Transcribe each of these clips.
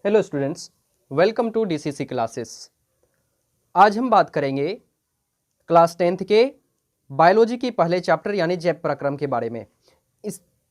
Hello students, welcome to DCC classes. आज हम बात करेंगे क्लास 10th के बायोलॉजी की पहले चैप्टर यानी जैव प्रक्रम के बारे में।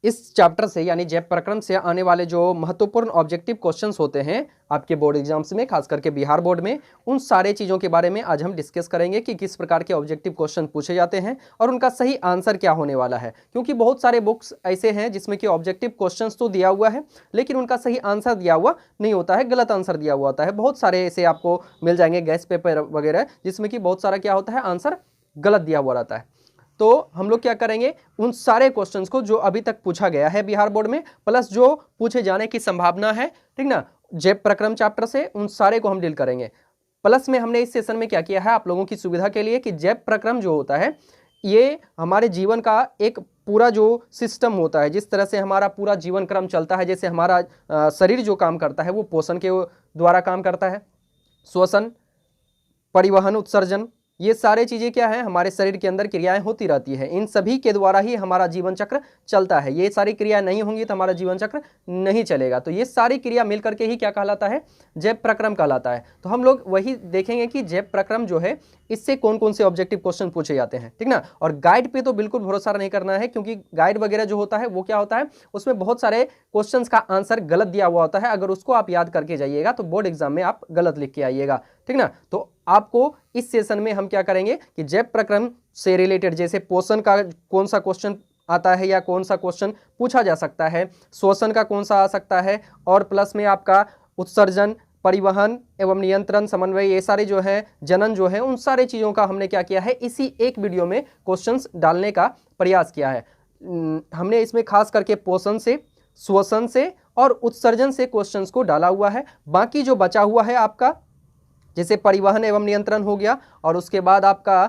इस चैप्टर से यानी जैव प्रक्रम से आने वाले जो महत्वपूर्ण ऑब्जेक्टिव क्वेश्चंस होते हैं आपके बोर्ड एग्जाम्स में, खास करके बिहार बोर्ड में, उन सारे चीज़ों के बारे में आज हम डिस्कस करेंगे कि किस प्रकार के ऑब्जेक्टिव क्वेश्चन पूछे जाते हैं और उनका सही आंसर क्या होने वाला है। क्योंकि बहुत सारे बुक्स ऐसे हैं जिसमें कि ऑब्जेक्टिव क्वेश्चंस तो दिया हुआ है लेकिन उनका सही आंसर दिया हुआ नहीं होता है, गलत आंसर दिया हुआ होता है। बहुत सारे ऐसे आपको मिल जाएंगे गैस पेपर वगैरह जिसमें कि बहुत सारा क्या होता है, आंसर गलत दिया हुआ रहता है। तो हम लोग क्या करेंगे, उन सारे क्वेश्चंस को जो अभी तक पूछा गया है बिहार बोर्ड में प्लस जो पूछे जाने की संभावना है, ठीक ना, जैव प्रक्रम चैप्टर से, उन सारे को हम डील करेंगे। प्लस में हमने इस सेशन में क्या किया है आप लोगों की सुविधा के लिए कि जैव प्रक्रम जो होता है ये हमारे जीवन का एक पूरा जो सिस्टम होता है, जिस तरह से हमारा पूरा जीवन क्रम चलता है, जैसे हमारा शरीर जो काम करता है वो पोषण के द्वारा काम करता है, श्वसन, परिवहन, उत्सर्जन, ये सारे चीज़ें क्या है, हमारे शरीर के अंदर क्रियाएं होती रहती है। इन सभी के द्वारा ही हमारा जीवन चक्र चलता है। ये सारी क्रिया नहीं होंगी तो हमारा जीवन चक्र नहीं चलेगा। तो ये सारी क्रिया मिल करके ही क्या कहलाता है, जैव प्रक्रम कहलाता है। तो हम लोग वही देखेंगे कि जैव प्रक्रम जो है इससे कौन कौन से ऑब्जेक्टिव क्वेश्चन पूछे जाते हैं, ठीक ना। और गाइड पे तो बिल्कुल भरोसा नहीं करना है, क्योंकि गाइड वगैरह जो होता है वो क्या होता है, उसमें बहुत सारे क्वेश्चंस का आंसर गलत दिया हुआ होता है। अगर उसको आप याद करके जाइएगा तो बोर्ड एग्जाम में आप गलत लिख के आइएगा, ठीक ना। तो आपको इस सेशन में हम क्या करेंगे कि जैव प्रक्रम से रिलेटेड, जैसे पोषण का कौन सा क्वेश्चन आता है या कौन सा क्वेश्चन पूछा जा सकता है, श्वसन का कौन सा आ सकता है, और प्लस में आपका उत्सर्जन, परिवहन एवं नियंत्रण, समन्वय, ये सारे जो है, जनन जो है, उन सारे चीज़ों का हमने क्या किया है, इसी एक वीडियो में क्वेश्चंस डालने का प्रयास किया है। हमने इसमें खास करके पोषण से, श्वसन से और उत्सर्जन से क्वेश्चंस को डाला हुआ है। बाकी जो बचा हुआ है आपका, जैसे परिवहन एवं नियंत्रण हो गया, और उसके बाद आपका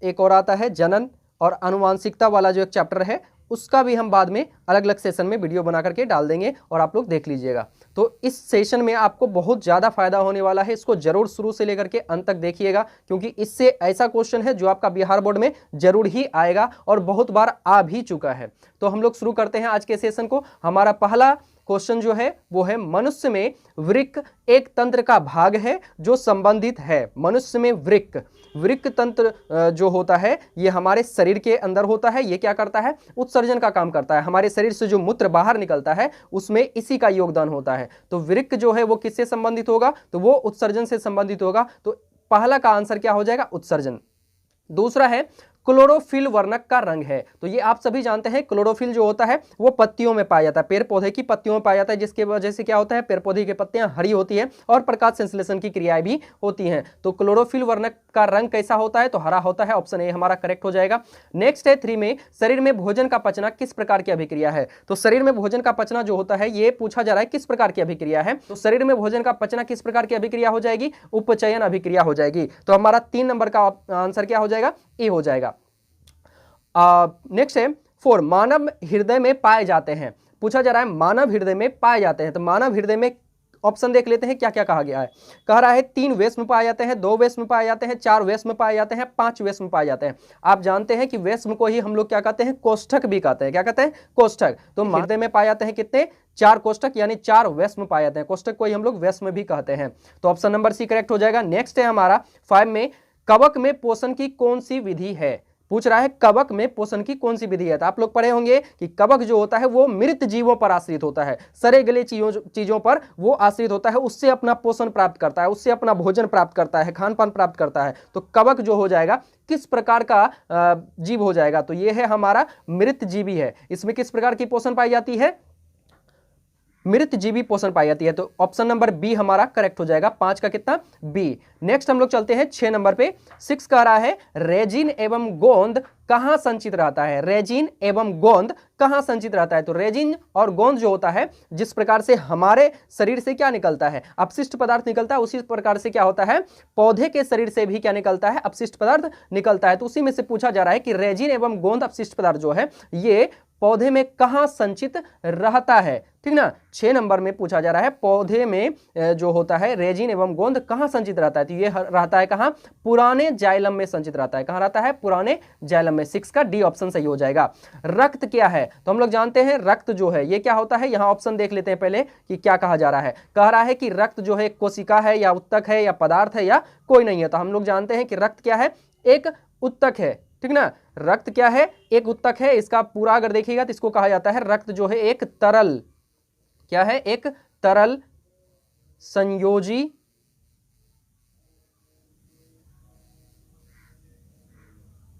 एक और आता है जनन और आनुवांशिकता वाला जो एक चैप्टर है, उसका भी हम बाद में अलग अलग सेशन में वीडियो बना करके डाल देंगे और आप लोग देख लीजिएगा। तो इस सेशन में आपको बहुत ज़्यादा फायदा होने वाला है। इसको जरूर शुरू से लेकर के अंत तक देखिएगा, क्योंकि इससे ऐसा क्वेश्चन है जो आपका बिहार बोर्ड में जरूर ही आएगा और बहुत बार आ भी चुका है। तो हम लोग शुरू करते हैं आज के सेशन को। हमारा पहला क्वेश्चन जो है वो है, मनुष्य में वृक्क एक तंत्र का भाग है जो संबंधित है। मनुष्य में वृक्क तंत्र जो होता है ये हमारे शरीर के अंदर होता है। ये क्या करता है, उत्सर्जन का काम करता है। हमारे शरीर से जो मूत्र बाहर निकलता है उसमें इसी का योगदान होता है। तो वृक्क जो है वो किससे संबंधित होगा, तो वो उत्सर्जन से संबंधित होगा। तो पहला का आंसर क्या हो जाएगा, उत्सर्जन। दूसरा है, क्लोरोफिल वर्णक का रंग है। तो ये आप सभी जानते हैं, क्लोरोफिल जो होता है वो पत्तियों में पाया जाता है, पेड़ पौधे की पत्तियों में पाया जाता है, जिसके वजह से क्या होता है, पेड़ पौधे की पत्तियां हरी होती है और प्रकाश संश्लेषण की क्रियाएं भी होती हैं। तो क्लोरोफिल वर्णक का रंग कैसा होता है, तो हरा होता है। ऑप्शन ए हमारा करेक्ट हो जाएगा। नेक्स्ट है 3 में, शरीर में भोजन का पचना किस प्रकार की अभिक्रिया है। तो शरीर में भोजन का पचना जो होता है ये पूछा जा रहा है किस प्रकार की अभिक्रिया है। तो शरीर में भोजन का पचना किस प्रकार की अभिक्रिया हो जाएगी, उपचयन अभिक्रिया हो जाएगी। तो हमारा 3 नंबर का आंसर क्या हो जाएगा, ए हो जाएगा। नेक्स्ट है 4, मानव हृदय में पाए जाते हैं। पूछा जा रहा है मानव हृदय में पाए जाते हैं। तो मानव हृदय में ऑप्शन देख लेते हैं क्या क्या कहा गया है। कह रहा है 3 वेश्म पाए जाते हैं, 2 वेश्म पाए जाते हैं, 4 वेश्म पाए जाते हैं, 5 वेश्म पाए जाते हैं। आप जानते हैं कि वेश्म को ही हम लोग क्या कहते हैं, कोष्ठक भी कहते हैं। क्या कहते हैं, कोष्ठक। तो हृदय में पाए जाते हैं कितने, 4 कोष्ठक, यानी 4 वेश्म पाए जाते हैं। कोष्ठक को ही हम लोग वेश्म भी कहते हैं। तो ऑप्शन नंबर सी करेक्ट हो जाएगा। नेक्स्ट है हमारा 5 में, कवक में पोषण की कौन सी विधि है। पूछ रहा है कवक में पोषण की कौन सी विधि है। तो आप लोग पढ़े होंगे कि कवक जो होता है वो मृत जीवों पर आश्रित होता है, सड़े गले चीजों पर वो आश्रित होता है, उससे अपना पोषण प्राप्त करता है, उससे अपना भोजन प्राप्त करता है, खान पान प्राप्त करता है। तो कवक जो हो जाएगा किस प्रकार का जीव हो जाएगा, तो ये है हमारा मृत जीवी है। इसमें किस प्रकार की पोषण पाई जाती है, मृत जीवी पोषण पाई जाती है। तो ऑप्शन नंबर बी हमारा करेक्ट हो जाएगा। 5 का कितना, बी। नेक्स्ट हम लोग चलते हैं 6 नंबर पे। 6 कह रहा है, रेजिन एवं गोंद कहां संचित रहता है। रेजिन एवं गोंद कहां संचित रहता है। तो रेजिन और गोंद जो होता है, जिस प्रकार से हमारे शरीर से क्या निकलता है, अपशिष्ट पदार्थ निकलता है, उसी प्रकार से क्या होता है, पौधे के शरीर से भी क्या निकलता है, अपशिष्ट पदार्थ निकलता है। तो उसी में से पूछा जा रहा है कि रेजिन एवं गोंद अपशिष्ट पदार्थ जो है ये पौधे में कहाँ संचित रहता है, ठीक ना। 6 नंबर में पूछा जा रहा है पौधे में जो होता है रेजिन एवं गोंद कहाँ संचित रहता है, तो ये रहता है कहाँ, पुराने जाइलम में संचित रहता है। कहाँ रहता है, पुराने जाइलम में। 6 का डी ऑप्शन सही हो जाएगा। रक्त क्या है, तो हम लोग जानते हैं रक्त जो है ये क्या होता है, यहाँ ऑप्शन देख लेते हैं पहले कि क्या कहा जा रहा है। कह रहा है कि रक्त जो है कोशिका है या उत्तक है या पदार्थ है या कोई नहीं है, तो हम लोग जानते हैं कि रक्त क्या है, एक उत्तक है, ठीक ना। रक्त क्या है, एक उत्तक है। इसका पूरा अगर देखिएगा तो इसको कहा जाता है रक्त जो है एक तरल, क्या है, एक तरल संयोजी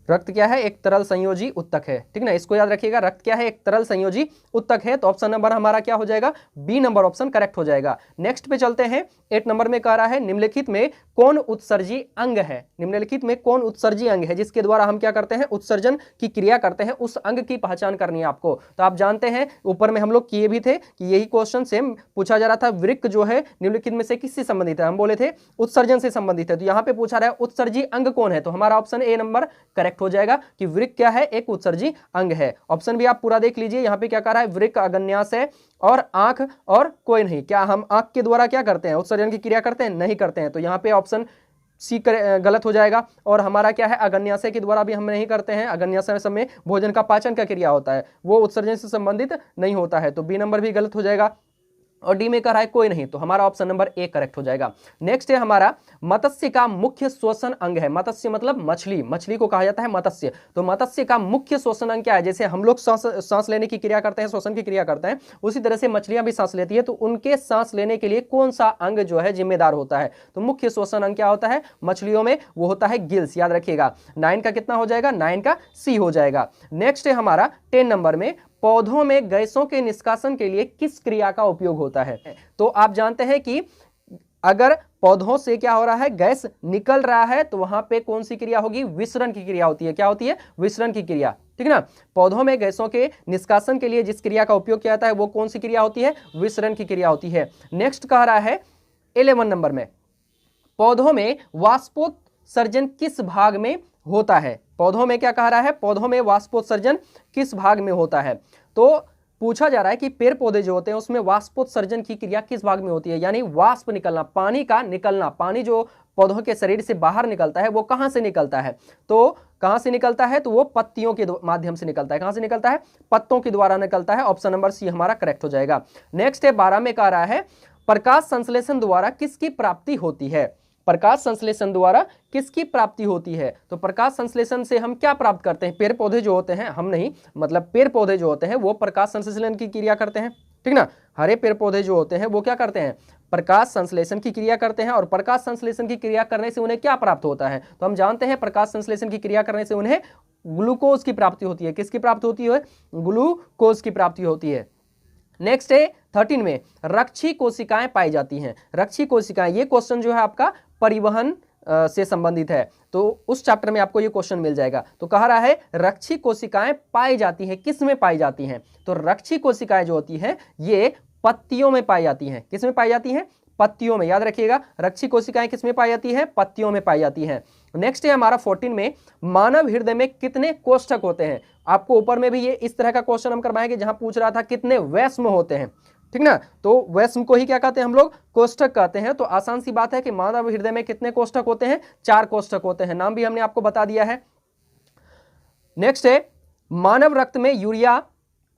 रक्त क्या है, एक तरल संयोजी उत्तक है, ठीक ना। इसको याद रखिएगा, रक्त क्या है, एक तरल संयोजी उत्तक है। तो ऑप्शन नंबर हमारा क्या हो जाएगा, बी नंबर ऑप्शन करेक्ट हो जाएगा। नेक्स्ट पे चलते हैं। 8 नंबर में कह रहा है निम्नलिखित में कौन उत्सर्जी अंग है, निम्नलिखित में कौन उत्सर्जी अंग है जिसके द्वारा हम क्या करते हैं, उत्सर्जन की क्रिया करते हैं। उस अंग की पहचान करनी है आपको। तो आप जानते हैं ऊपर में हम लोग किए भी थे कि यही क्वेश्चन सेम पूछा जा रहा था, वृक्क जो है निम्नलिखित में से किससे संबंधित है, हम बोले थे उत्सर्जन से संबंधित है। तो यहाँ पे पूछा रहा है उत्सर्जी अंग कौन है, तो हमारा ऑप्शन ए नंबर करेक्ट हो जाएगा कि वृक्क क्या है, एक उत्सर्जी अंग है। ऑप्शन भी आप पूरा देख लीजिए, यहाँ पे क्या कह रहा है, वृक्क अग्न्याशय है और आंख और कोई नहीं। क्या हम आंख के द्वारा क्या करते हैं, उत्सर्जन की क्रिया करते हैं, नहीं करते हैं। तो यहाँ पे ऑप्शन सी गलत हो जाएगा। और हमारा क्या है, अग्न्याशय के द्वारा भी हम नहीं करते हैं। अग्न्याशय समय भोजन का पाचन का क्रिया होता है, वो उत्सर्जन से संबंधित नहीं होता है। तो बी नंबर भी गलत हो जाएगा। और डी में कह रहा है कोई नहीं, तो हमारा ऑप्शन नंबर ए करेक्ट हो जाएगा। नेक्स्ट है हमारा मत्स्य का मुख्य श्वसन अंग है। मत्स्य मतलब मछली, मछली को कहा जाता है मत्स्य। तो मत्स्य का मुख्य श्वसन अंग क्या है, जैसे हम लोग सांस लेने की क्रिया करते हैं, श्वसन की क्रिया करते हैं, उसी तरह से मछलियां भी सांस लेती है। तो उनके सांस लेने के लिए कौन सा अंग जो है जिम्मेदार होता है, तो मुख्य श्वसन अंग क्या होता है मछलियों में, वो होता है गिल्स। याद रखिएगा 9 का कितना हो जाएगा, 9 का सी हो जाएगा। नेक्स्ट है हमारा 10 नंबर में पौधों में गैसों के निष्कासन के लिए किस क्रिया का उपयोग होता है। तो आप जानते हैं कि अगर पौधों से क्या हो रहा है, गैस निकल रहा है, तो वहां पे कौन सी क्रिया होगी, विसरण की क्रिया होती है। क्या होती है, विसरण की क्रिया, ठीक ना। पौधों में गैसों के निष्कासन के लिए जिस क्रिया का उपयोग किया जाता है वो कौन सी क्रिया होती है, विसरण की क्रिया होती है। नेक्स्ट कह रहा है 11 नंबर में पौधों में वाष्पोत्सर्जन किस भाग में होता है। पौधों में क्या कह रहा है, पौधों में वाष्पोत्सर्जन किस भाग में होता है। तो पूछा जा रहा है कि पेड़ पौधे जो होते हैं उसमें वाष्पोत्सर्जन की क्रिया किस भाग में होती है, यानी वाष्प निकलना, पानी का निकलना, पानी जो पौधों के शरीर से बाहर निकलता है वो कहां से निकलता है, तो कहां से निकलता है, तो वो पत्तियों के माध्यम से निकलता है। कहां से निकलता है, पत्तों के द्वारा निकलता है। ऑप्शन नंबर सी हमारा करेक्ट हो जाएगा। नेक्स्ट है 12 में कह रहा है प्रकाश संश्लेषण द्वारा किसकी प्राप्ति होती है। प्रकाश संश्लेषण द्वारा किसकी प्राप्ति होती है, तो प्रकाश संश्लेषण से हम क्या प्राप्त करते हैं, पेड़ पौधे जो होते हैं, हम नहीं, मतलब पेड़ पौधे जो होते हैं वो प्रकाश संश्लेषण की क्रिया करते हैं, ठीक ना। हरे पेड़ पौधे जो होते हैं वो क्या करते हैं, प्रकाश संश्लेषण की क्रिया करते हैं। और प्रकाश संश्लेषण की क्रिया करने से उन्हें क्या प्राप्त होता है, तो हम जानते हैं प्रकाश संश्लेषण की क्रिया करने से उन्हें ग्लूकोज की प्राप्ति होती है। किसकी प्राप्ति होती है, ग्लूकोज की प्राप्ति होती है। नेक्स्ट है 13 में रक्षी कोशिकाएं पाई जाती हैं। रक्षी कोशिकाएं, ये क्वेश्चन जो है आपका परिवहन से संबंधित है, तो उस चैप्टर में आपको ये क्वेश्चन मिल जाएगा। तो कह रहा है रक्षी कोशिकाएं पाई जाती हैं, किस में पाई जाती हैं, तो रक्षी कोशिकाएं जो होती हैं ये पत्तियों में पाई जाती हैं। किस में पाई जाती हैं, पत्तियों में। याद रखिएगा रक्षी कोशिकाएं किस में पाई जाती है, पत्तियों में पाई जाती हैं। नेक्स्ट है हमारा 14 में मानव हृदय में कितने कोष्ठक होते हैं। आपको ऊपर में भी ये इस तरह का क्वेश्चन हम करवाएंगे जहां पूछ रहा था कितने वैष्म होते हैं, ठीक ना। तो वैष्म को ही क्या कहते हैं हम लोग, कोष्ठक कहते हैं। तो आसान सी बात है कि मानव हृदय में कितने कोष्ठक होते हैं, 4 कोष्ठक होते हैं। नाम भी हमने आपको बता दिया है। नेक्स्ट है मानव रक्त में यूरिया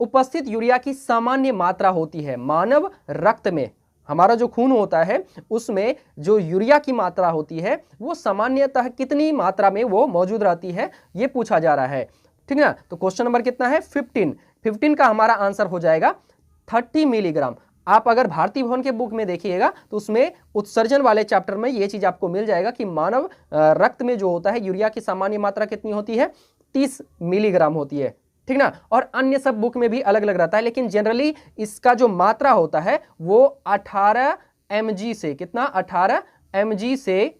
उपस्थित यूरिया की सामान्य मात्रा होती है। मानव रक्त में हमारा जो खून होता है उसमें जो यूरिया की मात्रा होती है वो सामान्यतः कितनी मात्रा में वो मौजूद रहती है, ये पूछा जा रहा है, ठीक ना। तो क्वेश्चन नंबर कितना है, 15 का हमारा आंसर हो जाएगा 30 मिलीग्राम। आप अगर भारतीय भवन के बुक में देखिएगा तो उसमें उत्सर्जन वाले चैप्टर में ये चीज आपको मिल जाएगा कि मानव रक्त में जो होता है यूरिया की सामान्य मात्रा कितनी होती है, 30 मिलीग्राम होती है, ठीक ना। और अन्य सब बुक में भी अलग अलग रहता है, लेकिन जनरली इसका जो मात्रा होता है वो 18 mg से कितना, 18 mg से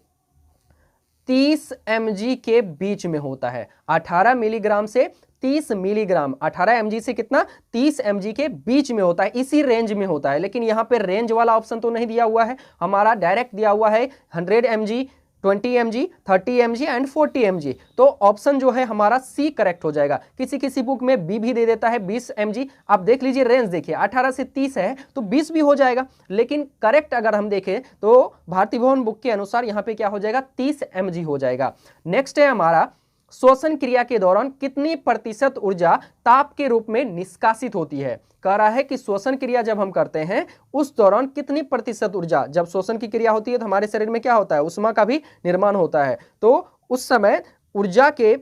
30 mg के बीच में होता है। 18 मिलीग्राम से 30 मिलीग्राम, 18 mg से कितना, 30 mg के बीच में होता है, इसी रेंज में होता है। लेकिन यहाँ पे रेंज वाला ऑप्शन तो नहीं दिया हुआ है, हमारा डायरेक्ट दिया हुआ है 100 mg 20 mg, 30 mg and 40 mg। तो ऑप्शन जो है हमारा सी करेक्ट हो जाएगा। किसी किसी बुक में बी भी दे देता है 20 mg। आप देख लीजिए रेंज देखिए 18 से 30 है तो 20 भी हो जाएगा, लेकिन करेक्ट अगर हम देखें तो भारतीय भवन बुक के अनुसार यहाँ पे क्या हो जाएगा 30 mg हो जाएगा। नेक्स्ट है हमारा श्वसन क्रिया के दौरान कितनी प्रतिशत ऊर्जा ताप के रूप में निष्कासित होती है। कह रहा है कि श्वसन क्रिया जब हम करते हैं उस दौरान कितनी प्रतिशत ऊर्जा, जब श्वसन की क्रिया होती है तो हमारे शरीर में क्या होता है, ऊष्मा का भी निर्माण होता है, तो उस समय ऊर्जा के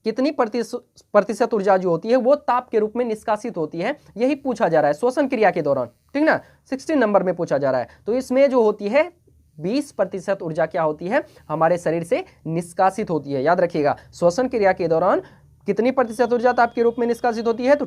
कितनी प्रतिशत ऊर्जा जो होती है वो ताप के रूप में निष्कासित होती है, यही पूछा जा रहा है श्वसन क्रिया के दौरान, ठीक ना। 16 नंबर में पूछा जा रहा है। तो इसमें जो होती है 20% ऊर्जा क्या होती है, हमारे शरीर से निष्कासित होती है। याद रखिएगा श्वसन क्रिया के दौरान कितनी प्रतिशत ऊर्जा ताप के रूप में निष्कासित होती है, तो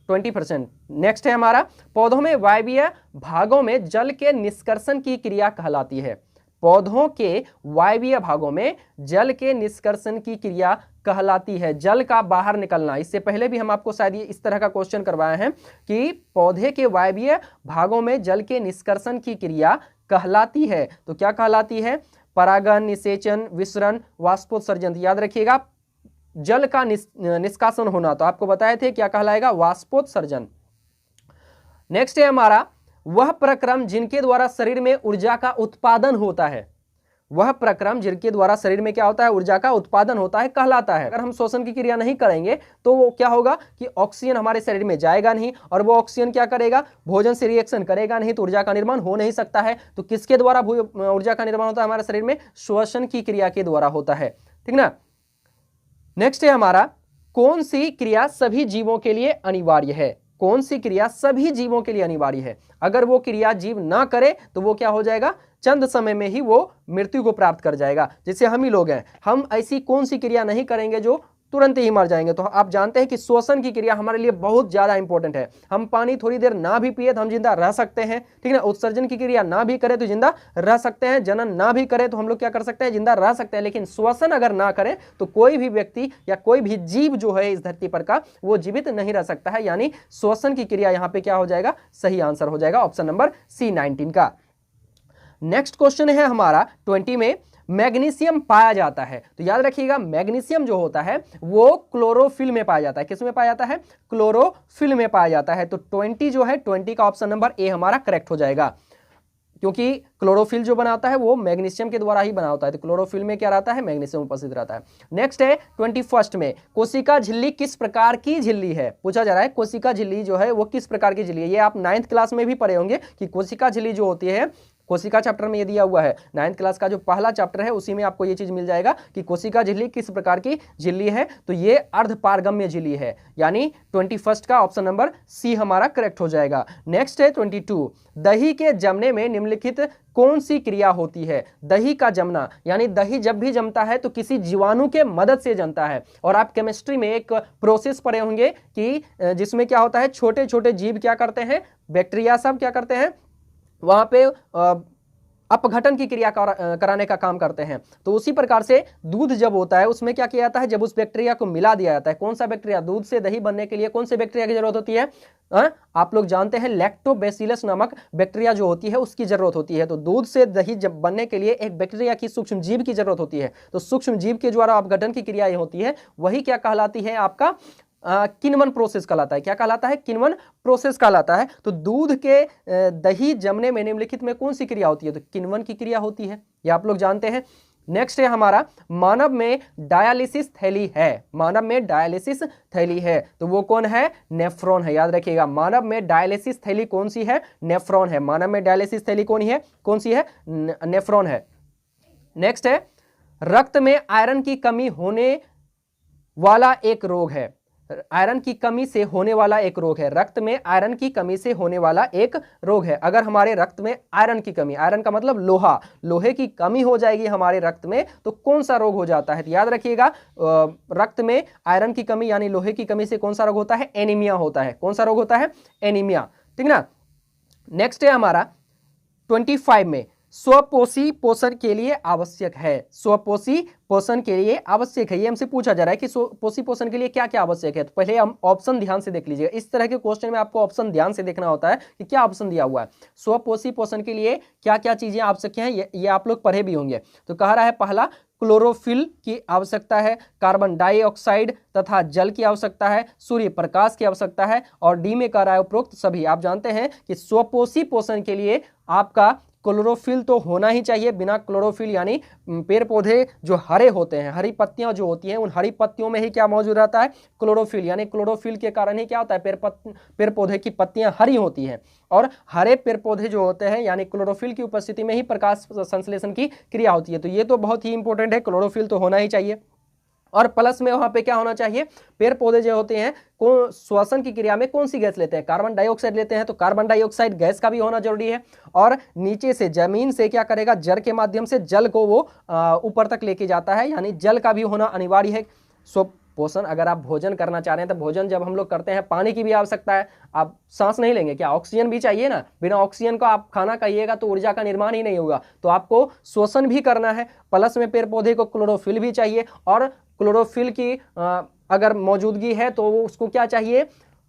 20%। नेक्स्ट है हमारा पौधों में वायवीय भागों में जल के निष्कर्षण की क्रिया कहलाती है। पौधों के वायवीय भागों में जल के निष्कर्षण की क्रिया कहलाती है, जल का बाहर निकलना। इससे पहले भी हम आपको शायद ये इस तरह का क्वेश्चन करवाए हैं कि पौधे के वायवीय भागों में जल के निष्कर्षण की क्रिया कहलाती है। तो क्या कहलाती है, परागन, निषेचन, विसरण, वाष्पोत्सर्जन। याद रखिएगा जल का निष्कासन होना, तो आपको बताए थे क्या कहलाएगा, वाष्पोत्सर्जन। नेक्स्ट है हमारा वह प्रक्रम जिनके द्वारा शरीर में ऊर्जा का उत्पादन होता है। वह प्रक्रम जिनके द्वारा शरीर में क्या होता है, ऊर्जा का उत्पादन होता है, कहलाता है। अगर हम श्वसन की क्रिया नहीं करेंगे तो वो क्या होगा कि ऑक्सीजन हमारे शरीर में जाएगा नहीं, और वो ऑक्सीजन क्या करेगा, भोजन से रिएक्शन करेगा नहीं, तो ऊर्जा का निर्माण हो नहीं सकता है। तो किसके द्वारा ऊर्जा का निर्माण होता है हमारे शरीर में, श्वसन की क्रिया के द्वारा होता है, ठीक ना। नेक्स्ट है हमारा कौन सी क्रिया सभी जीवों के लिए अनिवार्य है। कौन सी क्रिया सभी जीवों के लिए अनिवार्य है। अगर वो क्रिया जीव ना करे तो वो क्या हो जाएगा, चंद समय में ही वो मृत्यु को प्राप्त कर जाएगा। जैसे हम ही लोग हैं, हम ऐसी कौन सी क्रिया नहीं करेंगे जो तुरंत ही मर जाएंगे। तो आप जानते हैं कि श्वसन की क्रिया हमारे लिए बहुत ज्यादा इंपॉर्टेंट है। हम पानी थोड़ी देर ना भी पिए तो हम जिंदा रह सकते हैं, ठीक है। उत्सर्जन की क्रिया ना भी करे तो जिंदा रह सकते हैं, जनन ना भी करे तो हम लोग क्या कर सकते हैं, जिंदा रह सकते हैं। लेकिन श्वसन अगर ना करें तो कोई भी व्यक्ति या कोई भी जीव जो है इस धरती पर का वो जीवित नहीं रह सकता है। यानी श्वसन की क्रिया यहाँ पे क्या हो जाएगा, सही आंसर हो जाएगा ऑप्शन नंबर सी 19 का। नेक्स्ट क्वेश्चन है हमारा 20 में मैग्नीशियम पाया जाता है। तो याद रखिएगा मैग्नीशियम जो होता है वो क्लोरोफिल में पाया जाता है। किस में पाया जाता है, क्लोरोफिल में पाया जाता है। तो 20 जो है 20 का ऑप्शन नंबर ए हमारा करेक्ट हो जाएगा, क्योंकि क्लोरोफिल जो बनाता है वो मैग्नीशियम के द्वारा ही बना होता है। तो क्लोरोफिल में क्या रहता है, मैग्नीशियम उपस्थित रहता है। नेक्स्ट है 21 में कोशिका झिल्ली किस प्रकार की झिल्ली है। पूछा जा रहा है कोशिका झिल्ली जो है वो किस प्रकार की झिल्ली है। ये आप 9th क्लास में भी पढ़े होंगे कि कोशिका झिल्ली जो होती है, कोशिका चैप्टर में ये दिया हुआ है। 9th क्लास का जो पहला चैप्टर है उसी में आपको ये चीज मिल जाएगा कि कोशिका झिल्ली किस प्रकार की झिल्ली है। तो ये अर्धपारगम्य झिल्ली है, यानी 21 का ऑप्शन नंबर सी हमारा करेक्ट हो जाएगा। नेक्स्ट है 22 दही के जमने में निम्नलिखित कौन सी क्रिया होती है। दही का जमना, यानी दही जब भी जमता है तो किसी जीवाणु के मदद से जमता है। और आप केमिस्ट्री में एक प्रोसेस पढ़े होंगे कि जिसमें क्या होता है, छोटे छोटे जीव क्या करते हैं, बैक्टीरिया सब क्या करते हैं, वहां पे अपघटन की क्रिया कराने का काम करते हैं। तो उसी प्रकार से दूध जब होता है उसमें क्या किया जाता है, जब उस बैक्टीरिया को मिला दिया जाता है। कौन सा बैक्टीरिया, दूध से दही बनने के लिए कौन से बैक्टीरिया की जरूरत होती है, आप लोग जानते हैं लैक्टोबैसिलस नामक बैक्टीरिया जो होती है उसकी जरूरत होती है। तो दूध से दही जब बनने के लिए एक बैक्टीरिया की सूक्ष्म जीव की जरूरत होती है। तो सूक्ष्म जीव के द्वारा अपघटन की क्रिया होती है, वही क्या कहलाती है, आपका किण्वन प्रोसेस कहलाता है। क्या कहलाता है, किण्वन प्रोसेस कहलाता है। तो दूध के दही जमने में निम्नलिखित में कौन सी क्रिया होती है, तो किण्वन की क्रिया होती है, ये आप लोग जानते हैं। नेक्स्ट है हमारा मानव में डायलिसिस थैली है। मानव में डायलिसिस थैली है तो वो कौन है, नेफ्रॉन है। याद रखिएगा मानव में डायलिसिस थैली कौन सी है, नेफ्रॉन है। मानव में डायलिसिस थैली कौन सी है, नेफ्रॉन है। नेक्स्ट है रक्त में आयरन की कमी होने वाला एक रोग है। आयरन की कमी से होने वाला एक रोग है। रक्त में आयरन की कमी से होने वाला एक रोग है। अगर हमारे रक्त में आयरन की कमी, आयरन का मतलब लोहा, लोहे की कमी हो जाएगी हमारे रक्त में तो कौन सा रोग हो जाता है। तो याद रखिएगा रक्त में आयरन की कमी यानी लोहे की कमी से कौन सा रोग होता है, एनीमिया होता है। कौन सा रोग होता है, एनीमिया, ठीक ना। नेक्स्ट है हमारा 25 में स्वपोषी पोषण के लिए आवश्यक है। स्वपोषी पोषण के लिए आवश्यक है, ये हमसे पूछा जा रहा है कि स्वपोषी पोषण के लिए क्या क्या आवश्यक है। तो पहले हम ऑप्शन ध्यान से देख लीजिएगा। इस तरह के क्वेश्चन में आपको ऑप्शन ध्यान से देखना होता है कि क्या ऑप्शन दिया हुआ है। स्वपोषी पोषण के लिए क्या क्या चीजें आवश्यक हैं, ये आप लोग पढ़े भी होंगे। तो कह रहा है पहला क्लोरोफिल की आवश्यकता है, कार्बन डाइऑक्साइड तथा जल की आवश्यकता है, सूर्य प्रकाश की आवश्यकता है, और डी में कह रहा है उपरोक्त सभी। आप जानते हैं कि स्वपोषी पोषण के लिए आपका क्लोरोफिल तो होना ही चाहिए। बिना क्लोरोफिल यानी पेड़ पौधे जो हरे होते हैं, हरी पत्तियां जो होती हैं, उन हरी पत्तियों में ही क्या मौजूद रहता है, क्लोरोफिल। यानी क्लोरोफिल के कारण ही क्या होता है, पेड़ पौधे की पत्तियां हरी होती हैं, और हरे पेड़ पौधे जो होते हैं यानी क्लोरोफिल की उपस्थिति में ही प्रकाश संश्लेषण की क्रिया होती है। तो ये तो बहुत ही इंपॉर्टेंट है, क्लोरोफिल तो होना ही चाहिए। और प्लस में वहां पे क्या होना चाहिए, पेड़ पौधे जो होते हैं श्वसन की क्रिया में कौन सी गैस लेते हैं, कार्बन डाइऑक्साइड लेते हैं। तो कार्बन डाइऑक्साइड गैस का भी होना जरूरी है। और नीचे से जमीन से क्या करेगा, जड़ के माध्यम से जल को वो ऊपर तक लेके जाता है, यानी जल का भी होना अनिवार्य है। पोषण, अगर आप भोजन करना चाह रहे हैं तो भोजन जब हम लोग करते हैं पानी की भी आवश्यकता है। आप सांस नहीं लेंगे क्या, ऑक्सीजन भी चाहिए ना। बिना ऑक्सीजन को आप खाना खाइएगा तो ऊर्जा का निर्माण ही नहीं होगा। तो आपको श्वसन भी करना है, प्लस में पेड़ पौधे को क्लोरोफिल भी चाहिए। और क्लोरोफिल की अगर मौजूदगी है तो उसको क्या चाहिए,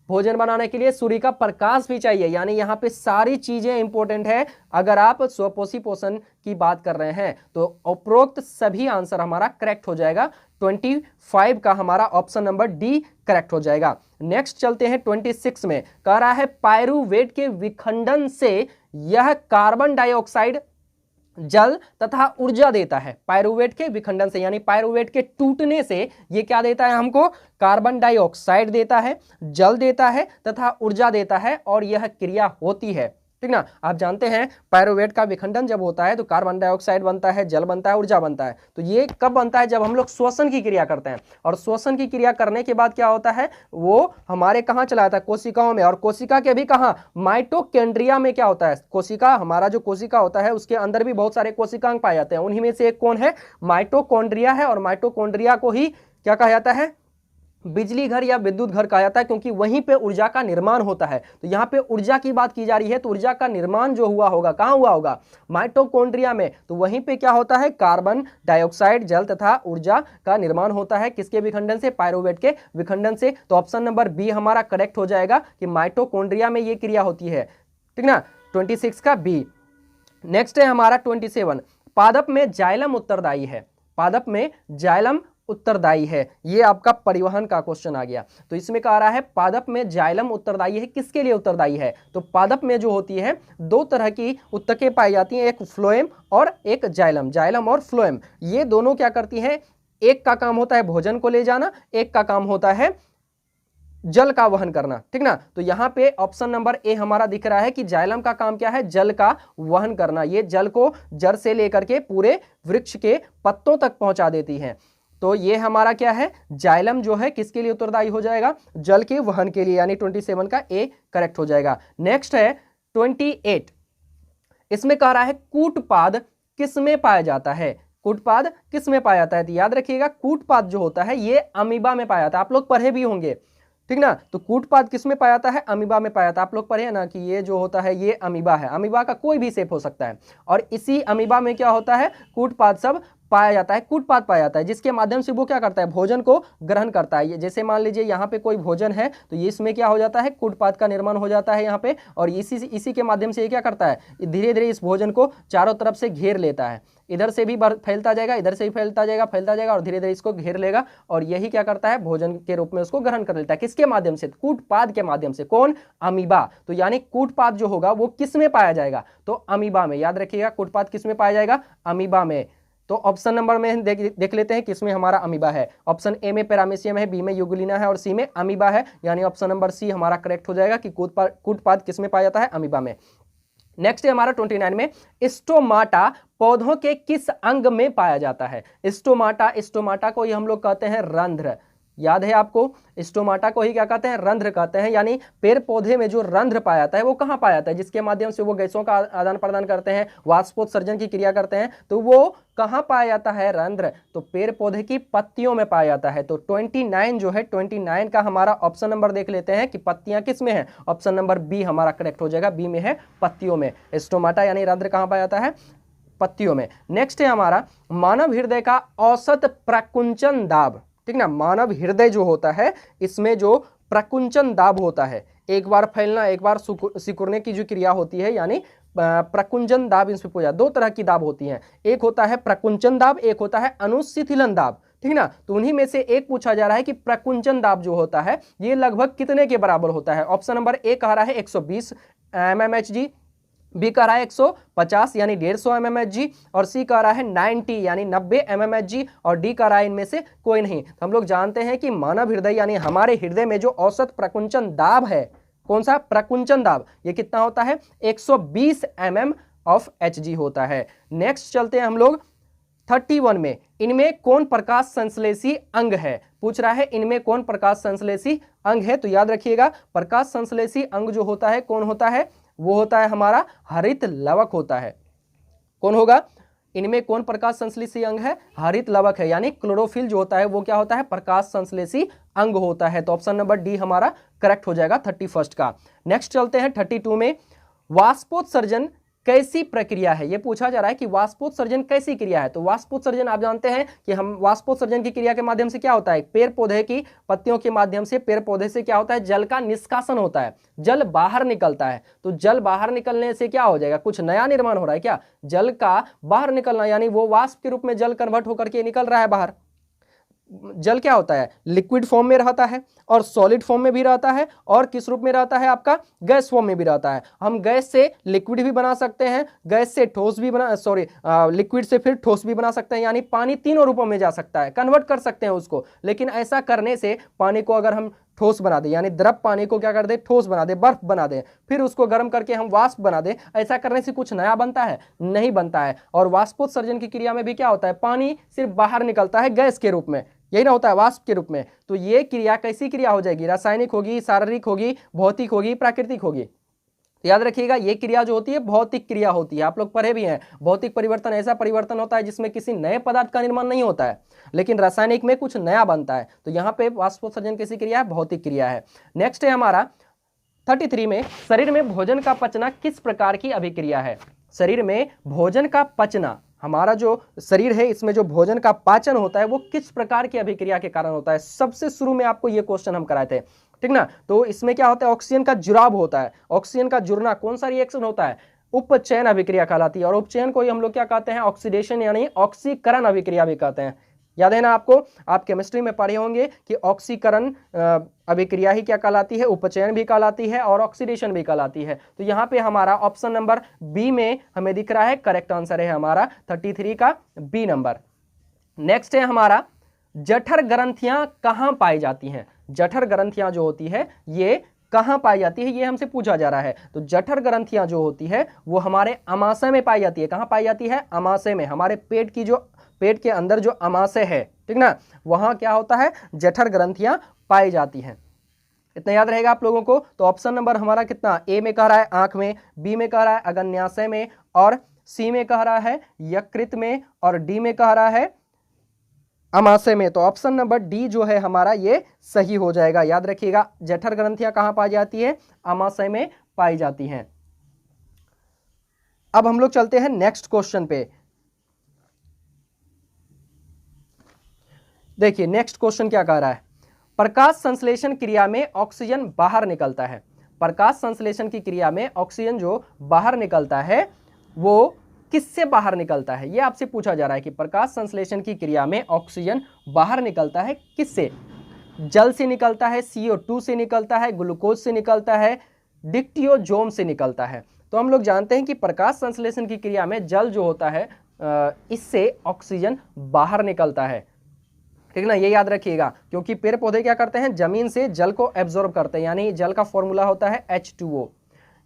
भोजन बनाने के लिए सूर्य का प्रकाश भी चाहिए। यानी यहाँ पे सारी चीजें इंपॉर्टेंट है अगर आप स्वपोषी पोषण की बात कर रहे हैं। तो उपरोक्त सभी आंसर हमारा करेक्ट हो जाएगा। 25 का हमारा ऑप्शन नंबर डी करेक्ट हो जाएगा। नेक्स्ट चलते हैं 26 में। कह रहा है पायरुवेट के विखंडन से यह कार्बन डाइऑक्साइड, जल तथा ऊर्जा देता है। पायरुवेट के विखंडन से यानी पायरुवेट के टूटने से ये क्या देता है हमको, कार्बन डाइऑक्साइड देता है, जल देता है तथा ऊर्जा देता है, और यह क्रिया होती है। ठीक ना। आप जानते हैं पायरुवेट का विखंडन जब होता है तो कार्बन डाइऑक्साइड बनता है, जल बनता है, ऊर्जा बनता है। तो ये कब बनता है, जब हम लोग श्वसन की क्रिया करते हैं। और श्वसन की क्रिया करने के बाद क्या होता है, वो हमारे कहाँ चला जाता है, कोशिकाओं में। और कोशिका के भी कहाँ, माइटोकॉन्ड्रिया में क्या होता है, कोशिका, हमारा जो कोशिका होता है उसके अंदर भी बहुत सारे कोशिकांग पाए जाते हैं। उन्हीं में से एक कौन है, माइटोकॉन्ड्रिया है। और माइटोकॉन्ड्रिया को ही क्या कहा जाता है, बिजली घर या विद्युत घर कहा जाता है, क्योंकि वहीं पे ऊर्जा का निर्माण होता है। तो यहाँ पे ऊर्जा की बात की जा रही है, तो ऊर्जा का निर्माण जो हुआ होगा कहाँ हुआ होगा, माइटोकॉन्ड्रिया में। तो वहीं पे क्या होता है, कार्बन डाइऑक्साइड, जल तथा ऊर्जा का निर्माण होता है। किसके विखंडन से, पायरुवेट के विखंडन से। तो ऑप्शन नंबर बी हमारा करेक्ट हो जाएगा कि माइटोकॉन्ड्रिया में ये क्रिया होती है। ठीक ना, 26 का बी। नेक्स्ट है हमारा 27। पादप में जाइलम उत्तरदायी है। पादप में जाइलम उत्तरदायी है, ये आपका परिवहन का क्वेश्चन आ गया। तो इसमें कह रहा है पादप में जाइलम उत्तरदायी है, किसके लिए उत्तरदायी है। तो पादप में जो होती है दो तरह की उत्तकें पाई जाती हैं, एक फ्लोएम और एक जाइलम। जाइलम और फ्लोएम ये दोनों क्या करती हैं, एक का काम होता है भोजन को ले जाना, एक का काम होता है जल का वहन करना। ठीक ना। तो यहाँ पे ऑप्शन नंबर ए हमारा दिख रहा है कि जाइलम का काम क्या है, जल का वहन करना। ये जल को जड़ से लेकर के पूरे वृक्ष के पत्तों तक पहुंचा देती है। तो ये हमारा क्या है, जाइलम जो है किसके लिए उत्तरदायी हो जाएगा, जल के वहन के लिए। यानी 27 का ए करेक्ट हो जाएगा। नेक्स्ट है 28। इसमें कह रहा है कूटपाद किस में पाया जाता है। कूटपाद किस में पाया जाता है, तो याद रखिएगा कूटपाद जो होता है ये अमीबा में पाया जाता है। आप लोग पढ़े भी होंगे, ठीक ना। तो कूटपाद किस में पाया जाता है, अमीबा में पाया जाता है। आप लोग पढ़े ना कि ये जो होता है ये अमीबा है। अमीबा का कोई भी शेप हो सकता है, और इसी अमीबा में क्या होता है, कूटपाद सब पाया जाता है, कूटपाद पाया जाता है, जिसके माध्यम से वो क्या करता है, भोजन को ग्रहण करता है। जैसे मान लीजिए यहाँ पे कोई भोजन है तो ये इसमें क्या हो जाता है, कूटपाद का निर्माण हो जाता है यहाँ पे, और इसी के माध्यम से ये क्या करता है, धीरे धीरे इस भोजन को चारों तरफ से घेर लेता है। इधर से भी फैलता जाएगा, इधर से भी फैलता जाएगा और धीरे धीरे इसको घेर लेगा, और यही क्या करता है, भोजन के रूप में उसको ग्रहण कर लेता है। किसके माध्यम से, कूटपाद के माध्यम से। कौन, अमीबा। तो यानी कूटपाद जो होगा वो किस में पाया जाएगा, तो अमीबा में। याद रखिएगा कूटपाद किस में पाया जाएगा, अमीबा में। तो ऑप्शन नंबर में देख लेते हैं किसमें हमारा अमीबा है। ऑप्शन ए में पैरामीशियम है, बी में यूग्लिना है और सी में अमीबा है। यानी ऑप्शन नंबर सी हमारा करेक्ट हो जाएगा कि कूटपाद किसमें पाया जाता है, अमीबा में। नेक्स्ट है हमारा 29 में, स्टोमाटा पौधों के किस अंग में पाया जाता है। स्टोमाटा को ही हम लोग कहते हैं रंध्र। याद है आपको, स्टोमाटा को ही क्या कहते हैं, रंध्र कहते हैं। यानी पेड़ पौधे में जो रंध्र पाया जाता है वो कहाँ पाया जाता है, जिसके माध्यम से वो गैसों का आदान प्रदान करते हैं, वाष्पोत्सर्जन की क्रिया करते हैं। तो वो कहाँ पाया जाता है, रंध्र। तो पेड़ पौधे की पत्तियों में पाया जाता है। तो 29 जो है, 29 का हमारा ऑप्शन नंबर देख लेते हैं कि पत्तियां किस में है। ऑप्शन नंबर बी हमारा करेक्ट हो जाएगा, बी में है, पत्तियों में। स्टोमाटा यानी रंध्र कहाँ पाया जाता है, पत्तियों में। नेक्स्ट है हमारा मानव हृदय का औसत प्रकुंचन दाब। ठीक ना, मानव हृदय जो होता है इसमें जो प्रकुंचन दाब होता है, एक बार फैलना एक बार सिकुड़ने की जो क्रिया होती है, यानी प्रकुंचन दाब इसमें पूछा। दो तरह की दाब होती हैं, एक होता है प्रकुंचन दाब, एक होता है अनुशिथिलन दाब। ठीक ना, तो उन्हीं में से एक पूछा जा रहा है कि प्रकुंचन दाब जो होता है ये लगभग कितने के बराबर होता है। ऑप्शन नंबर ए कह रहा है 120 mmHg, बी कह रहा है 150 यानी 150 mmHg, और सी कह रहा है 90 यानी 90 mmHg, और डी कह रहा है इनमें से कोई नहीं। तो हम लोग जानते हैं कि मानव हृदय यानी हमारे हृदय में जो औसत प्रकुंचन दाब है, कौन सा प्रकुंचन दाब, ये कितना होता है 120 mmHg होता है। नेक्स्ट चलते हैं हम लोग 31 में, इनमें कौन प्रकाश संश्लेषी अंग है, पूछ रहा है इनमें कौन प्रकाश संश्लेषी अंग है। तो याद रखिएगा प्रकाश संश्लेषी अंग जो होता है कौन होता है, वो होता है हमारा हरित लवक होता है। कौन होगा, इनमें कौन प्रकाश संश्लेषी अंग है, हरित लवक है, यानी क्लोरोफिल जो होता है वो क्या होता है प्रकाश संश्लेषी अंग होता है। तो ऑप्शन नंबर डी हमारा करेक्ट हो जाएगा 31 का। नेक्स्ट चलते हैं 32 में, वाष्पोत्सर्जन कैसी प्रक्रिया है, ये पूछा जा रहा है कि वाष्पोत्सर्जन कैसी क्रिया है। तो वाष्पोत्सर्जन आप जानते हैं कि हम वाष्पोत्सर्जन की क्रिया के माध्यम से क्या होता है, पेड़ पौधे की पत्तियों के माध्यम से, पेड़ पौधे से क्या होता है जल का निष्कासन होता है, जल बाहर निकलता है। तो जल बाहर निकलने से क्या हो जाएगा, कुछ नया निर्माण हो रहा है क्या, जल का बाहर निकलना, यानी वो वाष्प के रूप में जल कन्वर्ट होकर के निकल रहा है बाहर। जल क्या होता है लिक्विड फॉर्म में रहता है और सॉलिड फॉर्म में भी रहता है, और किस रूप में रहता है आपका गैस फॉर्म में भी रहता है। हम गैस से लिक्विड भी बना सकते हैं, गैस से ठोस भी बना लिक्विड से फिर ठोस भी बना सकते हैं, यानी पानी तीनों रूपों में जा सकता है, कन्वर्ट कर सकते हैं उसको। लेकिन ऐसा करने से पानी को अगर हम ठोस बना दे, यानी द्रव पानी को क्या कर दे ठोस बना दे, बर्फ बना दे, फिर उसको गर्म करके हम वाष्प बना दे, ऐसा करने से कुछ नया बनता है, नहीं बनता है। और वाष्पोत्सर्जन की क्रिया में भी क्या होता है, पानी सिर्फ बाहर निकलता है गैस के रूप में, यही ना होता है वाष्प के रूप में। तो ये क्रिया कैसी क्रिया हो जाएगी, रासायनिक होगी, शारीरिक होगी, भौतिक होगी, प्राकृतिक होगी। तो याद रखिएगा ये क्रिया जो होती है भौतिक क्रिया होती है, आप लोग पढ़े भी हैं। भौतिक परिवर्तन ऐसा परिवर्तन होता है जिसमें किसी नए पदार्थ का निर्माण नहीं होता है, लेकिन रासायनिक में कुछ नया बनता है। तो यहाँ पे वाष्पोत्सर्जन कैसी क्रिया है, भौतिक क्रिया है। नेक्स्ट है हमारा 33 में, शरीर में भोजन का पचना किस प्रकार की अभिक्रिया है। शरीर में भोजन का पचना, हमारा जो शरीर है इसमें जो भोजन का पाचन होता है वो किस प्रकार की अभिक्रिया के कारण होता है। सबसे शुरू में आपको ये क्वेश्चन हम कराए थे, ठीक ना। तो इसमें क्या होता है, ऑक्सीजन का जुड़ाव होता है, ऑक्सीजन का जुड़ना, कौन सा रिएक्शन होता है, उपचयन अभिक्रिया कहलाती है। और उपचयन को ही हम लोग क्या कहते हैं, ऑक्सीडेशन यानी ऑक्सीकरण अभिक्रिया भी कहते हैं। याद है ना आपको, आप केमिस्ट्री में पढ़े होंगे कि ऑक्सीकरण अभिक्रिया ही क्या कहलाती है, उपचयन भी कहलाती है और ऑक्सीडेशन भी कहलाती है। तो यहाँ पे हमारा ऑप्शन नंबर बी में हमें दिख रहा है करेक्ट आंसर है हमारा 33 का बी नंबर। नेक्स्ट है हमारा जठर ग्रंथियां कहाँ पाई जाती हैं। जठर ग्रंथियां जो होती है ये कहाँ पाई जाती है, ये हमसे पूछा जा रहा है। तो जठर ग्रंथियां जो होती है वो हमारे अमाशय में पाई जाती है। कहाँ पाई जाती है, अमाशय में, हमारे पेट के अंदर जो अमाशय है, ठीक ना, वहां क्या होता है जठर ग्रंथियां पाई जाती हैं। इतना याद रहेगा आप लोगों को। तो ऑप्शन नंबर हमारा कितना, ए में कह रहा है आंख में, बी में कह रहा है अग्न्याशय में, और सी में कह रहा है यकृत में, और डी में कह रहा है अमाशय में। तो ऑप्शन नंबर डी जो है हमारा ये सही हो जाएगा। याद रखिएगा जठर ग्रंथियां कहां पाई जाती है, अमाशय में पाई जाती हैं। अब हम लोग चलते हैं नेक्स्ट क्वेश्चन पे। देखिए नेक्स्ट क्वेश्चन क्या कह रहा है, प्रकाश संश्लेषण क्रिया में ऑक्सीजन बाहर निकलता है। प्रकाश संश्लेषण की क्रिया में ऑक्सीजन जो बाहर निकलता है वो किससे बाहर निकलता है, ये आपसे पूछा जा रहा है कि प्रकाश संश्लेषण की क्रिया में ऑक्सीजन बाहर निकलता है किससे। जल से निकलता है, CO2 से निकलता है, ग्लूकोज से निकलता है, डिक्टियोजोम से निकलता है। तो हम लोग जानते हैं कि प्रकाश संश्लेषण की क्रिया में जल जो होता है इससे ऑक्सीजन बाहर निकलता है, ठीक ना, ये याद रखिएगा। क्योंकि पेड़ पौधे क्या करते हैं, जमीन से जल को एब्जॉर्ब करते हैं, यानी जल का फॉर्मूला होता है H2O।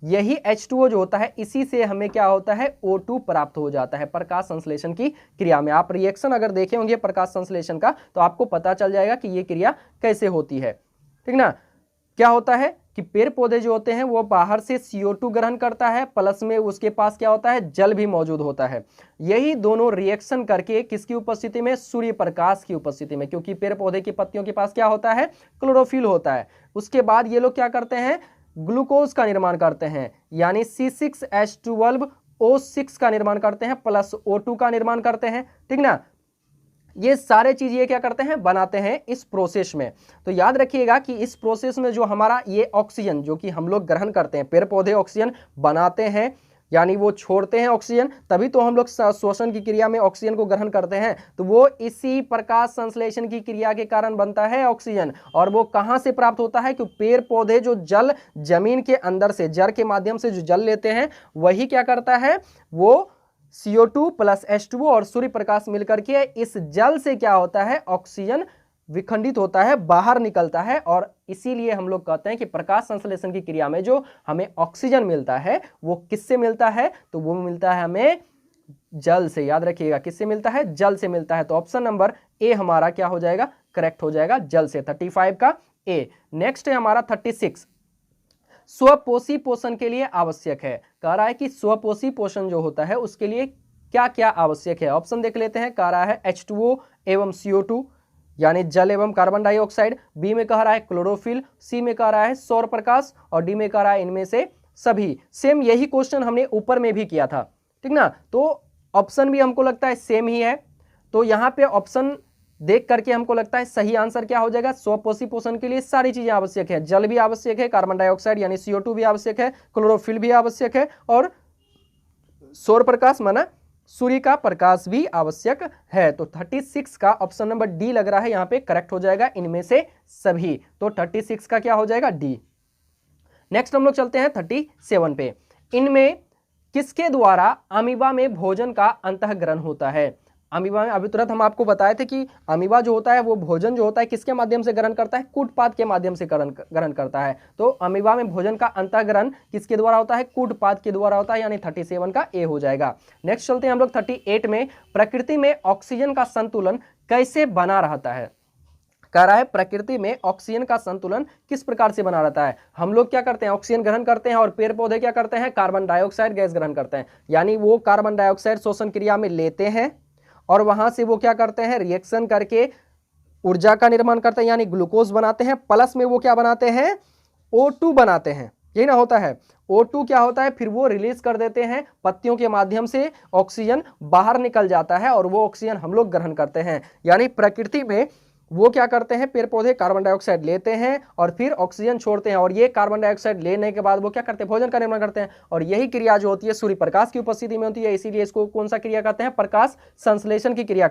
यही H2O जो होता है इसी से हमें क्या होता है O2 प्राप्त हो जाता है प्रकाश संश्लेषण की क्रिया में। आप रिएक्शन अगर देखे होंगे प्रकाश संश्लेषण का तो आपको पता चल जाएगा कि ये क्रिया कैसे होती है, ठीक ना। क्या होता है कि पेड़ पौधे जो होते हैं वो बाहर से CO2 ग्रहण करता है, प्लस में उसके पास क्या होता है जल भी मौजूद होता है। यही दोनों रिएक्शन करके किसकी उपस्थिति में, सूर्य प्रकाश की उपस्थिति में, क्योंकि पेड़ पौधे की पत्तियों के पास क्या होता है क्लोरोफिल होता है। उसके बाद ये लोग क्या करते हैं ग्लूकोज का निर्माण करते हैं, यानी C6H12 O6 का निर्माण करते हैं प्लस O2 का निर्माण करते हैं, ठीक ना। ये सारे चीज ये क्या करते हैं, बनाते हैं इस प्रोसेस में। तो याद रखिएगा कि इस प्रोसेस में जो हमारा ये ऑक्सीजन जो कि हम लोग ग्रहण करते हैं, पेड़ पौधे ऑक्सीजन बनाते हैं यानी वो छोड़ते हैं ऑक्सीजन, तभी तो हम लोग श्वसन की क्रिया में ऑक्सीजन को ग्रहण करते हैं। तो वो इसी प्रकाश संश्लेषण की क्रिया के कारण बनता है ऑक्सीजन। और वो कहाँ से प्राप्त होता है, कि पेड़ पौधे जो जल जमीन के अंदर से जड़ के माध्यम से जो जल लेते हैं वही क्या करता है, वो CO2 प्लस H2O और सूर्य प्रकाश मिलकर के इस जल से क्या होता है, ऑक्सीजन विखंडित होता है, बाहर निकलता है। और इसीलिए हम लोग कहते हैं कि प्रकाश संश्लेषण की क्रिया में जो हमें ऑक्सीजन मिलता है वो किससे मिलता है, तो वो मिलता है हमें जल से। याद रखिएगा किससे मिलता है, जल से मिलता है। तो ऑप्शन नंबर ए हमारा क्या हो जाएगा, करेक्ट हो जाएगा, जल से। 35 का ए। नेक्स्ट है हमारा 36, स्वपोषी पोषण के लिए आवश्यक है। कह रहा है कि स्वपोषी पोषण जो होता है उसके लिए क्या क्या आवश्यक है। ऑप्शन देख लेते हैं। कह रहा है H2O एवं CO2 यानी जल एवं कार्बन डाइऑक्साइड, बी में कह रहा है क्लोरोफिल, सी में कह रहा है सौर प्रकाश और डी में कह रहा है इनमें से सभी। सेम यही क्वेश्चन हमने ऊपर में भी किया था, ठीक ना। तो ऑप्शन भी हमको लगता है सेम ही है। तो यहाँ पे ऑप्शन देख करके हमको लगता है सही आंसर क्या हो जाएगा, स्वपोषी पोषण के लिए सारी चीजें आवश्यक है। जल भी आवश्यक है, कार्बन डाइऑक्साइड यानी CO2 भी आवश्यक है, क्लोरोफिल भी आवश्यक है और सौर प्रकाश माना सूर्य का प्रकाश भी आवश्यक है। तो 36 का ऑप्शन नंबर डी लग रहा है यहाँ पे करेक्ट हो जाएगा, इनमें से सभी। तो 36 का क्या हो जाएगा, डी। नेक्स्ट हम लोग चलते हैं 37 पे। इनमें किसके द्वारा अमीबा में भोजन का अंतःग्रहण होता है। अमीबा में अभी तुरंत हम आपको बताए थे कि अमीबा जो होता है वो भोजन जो होता है किसके माध्यम से ग्रहण करता है, कूटपाद के माध्यम से ग्रहण करता है। तो अमीबा में भोजन का अंतःग्रहण किसके द्वारा होता है, कूटपाद के द्वारा होता है, यानी 37 का ए हो जाएगा। नेक्स्ट चलते हैं हम लोग 38 में। प्रकृति में ऑक्सीजन का संतुलन कैसे बना रहता है। कह रहा है प्रकृति में ऑक्सीजन का संतुलन किस प्रकार से बना रहता है। हम लोग क्या करते हैं, ऑक्सीजन ग्रहण करते हैं और पेड़ पौधे क्या करते हैं, कार्बन डाइऑक्साइड गैस ग्रहण करते हैं। यानी वो कार्बन डाइऑक्साइड श्वसन क्रिया में लेते हैं और वहां से वो क्या करते हैं, रिएक्शन करके ऊर्जा का निर्माण करते हैं यानी ग्लूकोज बनाते हैं। प्लस में वो क्या बनाते हैं, O2 बनाते हैं, यही ना होता है। O2 क्या होता है, फिर वो रिलीज कर देते हैं पत्तियों के माध्यम से, ऑक्सीजन बाहर निकल जाता है और वो ऑक्सीजन हम लोग ग्रहण करते हैं। यानी प्रकृति में वो क्या करते हैं, पेड़ पौधे कार्बन डाइऑक्साइड लेते हैं और फिर ऑक्सीजन छोड़ते हैं और ये कार्बन डाइऑक्साइड लेने के बाद वो क्या करते हैं, भोजन का निर्माण करते हैं। और यही क्रिया जो होती है सूर्य प्रकाश की उपस्थिति में होती है, इसीलिए इसको कौन सा क्रिया कहते हैं, प्रकाश संश्लेषण की क्रिया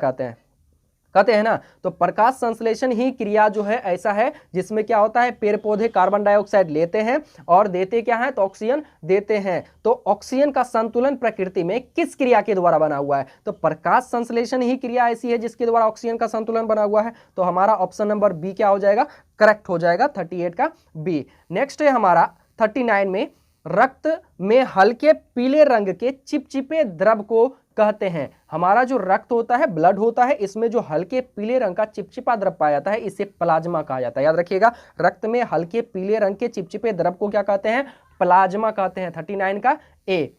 कहते हैं ना। तो प्रकाश संश्लेषण ही क्रिया जो है ऐसा है जिसमें क्या होता है, पेड़ पौधे कार्बन डाइऑक्साइड लेते हैं और देते क्या है, तो ऑक्सीजन देते हैं। तो ऑक्सीजन का संतुलन प्रकृति में किस क्रिया के द्वारा बना हुआ है, तो प्रकाश संश्लेषण ही क्रिया ऐसी है जिसके द्वारा ऑक्सीजन का संतुलन बना हुआ है। तो हमारा ऑप्शन नंबर बी क्या हो जाएगा, करेक्ट हो जाएगा, 38 का बी। नेक्स्ट है हमारा 39 में। रक्त में हल्के पीले रंग के चिपचिपे द्रव को कहते हैं। हमारा जो रक्त होता है, ब्लड होता है, इसमें जो हल्के पीले रंग का चिपचिपा द्रव पाया जाता है इसे प्लाज्मा कहा जाता है। याद रखिएगा, रक्त में हल्के पीले रंग के चिपचिपे द्रव को क्या कहते हैं, प्लाज्मा कहते हैं। 39 का ए।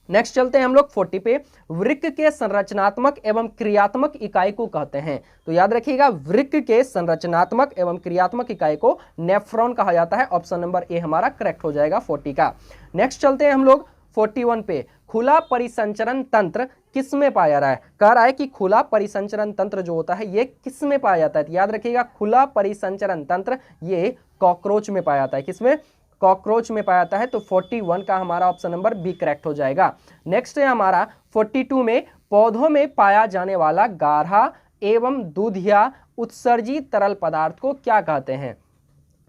नेक्स्ट चलते हैं हम लोग 40 पे। वृक्क के संरचनात्मक एवं क्रियात्मक इकाई को कहते हैं। तो याद रखिएगा, वृक्क के संरचनात्मक एवं क्रियात्मक इकाई को नेफ्रॉन कहा जाता है। ऑप्शन नंबर ए हमारा करेक्ट हो जाएगा 40 का। नेक्स्ट चलते हैं हम लोग 41 पे। खुला परिसंचरण तंत्र किस में पाया जा रहा है। कह रहा है कि खुला परिसंचरण तंत्र जो होता है ये किस में पाया जाता है। याद रखिएगा, खुला परिसंचरण तंत्र ये कॉकरोच में पाया जाता है। किसमें, कॉकरोच में पाया जाता है। तो 41 का हमारा ऑप्शन नंबर बी करेक्ट हो जाएगा। नेक्स्ट है हमारा 42 में। पौधों में पाया जाने वाला गाढ़ा एवं दूधिया उत्सर्जित तरल पदार्थ को क्या कहते हैं।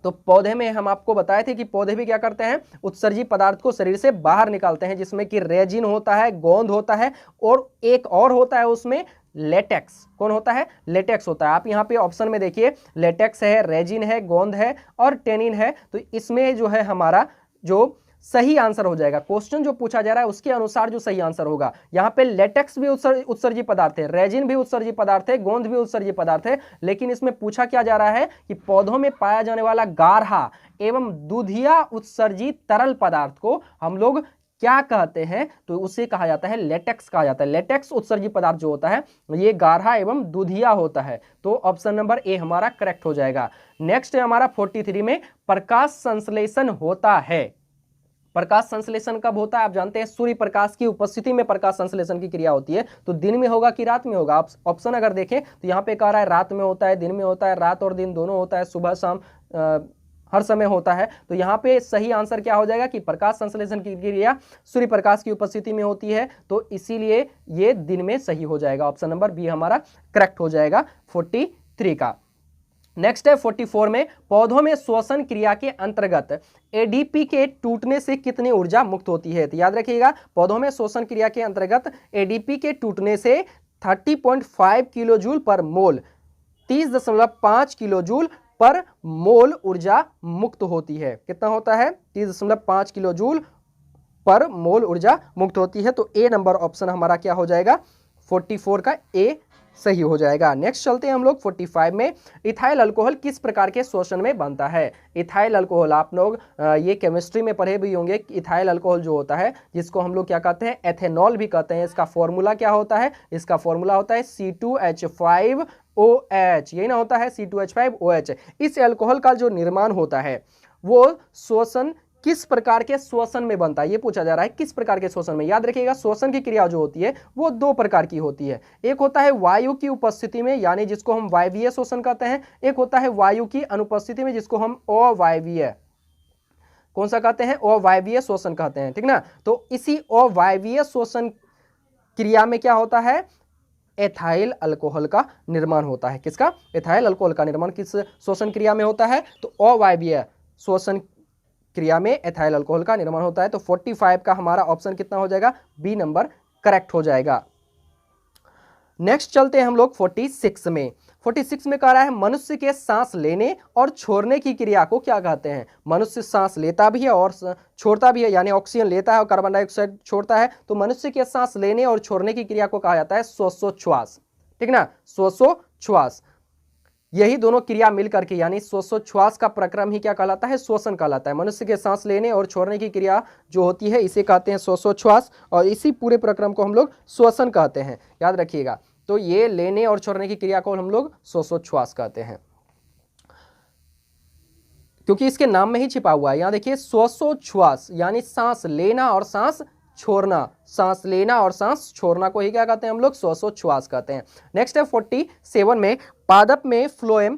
तो पौधे में हम आपको बताए थे कि पौधे भी क्या करते हैं, उत्सर्जित पदार्थ को शरीर से बाहर निकालते हैं, जिसमें कि रेजिन होता है, गोंद होता है और एक और होता है उसमें लेटेक्स। कौन होता है, लेटेक्स होता है। आप यहाँ पे ऑप्शन में देखिए, लेटेक्स है, रेजिन है, गोंद है और टेनिन है। तो इसमें जो है हमारा जो सही आंसर हो जाएगा, क्वेश्चन जो पूछा जा रहा है उसके अनुसार जो सही आंसर होगा। यहाँ पे लेटेक्स भी उत्सर्जित पदार्थ है, रेजिन भी उत्सर्जित पदार्थ है, गोंद भी उत्सर्जित पदार्थ है। लेकिन इसमें पूछा क्या जा रहा है कि पौधों में पाया जाने वाला गाढ़ा एवं दूधिया उत्सर्जित तरल पदार्थ को हम लोग क्या कहते हैं, तो उसे कहा जाता है लेटेक्स कहा जाता है। लेटेक्स उत्सर्जित पदार्थ जो होता है ये गाढ़ा एवं दूधिया होता है। तो ऑप्शन नंबर ए हमारा करेक्ट हो जाएगा। नेक्स्ट है हमारा 43 में। प्रकाश संश्लेषण होता है, प्रकाश संश्लेषण कब होता है? आप जानते हैं सूर्य प्रकाश की उपस्थिति में प्रकाश संश्लेषण की क्रिया होती है। तो दिन में होगा कि रात में होगा? ऑप्शन अगर देखें तो यहाँ पे कह रहा है रात में होता है, दिन में होता है, रात और दिन दोनों होता है, सुबह शाम हर समय होता है। तो यहाँ पे सही आंसर क्या हो जाएगा कि प्रकाश संश्लेषण की क्रिया सूर्य प्रकाश की उपस्थिति में होती है, तो इसीलिए ये दिन में सही हो जाएगा। ऑप्शन नंबर बी हमारा करेक्ट हो जाएगा 43 का। नेक्स्ट है 44 में, पौधों में श्वसन क्रिया के अंतर्गत एडीपी के टूटने से कितनी ऊर्जा मुक्त होती है? तो याद रखिएगा, पौधों में श्वसन क्रिया के अंतर्गत एडीपी के टूटने से 30.5 किलो जूल पर मोल 30.5 किलो जूल पर मोल ऊर्जा मुक्त होती है। कितना होता है? 30.5 किलो जूल पर मोल ऊर्जा मुक्त होती है। तो ए नंबर ऑप्शन हमारा क्या हो जाएगा? 44 का ए सही हो जाएगा। नेक्स्ट चलते हैं हम लोग 45 में, इथाइल अल्कोहल किस प्रकार के श्वसन में बनता है? इथाइल अल्कोहल आप लोग ये केमिस्ट्री में पढ़े भी होंगे। इथाइल अल्कोहल जो होता है, जिसको हम लोग क्या कहते हैं? एथेनॉल भी कहते हैं। इसका फॉर्मूला क्या होता है? इसका फॉर्मूला होता है C2H5OH, यही ना होता है C2H5OH। इस अल्कोहल का जो निर्माण होता है वो श्वसन किस प्रकार के श्वसन में बनता है, ये पूछा जा रहा है। किस प्रकार के श्वसन में? याद रखिएगा, श्वसन की क्रिया जो होती है वो दो प्रकार की होती है। एक होता है वायु की उपस्थिति में, यानी जिसको हम वायवीय श्वसन कहते हैं। एक होता है वायु की अनुपस्थिति में, जिसको हम अवायवीय, कौन सा कहते हैं? अवायवीय श्वसन कहते हैं, ठीक ना। तो इसी अवायवीय श्वसन क्रिया में क्या होता है? एथाइल अल्कोहल का निर्माण होता है। किसका? एथाइल अल्कोहल का निर्माण किस श्वसन क्रिया में होता है? तो अवायवीय श्वसन क्रिया में एथाइल अल्कोहल का निर्माण होता है। तो 45 का हमारा ऑप्शन कितना हो जाएगा? बी नंबर करेक्ट हो जाएगा। नेक्स्ट चलते हैं हम लोग 46 में। 46 में कह रहा है मनुष्य के सांस लेने और छोड़ने की क्रिया को क्या कहते हैं? मनुष्य सांस लेता भी है और छोड़ता भी है, यानी ऑक्सीजन लेता है और कार्बन डाइऑक्साइड छोड़ता है। तो मनुष्य के सांस लेने और छोड़ने की क्रिया को कहा जाता है श्वासोच्छ्वास, ठीक ना, श्वासोच्छ्वास। यही दोनों क्रिया मिल करके, यानी श्वासोच्छ्वास का प्रक्रम ही क्या कहलाता है? श्वसन कहलाता है। मनुष्य के सांस लेने और छोड़ने की क्रिया जो होती है इसे कहते हैं श्वासोच्छ्वास, और इसी पूरे प्रक्रम को हम लोग श्वसन कहते हैं। याद रखिएगा, तो ये लेने और छोड़ने की क्रिया को हम लोग श्वासोच्छ्वास कहते हैं, क्योंकि इसके नाम में ही छिपा हुआ है। यहां देखिए, श्वासोच्छ्वास यानी सांस लेना और सांस छोड़ना, सांस लेना और सांस छोड़ना को ही क्या कहते हैं हम लोग? श्वासोच्छ्वास कहते हैं। नेक्स्ट है 47 में, पादप में फ्लोएम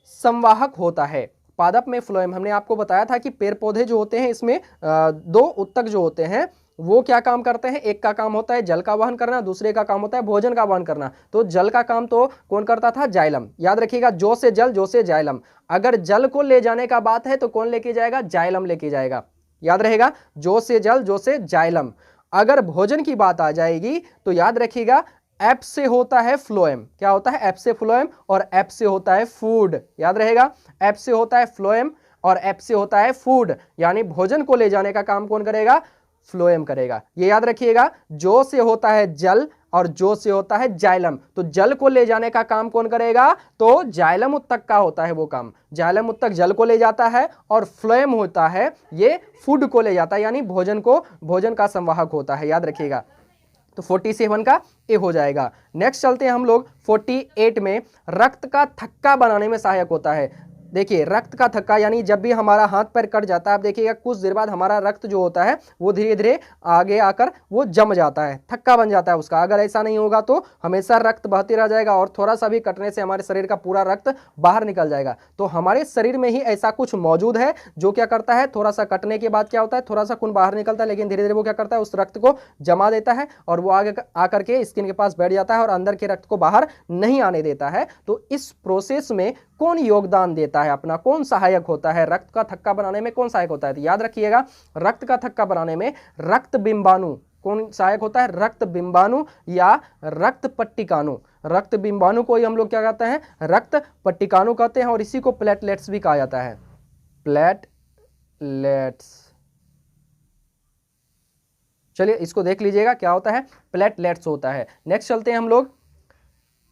संवाहक होता है। पादप में फ्लोएम, हमने आपको बताया था कि पेड़ पौधे जो होते हैं इसमें दो उत्तक जो होते हैं वो क्या काम करते हैं? एक का काम होता है जल का वहन करना, दूसरे का काम होता है भोजन का वहन करना। तो जल का काम तो कौन करता था? जाइलम। याद रखिएगा, जो से जल, जो से जाइलम। अगर जल को ले जाने का बात है तो कौन लेके जाएगा? जाइलम लेके जाएगा। याद रहेगा, जो से जल, जो से जाइलम। अगर भोजन की बात आ जाएगी तो याद रखिएगा, एप से होता है फ्लोएम। क्या होता है? एप से फ्लोएम, और एप से होता है फूड। याद रहेगा, एप से होता है फ्लोएम और एप से होता है फूड, यानी भोजन को ले जाने का काम कौन करेगा? फ्लोएम करेगा। ये याद रखिएगा, जो से होता है जल और जो से होता है जाइलम। तो जल को ले जाने का काम कौन करेगा? तो जाइलम उत्तक का होता है वो काम। जाइलम उत्तक जल को ले जाता है और फ्लोएम होता है ये फूड को ले जाता है, यानी भोजन का संवाहक होता है। याद रखिएगा, तो 47 का ए हो जाएगा। नेक्स्ट चलते हैं हम लोग 48 में, रक्त का थक्का बनाने में सहायक होता है। देखिए, रक्त का थक्का यानी जब भी हमारा हाथ पैर कट जाता है, आप देखिएगा कुछ देर बाद हमारा रक्त जो होता है वो धीरे धीरे आगे आकर वो जम जाता है, थक्का बन जाता है उसका। अगर ऐसा नहीं होगा तो हमेशा रक्त बहते रह जाएगा और थोड़ा सा भी कटने से हमारे शरीर का पूरा रक्त बाहर निकल जाएगा। तो हमारे शरीर में ही ऐसा कुछ मौजूद है जो क्या करता है, थोड़ा सा कटने के बाद क्या होता है, थोड़ा सा खून बाहर निकलता है, लेकिन धीरे धीरे वो क्या करता है, उस रक्त को जमा देता है और वो आगे आकर के स्किन के पास बैठ जाता है और अंदर के रक्त को बाहर नहीं आने देता है। तो इस प्रोसेस में कौन योगदान देता है अपना, कौन सहायक होता है? रक्त का थक्का बनाने में कौन सहायक होता है? तो याद रखिएगा, रक्त का थक्का बनाने में रक्त बिंबाणु कौन सहायक होता है? रक्त बिंबाणु या रक्त पट्टिकाणु। रक्त बिंबाणु को ही हम लोग क्या कहते हैं? रक्त पट्टिकाणु कहते हैं, और इसी को प्लेटलेट्स भी कहा जाता है। प्लेटलेट्स, चलिए इसको देख लीजिएगा क्या होता है, प्लेटलेट्स होता है। नेक्स्ट चलते हैं हम लोग,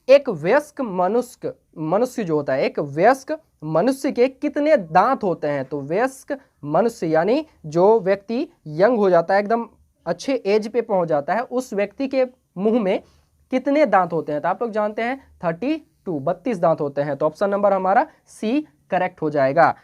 एक वयस्क मनुष्य जो होता है, एक वयस्क मनुष्य के कितने दांत होते हैं? तो वयस्क मनुष्य यानी जो व्यक्ति यंग हो जाता है, एकदम अच्छे एज पे पहुंच जाता है, उस व्यक्ति के मुंह में कितने दांत होते हैं? तो आप लोग जानते हैं 32 दांत होते हैं। तो ऑप्शन नंबर हमारा सी करेक्ट हो जाएगा।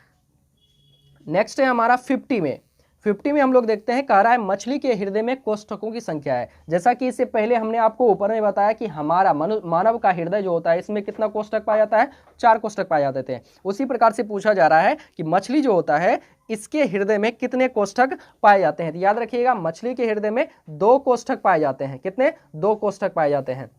नेक्स्ट है हमारा 50 में। 50 में हम लोग देखते हैं, कह रहा है मछली के हृदय में कोष्ठकों की संख्या है। जैसा कि इससे पहले हमने आपको ऊपर में बताया कि हमारा मानव का हृदय जो होता है इसमें कितना कोष्ठक पाया जाता है, 4 कोष्ठक पाए जाते थे। उसी प्रकार से पूछा जा रहा है कि मछली जो होता है इसके हृदय में कितने कोष्ठक पाए जाते हैं। तो याद रखिएगा, मछली के हृदय में 2 कोष्ठक पाए जाते हैं। कितने? 2 कोष्ठक पाए जाते हैं।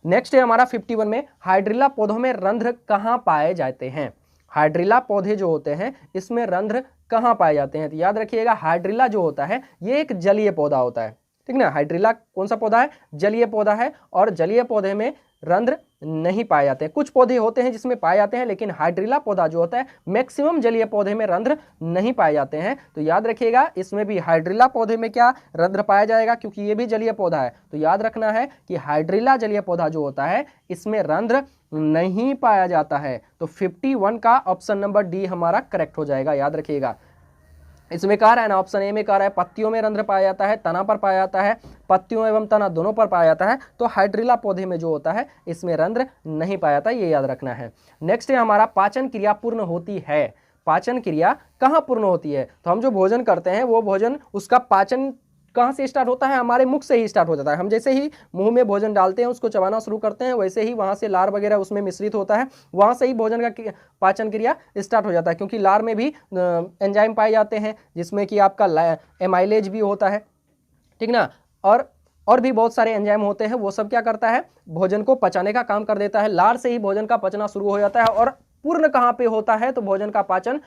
नेक्स्ट है हमारा 51 में, हाइड्रिला पौधों में रंध्र कहाँ पाए जाते हैं। हाइड्रिला पौधे जो होते हैं इसमें रंध्र कहाँ पाए जाते हैं। तो याद रखिएगा, हाइड्रिला जो होता है ये एक जलीय पौधा होता है, ठीक ना। हाइड्रिला कौन सा पौधा है? जलीय पौधा है, और जलीय पौधे में रंध्र नहीं पाए जाते हैं। कुछ पौधे होते हैं जिसमें पाए जाते हैं, लेकिन हाइड्रिला पौधा जो होता है मैक्सिमम जलीय पौधे में रंध्र नहीं पाए जाते हैं। तो याद रखिएगा, इसमें भी हाइड्रिला पौधे में क्या रंध्र पाया जाएगा, क्योंकि ये भी जलीय पौधा है। तो याद रखना है कि हाइड्रिला जलीय पौधा जो होता है इसमें रंध्र नहीं पाया जाता है। तो 51 का ऑप्शन नंबर डी हमारा करेक्ट हो जाएगा। याद रखिएगा, इसमें कह रहा है ना, ऑप्शन ए में कह रहा है पत्तियों में रंध्र पाया जाता है, तना पर पाया जाता है, पत्तियों एवं तना दोनों पर पाया जाता है। तो हाइड्रिला पौधे में जो होता है इसमें रंध्र नहीं पाया जाता, ये याद रखना है। नेक्स्ट है हमारा, पाचन क्रिया पूर्ण होती है। पाचन क्रिया कहाँ पूर्ण होती है? तो हम जो भोजन करते हैं वो भोजन, उसका पाचन कहाँ से स्टार्ट होता है? हमारे मुख से ही स्टार्ट हो जाता है। हम जैसे ही मुंह में भोजन डालते हैं, उसको चबाना शुरू करते हैं, वैसे ही वहाँ से लार वगैरह उसमें मिश्रित होता है, वहाँ से ही भोजन का पाचन क्रिया स्टार्ट हो जाता है। क्योंकि लार में भी एंजाइम पाए जाते हैं, जिसमें कि आपका एमाइलेज भी होता है, ठीक ना, और भी बहुत सारे एंजाइम होते हैं। वो सब क्या करता है? भोजन को पचाने का काम कर देता है। लार से ही भोजन का पचना शुरू हो जाता है। और पूर्ण कहाँ पे होता है? तो भोजन का पाचन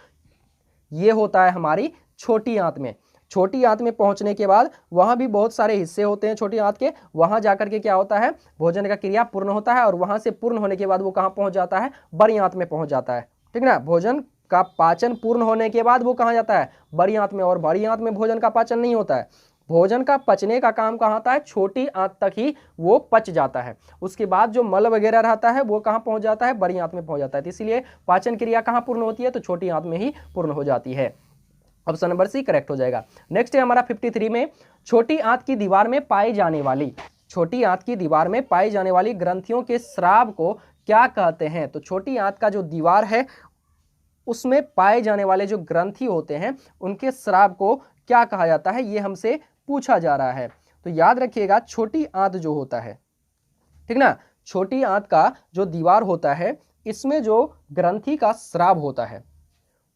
ये होता है हमारी छोटी आंत में। छोटी आंत में पहुंचने के बाद वहां भी बहुत सारे हिस्से होते हैं छोटी आंत के, वहां जाकर के क्या होता है? भोजन का क्रिया पूर्ण होता है, और वहां से पूर्ण होने के बाद वो कहां पहुंच जाता है? बड़ी आंत में पहुंच जाता है, ठीक ना। भोजन का पाचन पूर्ण होने के बाद वो कहां जाता है? बड़ी आंत में। और बड़ी आंत में भोजन का पाचन नहीं होता है। भोजन का पचने का काम कहाँ आता है? छोटी आंत तक ही वो पच जाता है। उसके बाद जो मल वगैरह रहता है वो कहाँ पहुंच जाता है? बड़ी आंत में पहुंच जाता है। इसीलिए पाचन क्रिया कहाँ पूर्ण होती है? तो छोटी आंत में ही पूर्ण हो जाती है। ऑप्शन नंबर सी करेक्ट हो जाएगा। नेक्स्ट है हमारा 53 में, छोटी आंत की दीवार में पाई जाने वाली, छोटी आंत की दीवार में पाई जाने वाली ग्रंथियों के स्राव को क्या कहते हैं। तो छोटी आंत का जो दीवार है उसमें पाए जाने वाले जो ग्रंथि होते हैं उनके स्राव को क्या कहा जाता है, ये हमसे पूछा जा रहा है। तो याद रखिएगा, छोटी आंत जो होता है, ठीक ना, छोटी आंत का जो दीवार होता है इसमें जो ग्रंथि का स्राव होता है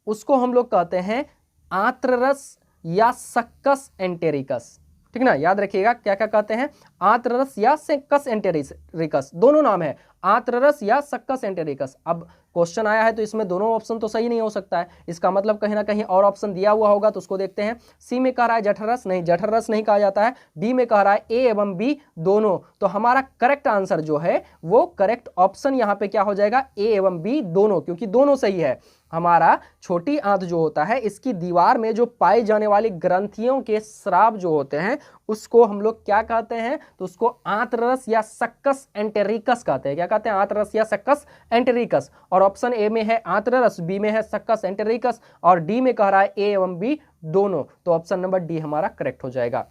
उसको हम लोग कहते हैं आंत्ररस या सक्कस एंटेरिकस, ठीक ना। याद रखिएगा, क्या क्या कहते हैं? आंत्ररस या सक्कस एंटेरिकस, दोनों नाम है, आंत्ररस या सक्कस एंटेरिकस। अब क्वेश्चन आया है तो इसमें दोनों ऑप्शन तो सही नहीं हो सकता है, इसका मतलब कहीं ना कहीं और ऑप्शन दिया हुआ होगा, तो उसको देखते हैं। सी में कह रहा है जठररस, नहीं, जठररस नहीं कहा जाता है। बी में कह रहा है ए एवं बी दोनों। तो हमारा करेक्ट आंसर जो है वो करेक्ट ऑप्शन यहाँ पे क्या हो जाएगा? ए एवं बी दोनों, क्योंकि दोनों सही है। हमारा छोटी आंत जो होता है इसकी दीवार में जो पाई जाने वाली ग्रंथियों के स्राव जो होते हैं उसको हम लोग क्या कहते हैं? तो उसको आंत्ररस या सक्कस एंटेरिकस कहते हैं। क्या कहते हैं? आंत्ररस या सक्कस एंटेरिकस। और ऑप्शन ए में है आंत्ररस, बी में है सक्कस एंटेरिकस, और डी में कह रहा है ए एवं बी दोनों। तो ऑप्शन नंबर डी हमारा करेक्ट हो जाएगा।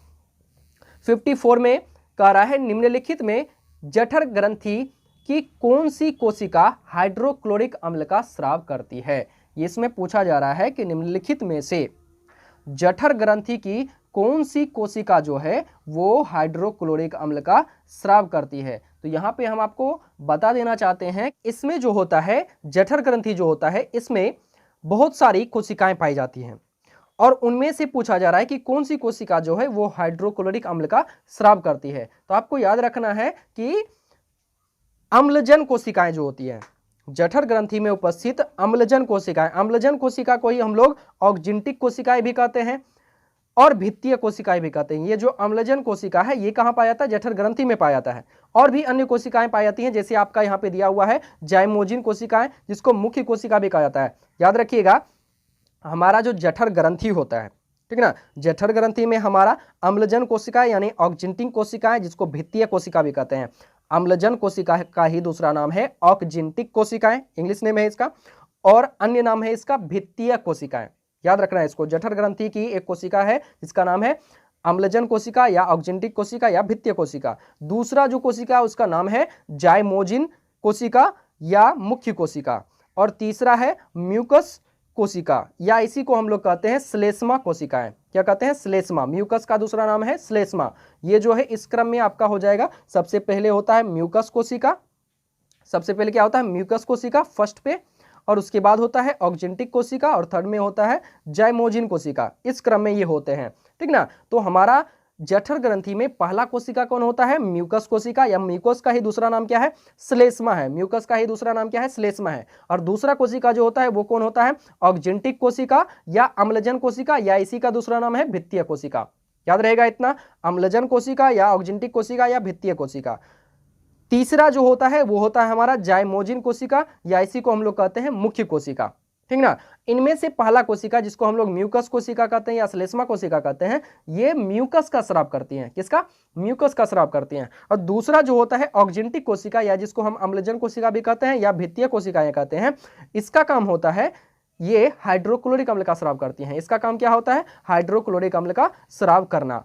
54 में कह रहा है, निम्नलिखित में जठर ग्रंथि कि कौन सी कोशिका हाइड्रोक्लोरिक अम्ल का स्राव करती है। इसमें पूछा जा रहा है कि निम्नलिखित में से जठर ग्रंथि की कौन सी कोशिका जो है वो हाइड्रोक्लोरिक अम्ल का स्राव करती है। तो यहाँ पे हम आपको बता देना चाहते हैं, इसमें जो होता है जठर ग्रंथि जो होता है इसमें बहुत सारी कोशिकाएं पाई जाती हैं, और उनमें से पूछा जा रहा है कि कौन सी कोशिका जो है वो हाइड्रोक्लोरिक अम्ल का स्राव करती है। तो आपको याद रखना है कि अम्लजन कोशिकाएं जो होती हैं, जठर ग्रंथि में उपस्थित अम्लजन कोशिकाएं, अम्लजन कोशिका को ही हम लोग ऑक्जिंटिक कोशिकाएं भी कहते हैं और भित्तीय कोशिकाएं भी कहते हैं। ये जो अम्लजन कोशिका है ये कहाँ पाया जाता है? जठर ग्रंथि में पाया जाता है। और भी अन्य कोशिकाएं पाई जाती हैं, जैसे आपका यहाँ पे दिया हुआ है जाइमोजिन कोशिकाएं, जिसको मुख्य कोशिका भी कहा जाता है। याद रखिएगा, हमारा जो जठर ग्रंथि होता है, ठीक ना, जठर ग्रंथि में हमारा अम्लजन कोशिका यानी ऑक्जिंटिक कोशिकाएं, जिसको भित्तीय कोशिका भी कहते हैं। अम्लजन कोशिका का ही दूसरा नाम है ऑक्जिंटिक कोशिकाएं, इंग्लिश नेम है इसका, और अन्य नाम है इसका भित्तीय कोशिकाएं। याद रखना है इसको। जठर ग्रंथि की एक कोशिका है जिसका नाम है अम्लजन कोशिका या ऑक्जिंटिक कोशिका या भित्तीय कोशिका। दूसरा जो कोशिका है उसका नाम है जाइमोजिन कोशिका या मुख्य कोशिका, और तीसरा है म्यूकस कोशिका या इसी को हम लोग कहते हैं श्लेष्मा कोशिकाएं। क्या कहते हैं? श्लेष्मा। म्यूकस का दूसरा नाम है श्लेष्मा। ये जो है इस क्रम में आपका हो जाएगा। सबसे पहले होता है म्यूकस कोशिका, सबसे पहले क्या होता है? म्यूकस कोशिका फर्स्ट पे, और उसके बाद होता है ऑक्जेंटिक कोशिका, और थर्ड में होता है जाइमोजिन कोशिका। इस क्रम में ये होते हैं, ठीक ना। तो हमारा जठर ग्रंथि में पहला कोशिका कौन होता है? म्यूकस कोशिका, या म्यूकस का ही दूसरा नाम क्या है? श्लेष्मा है। म्यूकस का ही दूसरा नाम क्या है? श्लेष्मा है। और दूसरा कोशिका जो होता है वो कौन होता है? ऑक्जेंटिक कोशिका या अम्लजन कोशिका, या इसी का दूसरा नाम है भित्तीय कोशिका। याद रहेगा इतना, अम्लजन कोशिका या ऑक्जेंटिक कोशिका या भित्तीय कोशिका। तीसरा जो होता है वो होता है हमारा जाइमोजिन कोशिका, या इसी को हम लोग कहते हैं मुख्य कोशिका, ठीक ना। इनमें से पहला कोशिका जिसको हम लोग म्यूकस कोशिका कहते हैं या श्लेष्मा कोशिका कहते हैं, ये म्यूकस का स्राव करती हैं। किसका? म्यूकस का स्राव करती हैं। और दूसरा जो होता है ऑक्जेंटिक कोशिका, या जिसको हम अम्लजन कोशिका भी कहते हैं या भित्तीय कोशिकाएं कहते हैं, इसका काम होता है ये हाइड्रोक्लोरिक अम्ल का स्राव करती हैं। इसका काम क्या होता है? हाइड्रोक्लोरिक अम्ल का स्राव करना।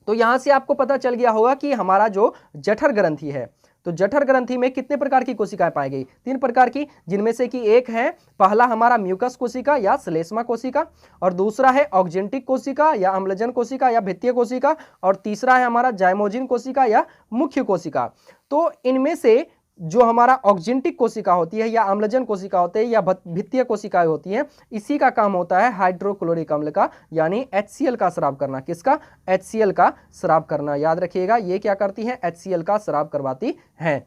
तो यहां से आपको पता चल गया होगा कि हमारा जो जठर ग्रंथि है, तो जठर ग्रंथि में कितने प्रकार की कोशिकाएं पाई गई? 3 प्रकार की, जिनमें से कि एक है पहला हमारा म्यूकस कोशिका या श्लेष्मा कोशिका, और दूसरा है ऑक्जेंटिक कोशिका या अम्लजन कोशिका या भित्तीय कोशिका, और तीसरा है हमारा जाइमोजिन कोशिका या मुख्य कोशिका। तो इनमें से जो हमारा ऑक्जेंटिक कोशिका होती है या अम्लजन कोशिका होते हैं या भित्तीय कोशिकाएं होती हैं, इसी का काम होता है हाइड्रोक्लोरिक अम्ल का यानी HCl का स्राव करना। किसका? HCl का स्राव करना। याद रखिएगा, ये क्या करती हैं? HCl का स्राव करवाती हैं।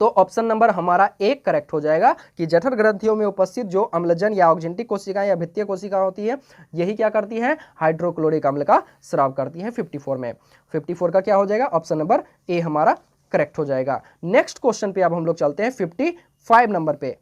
तो ऑप्शन नंबर हमारा 1 करेक्ट हो जाएगा कि जठर ग्रंथियों में उपस्थित जो अम्लजन या ऑक्जेंटिक कोशिकाएं या भित्तीय कोशिका होती है, यही क्या करती है? हाइड्रोक्लोरिक अम्ल का स्राव करती है। 54 में 54 का क्या हो जाएगा? ऑप्शन नंबर ए हमारा करेक्ट हो जाएगा। नेक्स्ट क्वेश्चन पे अब हम लोग चलते हैं 55 नंबर पे।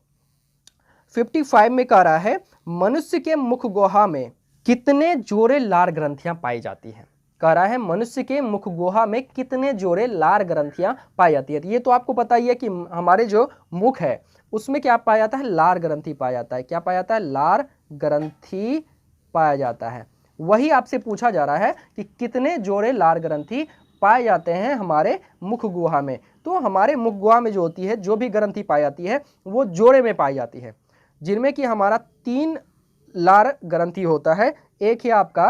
55 में कह रहा है मनुष्य के मुख गुहा में कितने जोड़े लार ग्रंथियां पाई जाती हैं? कह रहा है मनुष्य के मुख गुहा में कितने जोड़े लार ग्रंथियां पाई जाती है। तो ये तो आपको पता ही है कि हमारे जो मुख है उसमें क्या पाया जाता है? लार ग्रंथि पाया जाता है। क्या पाया जाता है? लार ग्रंथि पाया जाता है। वही आपसे पूछा जा रहा है कि कितने जोड़े लार ग्रंथि पाए जाते हैं हमारे मुख गुहा में। तो हमारे मुख गुहा में जो होती है, जो भी ग्रंथि पाई जाती है वो जोड़े में पाई जाती है, जिनमें कि हमारा 3 लार ग्रंथि होता है। एक है आपका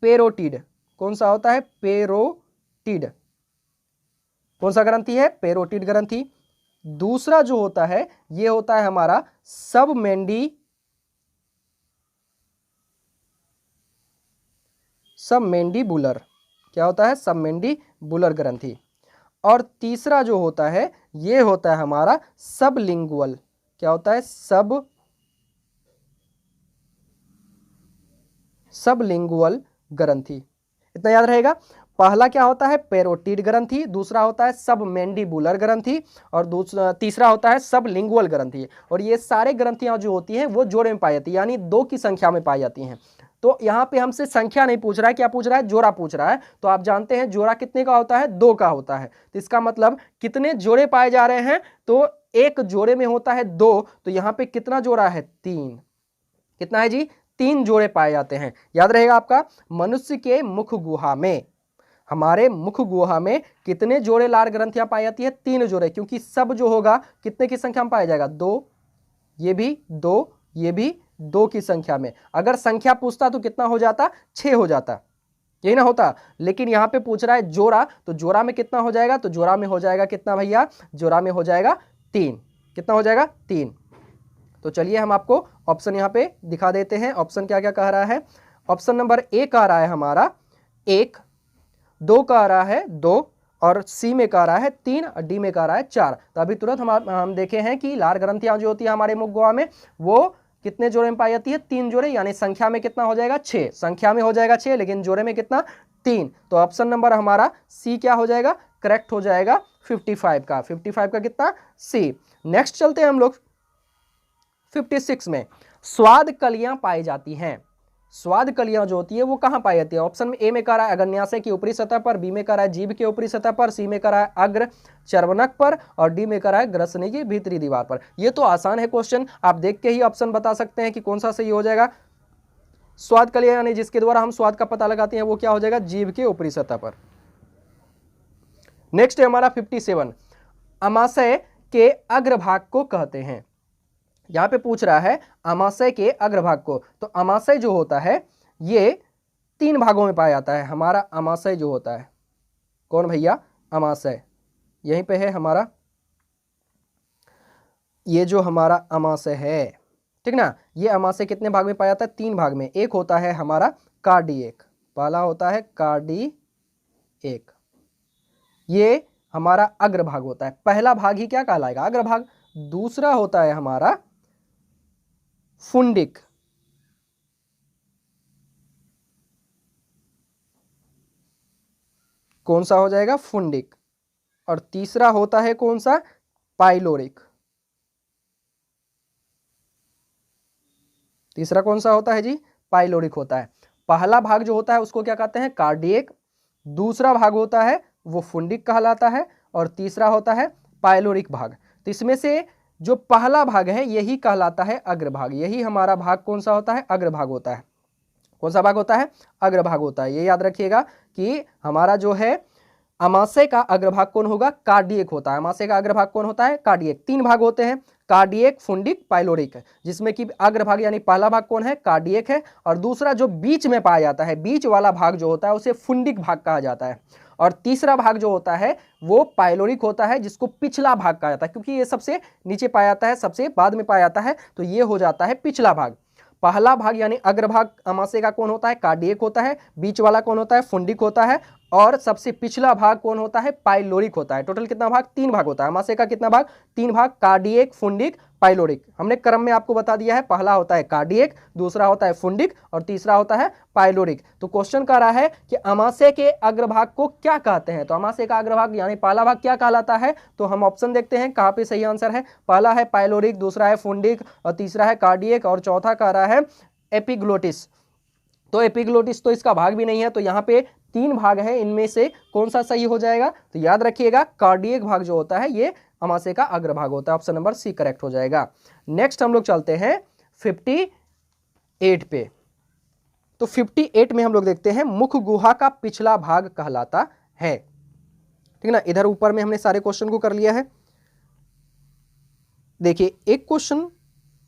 पेरोटिड। कौन सा होता है? पेरोटिड। कौन सा ग्रंथि है? पेरोटिड ग्रंथि। दूसरा जो होता है ये होता है हमारा सबमेंडिबुलर। क्या होता है? सबमेंडिबुलर ग्रंथि। और तीसरा जो होता है ये होता है हमारा सबलिंगुअल। क्या होता है? सबलिंगुअल ग्रंथि। इतना याद रहेगा। पहला क्या होता है? पेरोटिड ग्रंथि, दूसरा होता है सबमेंडिबुलर ग्रंथि, और तीसरा होता है सबलिंगुअल ग्रंथि। और ये सारे ग्रंथियां जो होती हैं वो जोड़े में पाई जाती है, यानी 2 की संख्या में पाई जाती हैं। तो यहाँ पे हमसे संख्या नहीं पूछ रहा है, क्या पूछ रहा है? जोड़ा पूछ रहा है। तो आप जानते हैं जोड़ा कितने का होता है? 2 का होता है। तो इसका मतलब कितने जोड़े पाए जा रहे हैं? तो एक जोड़े में होता है 2, तो यहाँ पे कितना जोड़ा है? 3। कितना है जी? 3 जोड़े पाए जाते हैं। याद रहेगा आपका। मनुष्य के मुख गुहा में, हमारे मुख गुहा में कितने जोड़े लार ग्रंथियां पाई जाती है? 3 जोड़े, क्योंकि सब जो होगा कितने की संख्या में पाया जाएगा? 2, ये भी 2, ये भी 2 की संख्या में। अगर संख्या पूछता तो कितना हो जाता? 6 हो जाता, यही ना होता। लेकिन यहां पे पूछ रहा है जोड़ा, तो जोड़ा में कितना हो जाएगा? तो जोड़ा में हो जाएगा कितना भैया? जोड़ा में हो जाएगा 3। कितना हो जाएगा? 3। तो चलिए हम आपको ऑप्शन यहां पे दिखा देते हैं। ऑप्शन क्या क्या कह रहा है? ऑप्शन नंबर ए कह रहा है हमारा 1, 2 कह रहा है 2, और सी में कह रहा है 3, और डी में कह रहा है 4। तो अभी तुरंत हम देखे हैं कि लार ग्रंथियां जो होती है हमारे मुख गुहा में वो कितने जोड़े में पाई जाती है? 3 जोड़े, यानी संख्या में कितना हो जाएगा? 6। संख्या में हो जाएगा 6, लेकिन जोड़े में कितना? 3। तो ऑप्शन नंबर हमारा सी क्या हो जाएगा? करेक्ट हो जाएगा 55 का। 55 का कितना? सी। नेक्स्ट चलते हैं हम लोग 56 में। स्वाद कलियां पाई जाती हैं। स्वाद कलियां जो होती है वो कहां पाई जाती है? ऑप्शन में ए में कह रहा है अग्न्याशय की ऊपरी सतह पर, बी में कह रहा है जीभ की ऊपरी सतह पर, सी में कह रहा है अग्र चर्वनक पर, और डी में कह रहा है ग्रसनी की भीतरी दीवार पर। ये तो आसान है क्वेश्चन, आप देख के ही ऑप्शन बता सकते हैं कि कौन सा सही हो जाएगा। स्वाद कलियां यानी जिसके द्वारा हम स्वाद का पता लगाते हैं वो क्या हो जाएगा? जीभ के ऊपरी सतह पर। नेक्स्ट है हमारा 57। अमाशय के अग्रभाग को कहते हैं। यहाँ पे पूछ रहा है आमाशय के अग्रभाग को। तो आमाशय जो होता है ये 3 भागों में पाया जाता है। हमारा आमाशय जो होता है, कौन भैया, आमाशय, यहीं पे है हमारा, ये जो हमारा आमाशय है, ठीक ना, ये आमाशय कितने भाग में पाया जाता है, 3 भाग में। एक होता है हमारा कार्डिएक, पहला होता है कार्डिएक, ये हमारा अग्रभाग होता है, पहला भाग ही क्या कहलाएगा, अग्रभाग। दूसरा होता है हमारा फुंडिक, कौन सा हो जाएगा, फुंडिक। और तीसरा होता है कौन सा, पाइलोरिक। तीसरा कौन सा होता है जी, पाइलोरिक होता है। पहला भाग जो होता है उसको क्या कहते हैं, कार्डिएक, दूसरा भाग होता है वो फुंडिक कहलाता है, और तीसरा होता है पाइलोरिक भाग। तो इसमें से जो पहला भाग है यही कहलाता है अग्रभाग, यही हमारा भाग कौन सा होता है, अग्रभाग होता है। कौन सा भाग होता है, अग्रभाग होता है। ये याद रखिएगा कि हमारा जो है आमाशय का अग्रभाग कौन होगा, कार्डिएक होता है। आमाशय का अग्रभाग कौन होता है, कार्डिएक। 3 भाग होते हैं, कार्डिएक, फुंडिक, पाइलोरिक, जिसमें कि अग्रभाग यानी पहला भाग कौन है, कार्डिएक है, और दूसरा जो बीच में पाया जाता है, बीच वाला भाग जो होता है उसे फुंडिक भाग कहा जाता है, और तीसरा भाग जो होता है वो पाइलोरिक होता है, जिसको पिछला भाग कहा जाता है, क्योंकि ये सबसे नीचे पाया जाता है, सबसे बाद में पाया जाता है, तो ये हो जाता है पिछला भाग। पहला भाग यानी अग्रभाग आमाशय का कौन होता है, कार्डिएक होता है, बीच वाला कौन होता है, फुंडिक होता है, और सबसे पिछला भाग कौन होता है, पाइलोरिक होता है। टोटल कितना भाग, 3 भाग होता है। आमाशय का कितना भाग, 3 भाग, कार्डिएक, फुंडिक, पाइलोरिक। हमने क्रम में आपको बता दिया है, पहला होता है कार्डिएक, दूसरा होता है फुंडिक, और तीसरा होता है पाइलोरिक। तो क्वेश्चन कह रहा है कि आमाशय के अग्रभाग को क्या कहते हैं, तो आमाशय का अग्रभाग यानी पहला भाग क्या कहलाता है, तो हम ऑप्शन देखते हैं कहाँ पे सही आंसर है। पहला है पाइलोरिक, दूसरा है फुंडिक, और तीसरा है कार्डिएक, और चौथा कह रहा है एपिग्लोटिस। तो एपिग्लोटिस तो इसका भाग भी नहीं है, तो यहाँ पे 3 भाग है, इनमें से कौन सा सही हो जाएगा, तो याद रखिएगा कार्डियक भाग जो होता है ये आमाशय का अग्रभाग होता है। ऑप्शन नंबर सी करेक्ट हो जाएगा। नेक्स्ट हम लोग चलते हैं 58 पे। तो 58 में हम लोग देखते हैं मुख गुहा का पिछला भाग कहलाता है, ठीक ना। इधर ऊपर में हमने सारे क्वेश्चन को कर लिया है। देखिए एक क्वेश्चन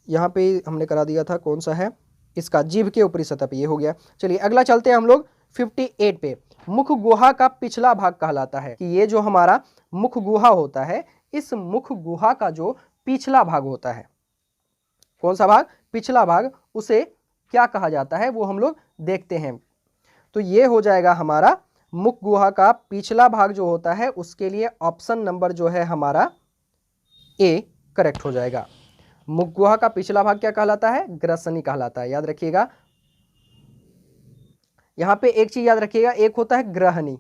यहाँ पे हमने करा दिया था, कौन सा है, इसका जीभ के ऊपरी सतह पे, ये हो गया। चलिए अगला चलते हैं हम लोग 58 पे। मुख गुहा का पिछला भाग कहलाता है कि ये जो हमारा मुख गुहा होता है, इस मुख गुहा का जो पिछला भाग होता है, कौन सा भाग, पिछला भाग, उसे क्या कहा जाता है वो हम लोग देखते हैं। तो ये हो जाएगा हमारा मुख गुहा का पिछला भाग जो होता है, उसके लिए ऑप्शन नंबर जो है हमारा ए करेक्ट हो जाएगा। मुख गुहा का पिछला भाग क्या कहलाता है, ग्रसनी कहलाता है। याद रखिएगा, यहां पे एक चीज याद रखिएगा, एक होता है ग्रहणी।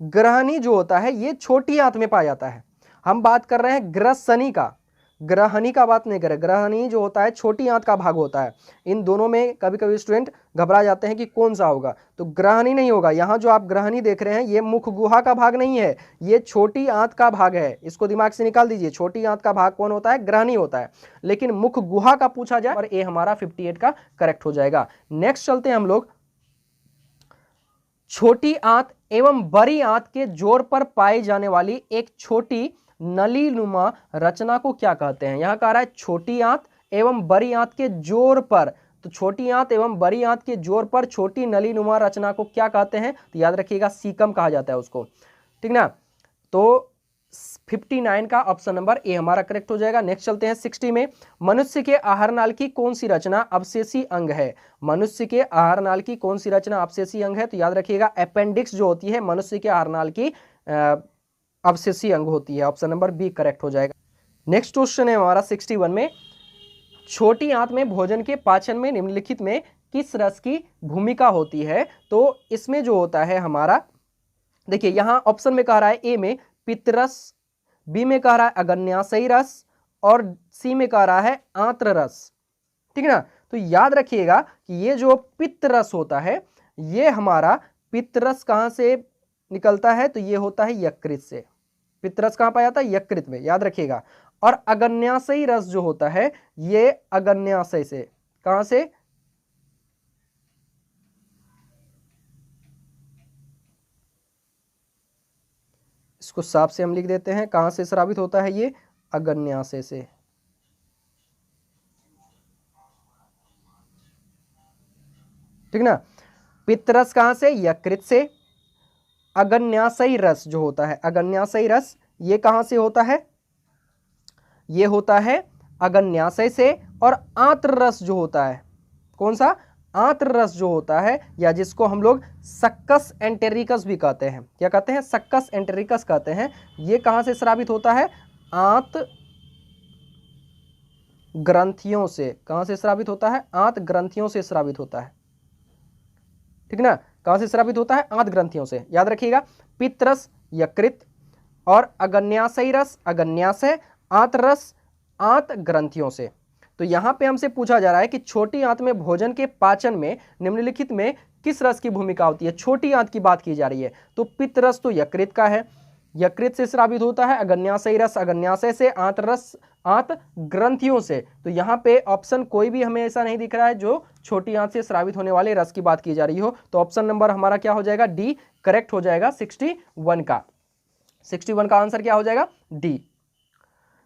ग्रहणी जो होता है ये छोटी आंत में पाया जाता है। हम बात कर रहे हैं ग्रसनी का, ग्रहणी का बात नहीं कर रहे। ग्रहणी जो होता है छोटी आंत का भाग होता है। इन दोनों में कभी कभी स्टूडेंट घबरा जाते हैं कि कौन सा होगा, तो ग्रहणी नहीं होगा। यहाँ जो आप ग्रहणी देख रहे हैं ये मुख गुहा का भाग नहीं है, ये छोटी आंत का भाग है। इसको दिमाग से निकाल दीजिए, छोटी आंत का भाग कौन होता है, ग्रहणी होता है। लेकिन मुख गुहा का पूछा जाए और ए हमारा 58 का करेक्ट हो जाएगा। नेक्स्ट चलते हैं हम लोग, छोटी आंत एवं बड़ी आंत के जोड़ पर पाई जाने वाली एक छोटी नलीनुमा रचना को क्या कहते हैं। यहां कह रहा है छोटी आंत एवं बड़ी आंत के जोड़ पर, तो छोटी आंत एवं बड़ी आंत के जोड़ पर छोटी नलीनुमा रचना को क्या कहते हैं, तो याद रखिएगा सीकम कहा जाता है उसको, ठीक ना। तो 59 का ऑप्शन नंबर ए हमारा करेक्ट हो जाएगा। नेक्स्ट चलते हैं 60 में। मनुष्य के आहार नाल की कौन सी रचना अवशेषी अंग है। मनुष्य के आहार नाल की कौन सी रचना अवशेषी अंग है, तो याद रखिएगा अपेंडिक्स जो होती है मनुष्य के आहार नाल की अवशेषी अंग होती है। ऑप्शन नंबर बी करेक्ट हो जाएगा। नेक्स्ट क्वेश्चन है हमारा 61 में, छोटी आंत में भोजन के पाचन में निम्नलिखित में किस रस की भूमिका होती है। तो इसमें जो होता है हमारा, देखिए यहां ऑप्शन में कह रहा है ए में पित्तरस, बी में कह रहा है अग्न्याशयी रस, और सी में कह रहा है आंत्र रस, ठीक है ना। तो याद रखिएगा कि ये जो पित्त रस होता है, ये हमारा पित्त रस कहां से निकलता है, तो ये होता है यकृत से। पित्त रस कहां पाया जाता है, यकृत में, याद रखिएगा। और अग्न्याशयी रस जो होता है ये अग्न्याशय से, कहां से, इसको साफ से हम लिख देते हैं, कहां से स्रावित होता है, ये अग्न्याशय से। ठीक ना। पित्तरस कहाँ से? यकृत से। अग्न्याशयी रस जो होता है, अग्न्याशयी रस ये कहाँ से होता है? ये होता है अग्न्याशय से। और आंत्र रस जो होता है, कौन सा? आंत्र रस जो होता है, या जिसको हम लोग सक्कस एंटेरिकस भी कहते हैं। क्या कहते हैं? सक्कस एंटेरिकस कहते हैं। ये कहाँ से स्रावित होता है? आंत ग्रंथियों से। कहाँ से स्रावित होता है? आंत ग्रंथियों से स्रावित होता है। ठीक ना। कहाँ से स्रावित होता है? आंत ग्रंथियों से। याद रखिएगा, पित्तरस यकृत, और अग्न्याशयी रस अग्न्याशय, आंत्र रस आंत ग्रंथियों से। तो यहाँ पे हमसे पूछा जा रहा है कि छोटी आंत में भोजन के पाचन में निम्नलिखित में किस रस की भूमिका होती है? छोटी आंत की बात की जा रही है। तो पित्तरस तो यकृत का है, यकृत से स्रावित होता है। अग्न्याशयी रस अग्न्याशय से। आंत्र रस आंत ग्रंथियों से। तो यहाँ पे ऑप्शन कोई भी हमें ऐसा नहीं दिख रहा है जो छोटी आंत से स्रावित होने वाले रस की बात की जा रही हो। तो ऑप्शन नंबर हमारा क्या हो जाएगा? डी करेक्ट हो जाएगा 61 का। 61 का आंसर क्या हो जाएगा? डी।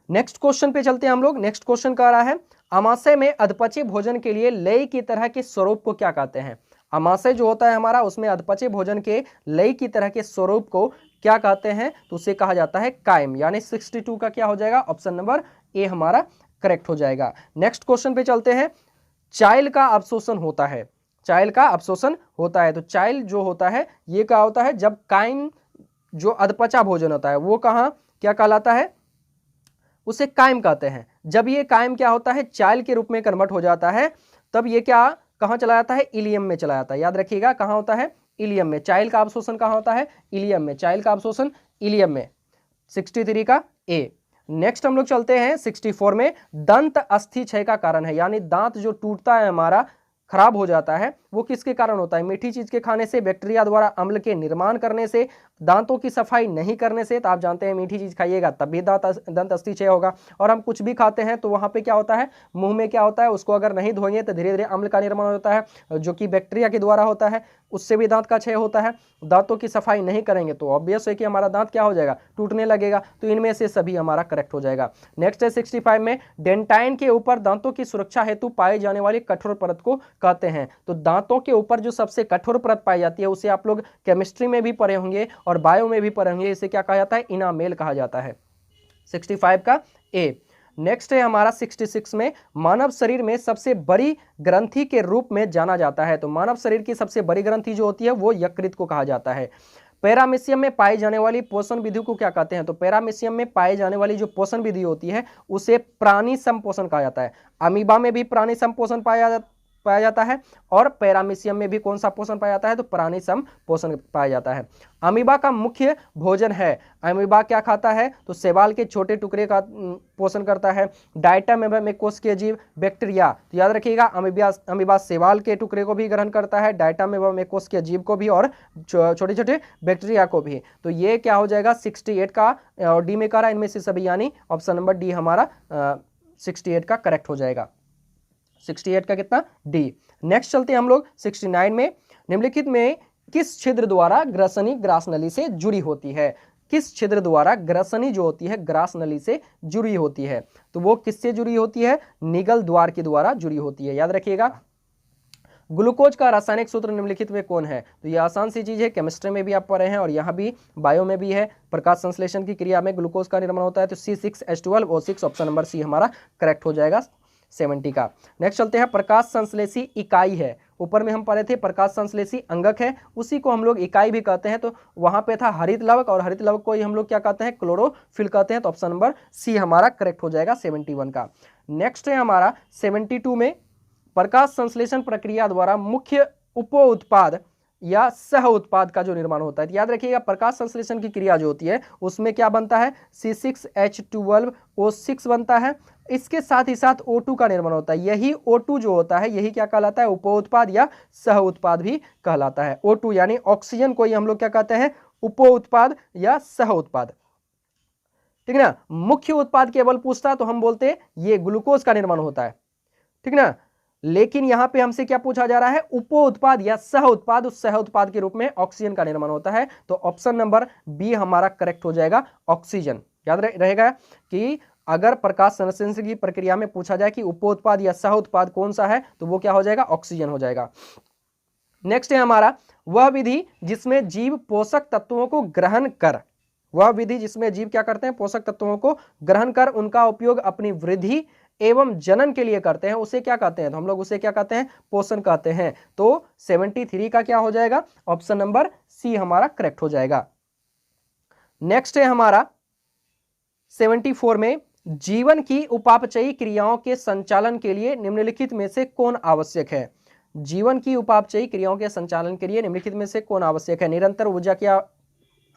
नेक्स्ट क्वेश्चन पे चलते हैं हम लोग। नेक्स्ट क्वेश्चन कह रहा है, अमाशय में अधपचे भोजन के लिए लय की तरह के स्वरूप को क्या कहते हैं? अमाशय जो होता है हमारा, उसमें अधपचे भोजन के लय की तरह के स्वरूप को क्या कहते हैं? तो उसे कहा जाता है कायम। यानी 62 का क्या हो जाएगा? ऑप्शन नंबर ए हमारा करेक्ट हो जाएगा। नेक्स्ट क्वेश्चन पे चलते हैं। चाइल का अवशोषण होता है, चाइल का अवशोषण होता है। तो चाइल जो होता है ये क्या होता है? जब कायम जो अधपचा भोजन होता है वो कहाँ क्या कहलाता है? उसे कायम कहते हैं। जब ये कायम क्या होता है? चाइल के रूप में कन्वर्ट हो जाता है, तब ये क्या कहाँ चला जाता है? इलियम में चला जाता है। याद रखिएगा, कहाँ होता है? इलियम में। चाइल का अवशोषण कहाँ होता है? इलियम में। चाइल का अवशोषण इलियम में। 63 का ए। नेक्स्ट हम लोग चलते हैं 64 में। दंत अस्थि क्षय का कारण है, यानी दांत जो टूटता है हमारा, खराब हो जाता है, वो किसके कारण होता है? मीठी चीज के खाने से, बैक्टीरिया द्वारा अम्ल के निर्माण करने से, दांतों की सफाई नहीं करने से। तो आप जानते हैं मीठी चीज खाइएगा तब भी दंत अस्थि क्षय होगा। और हम कुछ भी खाते हैं तो वहां पे क्या होता है? मुंह में क्या होता है? उसको अगर नहीं धोएंगे तो धीरे धीरे अम्ल का निर्माण होता है, जो कि बैक्टीरिया के द्वारा होता है, उससे भी दांत का क्षय होता है। दांतों की सफाई नहीं करेंगे तो ऑब्वियस है कि हमारा दांत क्या हो जाएगा? टूटने लगेगा। तो इनमें से सभी हमारा करेक्ट हो जाएगा। नेक्स्ट है 65 में। डेंटाइन के ऊपर दांतों की सुरक्षा हेतु पाई जाने वाली कठोर परत को कहते हैं। तो दांतों के ऊपर जो सबसे कठोर परत पाई जाती है उसे आप लोग केमिस्ट्री में भी पढ़े होंगे और बायो में भी पढ़े होंगे। इसे क्या कहा जाता है? इनामेल कहा जाता है। 65 का ए। नेक्स्ट है हमारा 66 में। मानव शरीर में सबसे बड़ी ग्रंथि के रूप में जाना जाता है। तो मानव शरीर की सबसे बड़ी ग्रंथि जो होती है वो यकृत को कहा जाता है। पैरामीशियम में पाई जाने वाली पोषण विधि को क्या कहते हैं? तो पैरामीशियम में पाई जाने वाली जो पोषण विधि होती है उसे प्राणी संपोषण कहा जाता है। अमीबा में भी प्राणी संपोषण पाया जाता है, और पैरामीशियम में भी कौन सा पोषण पाया जाता है? तो प्राणी संपोषण पाया जाता है। अमीबा का मुख्य भोजन है। अमीबा क्या खाता है? तो शैवाल के छोटे टुकड़े का पोषण करता है। डाइटम एवं कोशिकीय जीव, बैक्टीरिया। तो याद रखिएगा, अमीबा शैवाल के टुकड़े को भी ग्रहण करता है, डाइटम एवं कोशिकीय जीव को भी, और छोटे छोटे बैक्टीरिया को भी। तो ये क्या हो जाएगा? 68 का, और डी में कह रहा है इनमें से सभी, यानी ऑप्शन नंबर डी हमारा 68 का करेक्ट हो जाएगा। 68 का कितना? डी। नेक्स्ट चलते हैं हम लोग 69 में। निम्नलिखित में किस छिद्र द्वारा ग्रसनी ग्रास नली से जुड़ी होती है? किस छिद्र द्वारा ग्रसनी जो होती है ग्रास नली से जुड़ी होती है? तो वो किससे जुड़ी होती है? निगल द्वार के द्वारा जुड़ी होती है। याद रखिएगा। ग्लूकोज का रासायनिक सूत्र निम्नलिखित में कौन है? तो ये आसान सी चीज है, केमिस्ट्री में भी आप पढ़े हैं और यहाँ भी बायो में भी है। प्रकाश संश्लेषण की क्रिया में ग्लूकोज का निर्माण होता है। तो C6H12O6 ऑप्शन नंबर सी हमारा करेक्ट हो जाएगा 70 का। नेक्स्ट चलते हैं। प्रकाश संश्लेषी इकाई है। ऊपर में हम पढ़े थे प्रकाश संश्लेषी अंगक है, उसी को हम लोग इकाई भी कहते हैं। तो वहां पे था हरित लवक, और हरित लवक को ही हम लोग क्या कहते हैं? क्लोरोफिल कहते हैं। तो ऑप्शन नंबर सी हमारा करेक्ट हो जाएगा 71 का। नेक्स्ट है हमारा 72 में। प्रकाश संश्लेषण प्रक्रिया द्वारा मुख्य उप उत्पाद या सह उत्पाद का जो निर्माण होता है। याद रखिएगा, प्रकाश संश्लेषण की क्रिया जो होती है उसमें क्या बनता है? C6H12O6 बनता है। इसके साथ ही साथ O2 का निर्माण होता है। यही O2 जो होता है यही क्या कहलाता है? उप उत्पाद या सह उत्पाद भी कहलाता है। O2 यानी ऑक्सीजन को ही हम लोग क्या कहते हैं? उप उत्पाद या सह उत्पाद। ठीक ना। मुख्य उत्पाद केवल पूछता तो हम बोलते ये ग्लूकोज का निर्माण होता है। ठीक ना। लेकिन यहां पे हमसे क्या पूछा जा रहा है? उप उत्पाद या सह उत्पाद। उस सह उत्पाद के रूप में ऑक्सीजन का निर्माण होता है। तो ऑप्शन नंबर बी हमारा करेक्ट हो जाएगा, ऑक्सीजन। याद रहेगा कि अगर प्रकाश संश्लेषण की प्रक्रिया में पूछा जाए कि उप उत्पाद या सह उत्पाद कौन सा है, तो वो क्या हो जाएगा? ऑक्सीजन हो जाएगा। नेक्स्ट है हमारा वह विधि जिसमें जीव पोषक तत्वों को ग्रहण कर, वह विधि जिसमें जीव क्या करते हैं, पोषक तत्वों को ग्रहण कर उनका उपयोग अपनी वृद्धि एवं जनन के लिए करते हैं, उसे क्या कहते हैं, तो हम लोग उसे क्या कहते हैं, पोषण कहते हैं। तो 73 का क्या हो जाएगा, ऑप्शन नंबर सी हमारा करेक्ट हो जाएगा। नेक्स्ट है हमारा 74 में जीवन की उपापचयी क्रियाओं के संचालन के लिए निम्नलिखित में से कौन आवश्यक है। जीवन की उपापचयी क्रियाओं के संचालन के लिए निम्नलिखित में से कौन आवश्यक है। निरंतर ऊर्जा की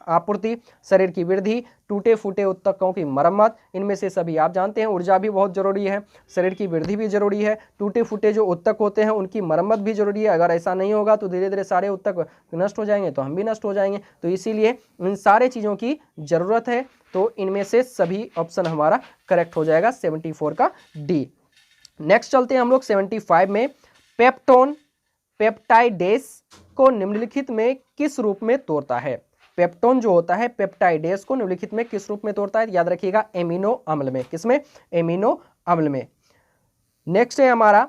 आपूर्ति, शरीर की वृद्धि, टूटे फूटे उत्तकों की मरम्मत, इनमें से सभी आप जानते हैं ऊर्जा भी बहुत जरूरी है, शरीर की वृद्धि भी जरूरी है, टूटे फूटे जो उत्तक होते हैं उनकी मरम्मत भी जरूरी है। अगर ऐसा नहीं होगा तो धीरे धीरे सारे उत्तक नष्ट हो जाएंगे, तो हम भी नष्ट हो जाएंगे। तो इसीलिए इन सारे चीज़ों की जरूरत है। तो इनमें से सभी ऑप्शन हमारा करेक्ट हो जाएगा, 74 का डी। नेक्स्ट चलते हैं हम लोग 75 में, पेप्टोन पेप्टाइडेस को निम्नलिखित में किस रूप में तोड़ता है। पेप्टोन जो होता है पेप्टाइडेस को निम्नलिखित में किस रूप में तोड़ता है, याद रखिएगा एमिनो अम्ल में। किसमें, एमिनो अम्ल में। नेक्स्ट है हमारा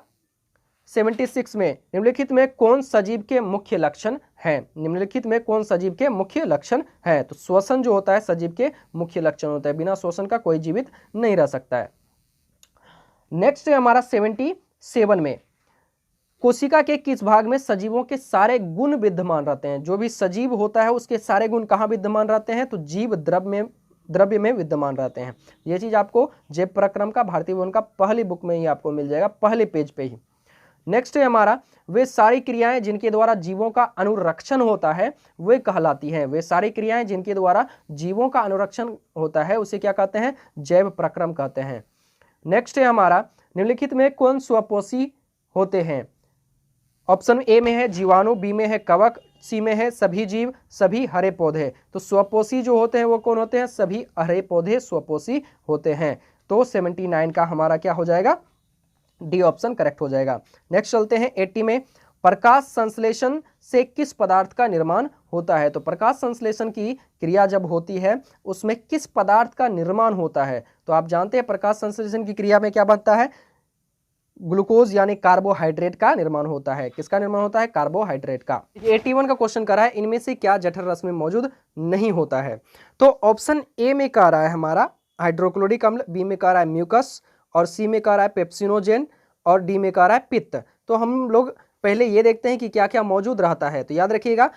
76 में, निम्नलिखित में कौन सजीव के मुख्य लक्षण है। निम्नलिखित में कौन सजीव के मुख्य लक्षण है, तो श्वसन जो होता है सजीव के मुख्य लक्षण होता है, बिना श्वसन का कोई जीवित नहीं रह सकता है। नेक्स्ट है हमारा 77 में, कोशिका के किस भाग में सजीवों के सारे गुण विद्यमान रहते हैं। जो भी सजीव होता है उसके सारे गुण कहाँ विद्यमान रहते हैं, तो जीव द्रव्य में विद्यमान रहते हैं। ये चीज आपको जैव प्रक्रम का भारतीय भवन का पहली बुक में ही आपको मिल जाएगा, पहले पेज पे ही। नेक्स्ट है हमारा, वे सारी क्रियाएं जिनके द्वारा जीवों का अनुरक्षण होता है वे कहलाती हैं। वे सारी क्रियाएं जिनके द्वारा जीवों का अनुरक्षण होता है उसे क्या कहते हैं, जैव प्रक्रम कहते हैं। नेक्स्ट है हमारा, निम्नलिखित में कौन स्वपोषी होते हैं। ऑप्शन ए में है जीवाणु, बी में है कवक, सी में है सभी जीव, सभी हरे पौधे। तो स्वपोषी जो होते हैं वो कौन होते हैं, सभी हरे पौधे स्वपोषी होते हैं। तो 79 का हमारा क्या हो जाएगा, डी ऑप्शन करेक्ट हो जाएगा। नेक्स्ट चलते हैं 80 में, प्रकाश संश्लेषण से किस पदार्थ का निर्माण होता है। तो प्रकाश संश्लेषण की क्रिया जब होती है उसमें किस पदार्थ का निर्माण होता है। तो आप जानते हैं प्रकाश संश्लेषण की क्रिया में क्या बनता है, ग्लूकोज यानी कार्बोहाइड्रेट का निर्माण होता है। किसका निर्माण होता है, कार्बोहाइड्रेट का। 81 का क्वेश्चन कर रहा है, इनमें से क्या जठर रस में मौजूद नहीं होता है। तो ऑप्शन ए में कह रहा है हमारा हाइड्रोक्लोरिक अम्ल, बी में कह रहा है म्यूकस, और सी में कह रहा है पेप्सिनोजेन, और डी में कह रहा है पित्त। तो हम लोग पहले ये देखते हैं कि क्या क्या मौजूद रहता है। तो याद रखिएगा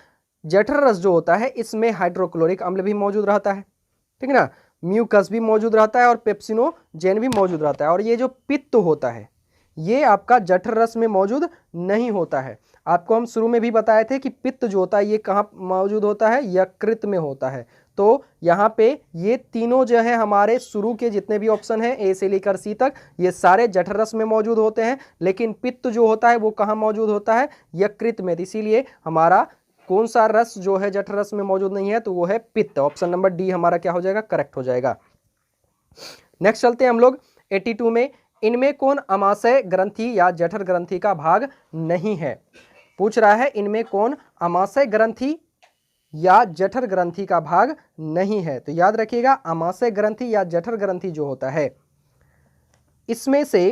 जठर रस जो होता है इसमें हाइड्रोक्लोरिक अम्ल भी मौजूद रहता है, ठीक है ना, म्यूकस भी मौजूद रहता है और पेप्सिनोजेन भी मौजूद रहता है। और ये जो पित्त होता है ये आपका जठर रस में मौजूद नहीं होता है। आपको हम शुरू में भी बताए थे कि पित्त जो होता है ये कहाँ मौजूद होता है, यकृत में होता है। तो यहाँ पे ये तीनों जो है हमारे शुरू के जितने भी ऑप्शन हैं ए से लेकर सी तक, ये सारे जठर रस में मौजूद होते हैं। लेकिन पित्त जो होता है वो कहाँ मौजूद होता है, यकृत में। इसीलिए हमारा कौन सा रस जो है जठर रस में मौजूद नहीं है, तो वो है पित्त। ऑप्शन नंबर डी हमारा क्या हो जाएगा, करेक्ट हो जाएगा। नेक्स्ट चलते हैं हम लोग 82 में, इनमें कौन अमाशय ग्रंथि या जठर ग्रंथि का भाग नहीं है। पूछ रहा है इनमें कौन अमाशय ग्रंथि या जठर ग्रंथि का भाग नहीं है। तो याद रखिएगा अमाशय ग्रंथि या जठर ग्रंथि जो होता है इसमें से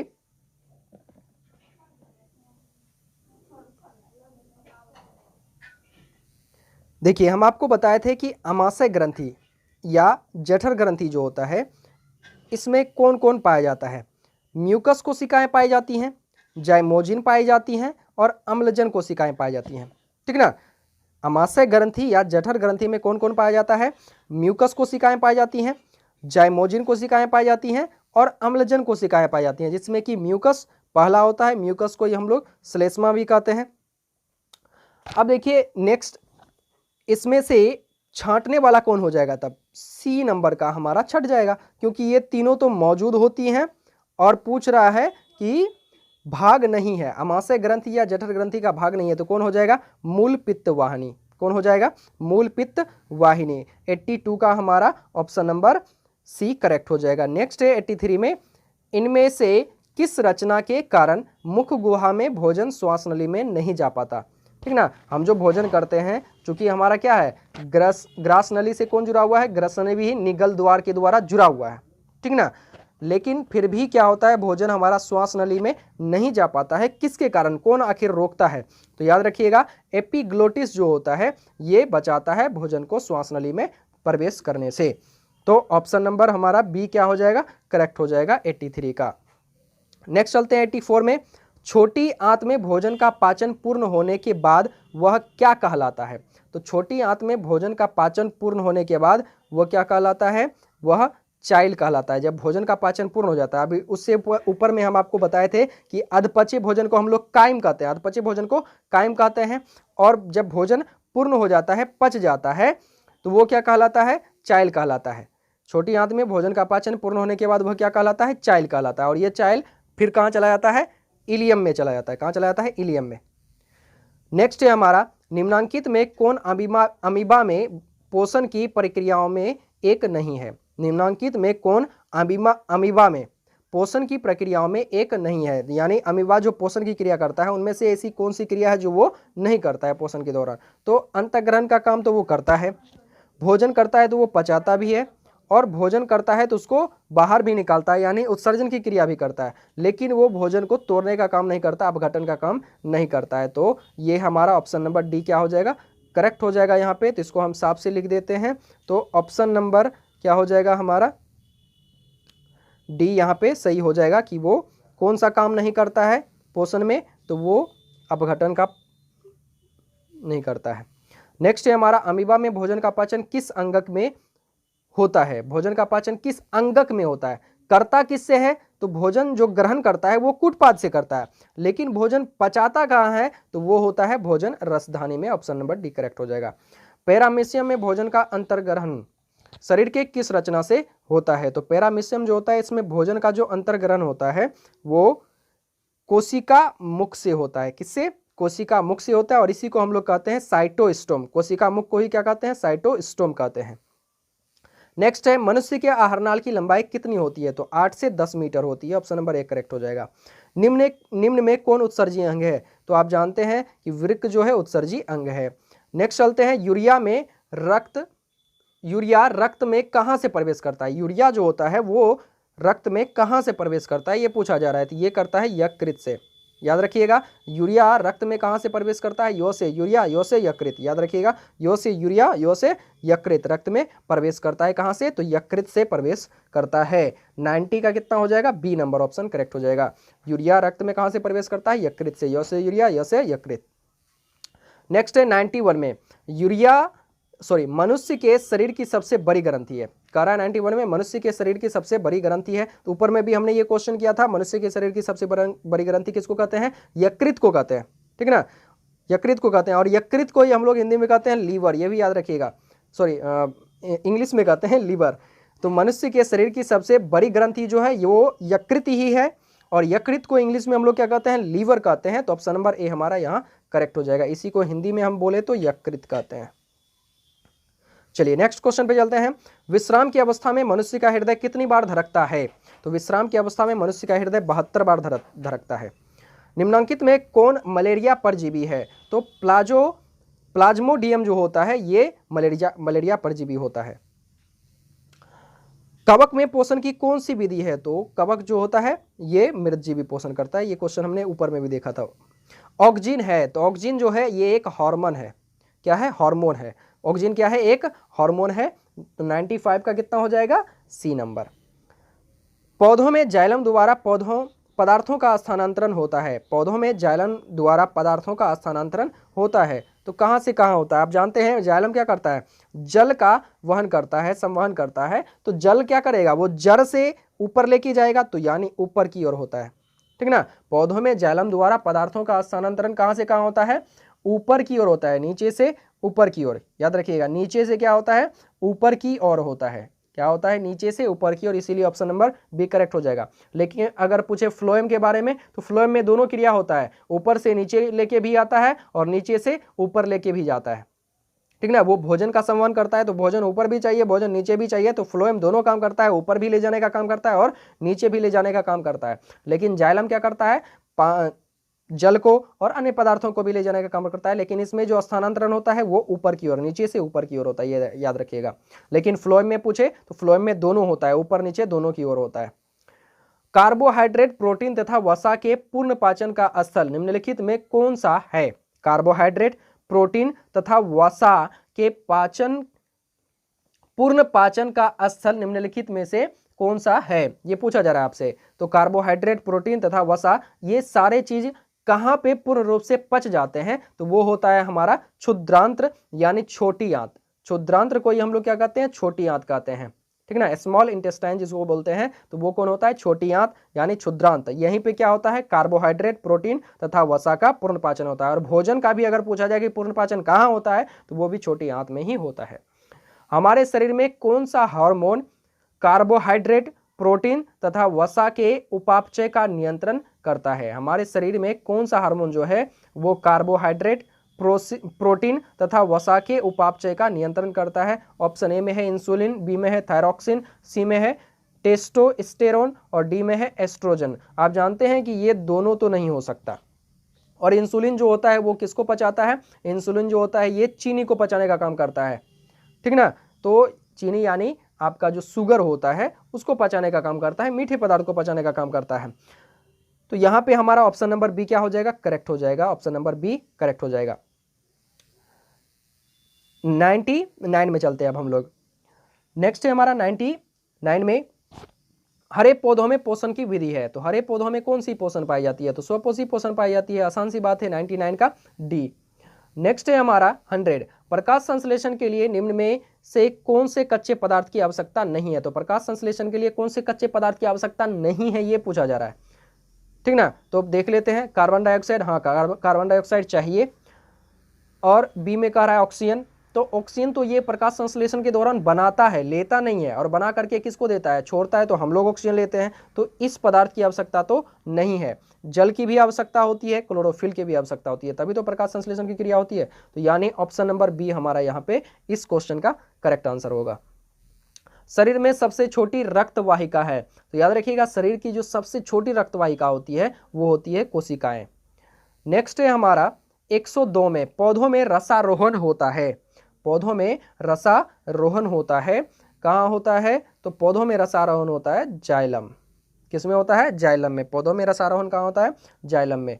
देखिए हम आपको बताए थे कि अमाशय ग्रंथि या जठर ग्रंथि जो होता है इसमें कौन कौन पाया जाता है। म्यूकस कोशिकाएं पाई जाती हैं, जाइमोजिन पाई जाती हैं और अम्लजन कोशिकाएं पाई जाती हैं, ठीक ना। अमाशय ग्रंथि या जठर ग्रंथि में कौन कौन पाया जाता है, म्यूकस कोशिकाएं पाई जाती हैं, जाइमोजिन कोशिकाएं पाई जाती हैं और अम्लजन कोशिकाएं पाई जाती हैं, जिसमें कि म्यूकस पहला होता है। म्यूकस को ही हम लोग श्लेष्मा भी कहते हैं। अब देखिए नेक्स्ट, इसमें से छांटने वाला कौन हो जाएगा, तब सी नंबर का हमारा छट जाएगा, क्योंकि ये तीनों तो मौजूद होती हैं और पूछ रहा है कि भाग नहीं है, अमाशय ग्रंथि या जठर ग्रंथि का भाग नहीं है। तो कौन हो जाएगा, मूल पित्त वाहिनी। कौन हो जाएगा, मूल पित्त वाहिनी। 82 का हमारा ऑप्शन नंबर सी करेक्ट हो जाएगा। नेक्स्ट है 83 में, इनमें से किस रचना के कारण मुख गुहा में भोजन श्वास नली में नहीं जा पाता, ठीक ना। हम जो भोजन करते हैं चूंकि हमारा क्या है, ग्रास नली से कौन जुड़ा हुआ है, ग्रसन भी निगल द्वार के द्वारा जुड़ा हुआ है, ठीक ना। लेकिन फिर भी क्या होता है, भोजन हमारा श्वास नली में नहीं जा पाता है। किसके कारण, कौन आखिर रोकता है? तो याद रखिएगा एपिग्लोटिस जो होता है ये बचाता है भोजन को श्वास नली में प्रवेश करने से। तो ऑप्शन नंबर हमारा बी क्या हो जाएगा, करेक्ट हो जाएगा 83 का। नेक्स्ट चलते हैं 84 में। छोटी आंत में भोजन का पाचन पूर्ण होने के बाद वह क्या कहलाता है? तो छोटी आंत में भोजन का पाचन पूर्ण होने के बाद वह क्या कहलाता है, वह चाइल कहलाता है। जब भोजन का पाचन पूर्ण हो जाता है, अभी उससे ऊपर में हम आपको बताए थे कि अधपचे भोजन को हम लोग कायम कहते हैं, अधपचे भोजन को कायम कहते हैं। और जब भोजन पूर्ण हो जाता है, पच जाता है, तो वो क्या कहलाता है, चाइल कहलाता है। छोटी आंत में भोजन का पाचन पूर्ण होने के बाद वह क्या कहलाता है, चाइल कहलाता है। और ये चाइल फिर कहाँ चला जाता है, इलियम में चला जाता है। कहाँ चला जाता है, इलियम में। नेक्स्ट है हमारा, निम्नांकित में कौन अमीबा में पोषण की प्रक्रियाओं में एक नहीं है? निम्नांकित में कौन अमीबा में पोषण की प्रक्रियाओं में एक नहीं है? यानी अमीबा जो पोषण की क्रिया करता है उनमें से ऐसी कौन सी क्रिया है जो वो नहीं करता है पोषण के दौरान? तो अंतःग्रहण का काम तो वो करता है, भोजन करता है तो वो पचाता भी है, और भोजन करता है तो उसको बाहर भी निकालता है, यानी उत्सर्जन की क्रिया भी करता है, लेकिन वो भोजन को तोड़ने का काम नहीं करता, अपघटन का काम नहीं करता है। तो ये हमारा ऑप्शन नंबर डी क्या हो जाएगा, करेक्ट हो जाएगा यहाँ पे। तो इसको हम साफ से लिख देते हैं। तो ऑप्शन नंबर क्या हो जाएगा हमारा, डी यहाँ पे सही हो जाएगा कि वो कौन सा काम नहीं करता है पोषण में, तो वो अपघटन का नहीं करता है। नेक्स्ट है हमारा, अमीबा में भोजन का पाचन किस अंगक में होता है? भोजन का पाचन किस अंगक में होता है? करता किससे है? तो भोजन जो ग्रहण करता है वो कुटपाद से करता है, लेकिन भोजन पचाता कहाँ है? तो वो होता है भोजन रसधानी में। ऑप्शन नंबर डी करेक्ट हो जाएगा। पैरामीशियम में भोजन का अंतर्ग्रहण शरीर के किस रचना से होता है? तो पैरामीशियम जो होता है इसमें भोजन का जो अंतर्ग्रहण होता है वो कोशिका मुख से होता है। किससे? कोशिका मुख से होता है, और इसी को हम लोग कहते हैं साइटोस्टोम। कोशिका मुख को ही क्या कहते हैं, साइटोस्टोम कहते हैं। नेक्स्ट है, मनुष्य के आहारनाल की लंबाई कितनी होती है? तो 8 से 10 मीटर होती है। ऑप्शन नंबर 1 करेक्ट हो जाएगा। निम्न में कौन उत्सर्जी अंग है? तो आप जानते हैं कि वृक्क जो है उत्सर्जी अंग है। नेक्स्ट चलते हैं, यूरिया रक्त में कहां से प्रवेश करता है? यूरिया जो होता है वो रक्त में कहां से प्रवेश करता है, ये पूछा जा रहा है। तो ये करता है यकृत से। याद रखिएगा, यूरिया रक्त में कहां से प्रवेश करता है? यो से यूरिया, यो से यकृत। याद रखिएगा, यो से यूरिया, यो से यकृत। रक्त में प्रवेश करता है कहां से? तो यकृत से प्रवेश करता है। 90 का कितना हो जाएगा, बी नंबर ऑप्शन करेक्ट हो जाएगा। यूरिया रक्त में कहां से प्रवेश करता है? यकृत से। यो से यूरिया, यो से यकृत। नेक्स्ट है 91 में, मनुष्य के शरीर की सबसे बड़ी ग्रंथि है। कह रहा है 91 में मनुष्य के शरीर की सबसे बड़ी ग्रंथि है। तो ऊपर में भी हमने ये क्वेश्चन किया था, मनुष्य के शरीर की सबसे बड़ी ग्रंथि किसको कहते हैं? यकृत को कहते हैं। ठीक है ना, यकृत को कहते हैं। और यकृत को ही हम लोग हिंदी में कहते हैं लीवर, ये भी याद रखिएगा। इंग्लिश में कहते हैं लीवर। तो मनुष्य के शरीर की सबसे बड़ी ग्रंथि जो है वो यकृत ही है, और यकृत को इंग्लिश में हम लोग क्या कहते हैं? लीवर कहते हैं। तो ऑप्शन नंबर ए हमारा यहाँ करेक्ट हो जाएगा। इसी को हिंदी में हम बोले तो यकृत कहते हैं। चलिए नेक्स्ट क्वेश्चन पे चलते हैं। विश्राम की अवस्था में मनुष्य का हृदय कितनी बार धड़कता है? तो विश्राम की अवस्था में मनुष्य का हृदय 72 बार धड़कता है। निम्नांकित में कौन मलेरिया परजीवी है? तो प्लाज्मोडियम जो होता है ये मलेरिया परजीवी होता है। कवक में पोषण की कौन सी विधि है? तो कवक जो होता है ये मृतजीवी पोषण करता है। ये क्वेश्चन हमने ऊपर में भी देखा था। ऑक्सीजन है, तो ऑक्सीजन जो है ये एक हार्मोन है। क्या है? हार्मोन है। ऑक्सीजन क्या है? एक हार्मोन है। तो 95 का कितना हो जाएगा? C number. पौधों में जाइलम द्वारा पदार्थों का स्थानांतरण होता है। पौधों में जाइलम द्वारा पदार्थों का स्थानांतरण होता है। तो कहां से कहां होता है? आप जानते हैं जाइलम क्या करता है? जल का वहन करता है, संवहन करता है। तो जल क्या करेगा? वो जड़ से ऊपर लेके जाएगा, तो यानी ऊपर की ओर होता है। ठीक ना, पौधों में जाइलम द्वारा पदार्थों का स्थानांतरण कहां से कहां होता है? ऊपर की ओर होता है, नीचे से ऊपर की ओर। याद रखिएगा, नीचे से क्या होता है? ऊपर की ओर होता है। क्या होता है? नीचे से ऊपर की ओर, इसीलिए ऑप्शन नंबर बी करेक्ट हो जाएगा। लेकिन अगर पूछे फ्लोएम के बारे में, तो फ्लोएम में दोनों क्रिया होता है, ऊपर से नीचे लेके भी आता है और नीचे से ऊपर लेके भी जाता है। ठीक ना, वो भोजन का संवहन करता है, तो भोजन ऊपर भी चाहिए, भोजन नीचे भी चाहिए। तो फ्लोएम दोनों काम करता है, ऊपर भी ले जाने का काम करता है और नीचे भी ले जाने का काम करता है। लेकिन जाइलम क्या करता है? जल को और अन्य पदार्थों को भी ले जाने का काम करता है। लेकिन इसमें जो स्थानांतरण होता है वो ऊपर की ओर, नीचे से ऊपर की ओर होता है, ये याद रखिएगा। लेकिन फ्लोएम में पूछे तो फ्लोएम में दोनों होता है, ऊपर नीचे दोनों की ओर होता है। कार्बोहाइड्रेट, प्रोटीन तथा वसा के पूर्ण पाचन का स्थल निम्नलिखित में कौन सा है? कार्बोहाइड्रेट, प्रोटीन तथा वसा के पूर्ण पाचन का स्थल निम्नलिखित में से कौन सा है? ये पूछा जा रहा है आपसे। तो कार्बोहाइड्रेट, प्रोटीन तथा वसा ये सारे चीज कहां पे पूर्ण रूप से पच जाते हैं? तो वो होता है हमारा क्षुद्रांत्र यानी छोटी आंत। क्षुद्रांत्र को ही हम लोग क्या कहते हैं? छोटी आंत कहते हैं, ठीक ना, स्मॉल इंटेस्टाइन जिसको बोलते हैं। तो वो कौन होता है? छोटी आंत यानी क्षुद्रांत। यहीं पे क्या होता है? कार्बोहाइड्रेट, प्रोटीन तथा वसा का पूर्ण पाचन होता है। और भोजन का भी अगर पूछा जाए कि पूर्ण पाचन कहाँ होता है, तो वो भी छोटी आंत में ही होता है। हमारे शरीर में कौन सा हार्मोन कार्बोहाइड्रेट, प्रोटीन तथा वसा के उपापचय का नियंत्रण करता है? हमारे शरीर में कौन सा हार्मोन जो है वो कार्बोहाइड्रेट, प्रोटीन तथा वसा के उपापचय का नियंत्रण करता है? ऑप्शन ए में है इंसुलिन, बी में है थायरॉक्सिन, सी में है टेस्टोस्टेरोन और डी में है एस्ट्रोजन। आप जानते हैं कि ये दोनों तो नहीं हो सकता। और इंसुलिन जो होता है वो किसको पचाता है? इंसुलिन जो होता है ये चीनी को पचाने का काम करता है, ठीक ना। तो चीनी यानी आपका जो शुगर होता है उसको पचाने का काम करता है, मीठे पदार्थ को पचाने का काम करता है। तो यहां पे हमारा ऑप्शन नंबर बी क्या हो जाएगा? करेक्ट हो जाएगा। ऑप्शन नंबर बी करेक्ट हो जाएगा। 99 में चलते हैं अब हम लोग। नेक्स्ट है हमारा 99 में हरे पौधों में पोषण की विधि है। तो हरे पौधों में कौन सी पोषण पाई जाती है? तो स्वपोषी पोषण पाई जाती है। आसान सी बात है, 99 का डी। नेक्स्ट है हमारा 100, प्रकाश संश्लेषण के लिए निम्न में से कौन से कच्चे पदार्थ की आवश्यकता नहीं है? तो प्रकाश संश्लेषण के लिए कौन से कच्चे पदार्थ की आवश्यकता नहीं है ये पूछा जा रहा है, ठीक ना। तो अब देख लेते हैं। कार्बन डाइऑक्साइड, हाँ कार्बन डाइऑक्साइड चाहिए। और बी में कह रहा है ऑक्सीजन। तो ऑक्सीजन तो ये प्रकाश संश्लेषण के दौरान बनाता है, लेता नहीं है। और बना करके किसको देता है? छोड़ता है। तो हम लोग ऑक्सीजन लेते हैं। तो इस पदार्थ की आवश्यकता तो नहीं है। जल की भी आवश्यकता होती है, क्लोरोफिल की भी आवश्यकता होती है, तभी तो प्रकाश संश्लेषण की क्रिया होती है। तो यानी ऑप्शन नंबर बी हमारा यहाँ पे इस क्वेश्चन का करेक्ट आंसर होगा। शरीर में सबसे छोटी रक्त वाहिका है। तो याद रखिएगा, शरीर की जो सबसे छोटी रक्त वाहिका होती है वो होती है कोशिकाएं। नेक्स्ट है हमारा 102 में पौधों में रसारोहण होता है। पौधों में रसारोहण होता है, कहाँ होता है? तो पौधों में रसारोहण होता है जाइलम। किसमें होता है? जाइलम में। पौधों में रसारोहण कहाँ होता है? जाइलम में।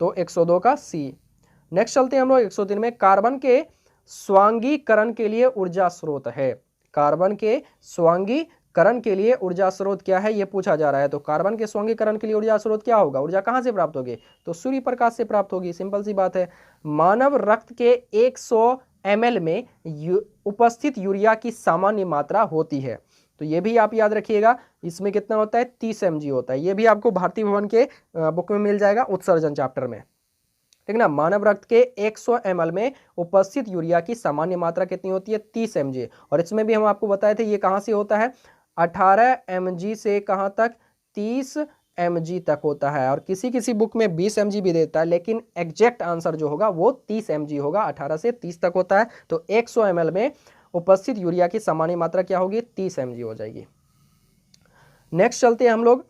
तो 102 का सी। नेक्स्ट चलते हैं हम लोग 103 में कार्बन के स्वांगीकरण के लिए ऊर्जा स्रोत है। कार्बन के स्वांगीकरण के लिए ऊर्जा स्रोत क्या है ये पूछा जा रहा है। तो कार्बन के स्वांगीकरण के लिए ऊर्जा स्रोत क्या होगा? ऊर्जा कहाँ से प्राप्त होगी? तो सूर्य प्रकाश से प्राप्त होगी। सिंपल सी बात है। मानव रक्त के 100 ml में उपस्थित यूरिया की सामान्य मात्रा होती है। तो ये भी आप याद रखिएगा। इसमें कितना होता है? 30 mg होता है। ये भी आपको भारतीय भवन के बुक में मिल जाएगा, उत्सर्जन चैप्टर में, ठीक ना। मानव रक्त के 100 ml में उपस्थित यूरिया की सामान्य मात्रा कितनी होती है? 30 mg। और इसमें भी हम आपको बताए थे ये कहाँ से होता है? 18 mg से कहाँ तक? 30 mg तक होता है। और किसी किसी बुक में 20 mg भी देता है, लेकिन एग्जैक्ट आंसर जो होगा वो 30 mg होगा। 18 से 30 तक होता है। तो 100 ml में उपस्थित यूरिया की सामान्य मात्रा क्या होगी? 30 mg हो जाएगी। नेक्स्ट चलते हैं हम लोग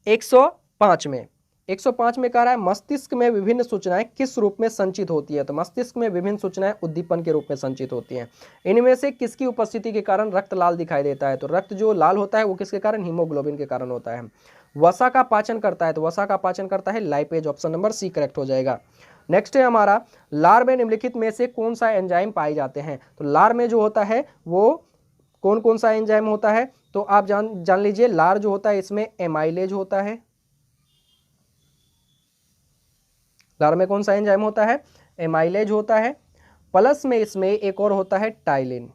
105 में। 105 में कह रहा है मस्तिष्क में विभिन्न सूचनाएं किस रूप में संचित होती है? तो मस्तिष्क में विभिन्न सूचनाएं उद्दीपन के रूप में संचित होती हैं। इनमें से किसकी उपस्थिति के कारण रक्त लाल दिखाई देता है? तो रक्त जो लाल होता है वो किसके कारण? हीमोग्लोबिन के कारण होता है। वसा का पाचन करता है। तो वसा का पाचन करता है lipase. Option number C correct हो जाएगा। नेक्स्ट है हमारा लार में निम्नलिखित में से कौन सा एंजाइम पाए जाते हैं? तो लार में जो होता है वो कौन कौन सा एंजाइम होता है? तो आप जान लीजिए, लार जो होता है इसमें एमाइलेज होता है। लार में कौन सा एंजाइम होता है? एमाइलेज होता है। प्लस में इसमें एक और होता है टाइलिन।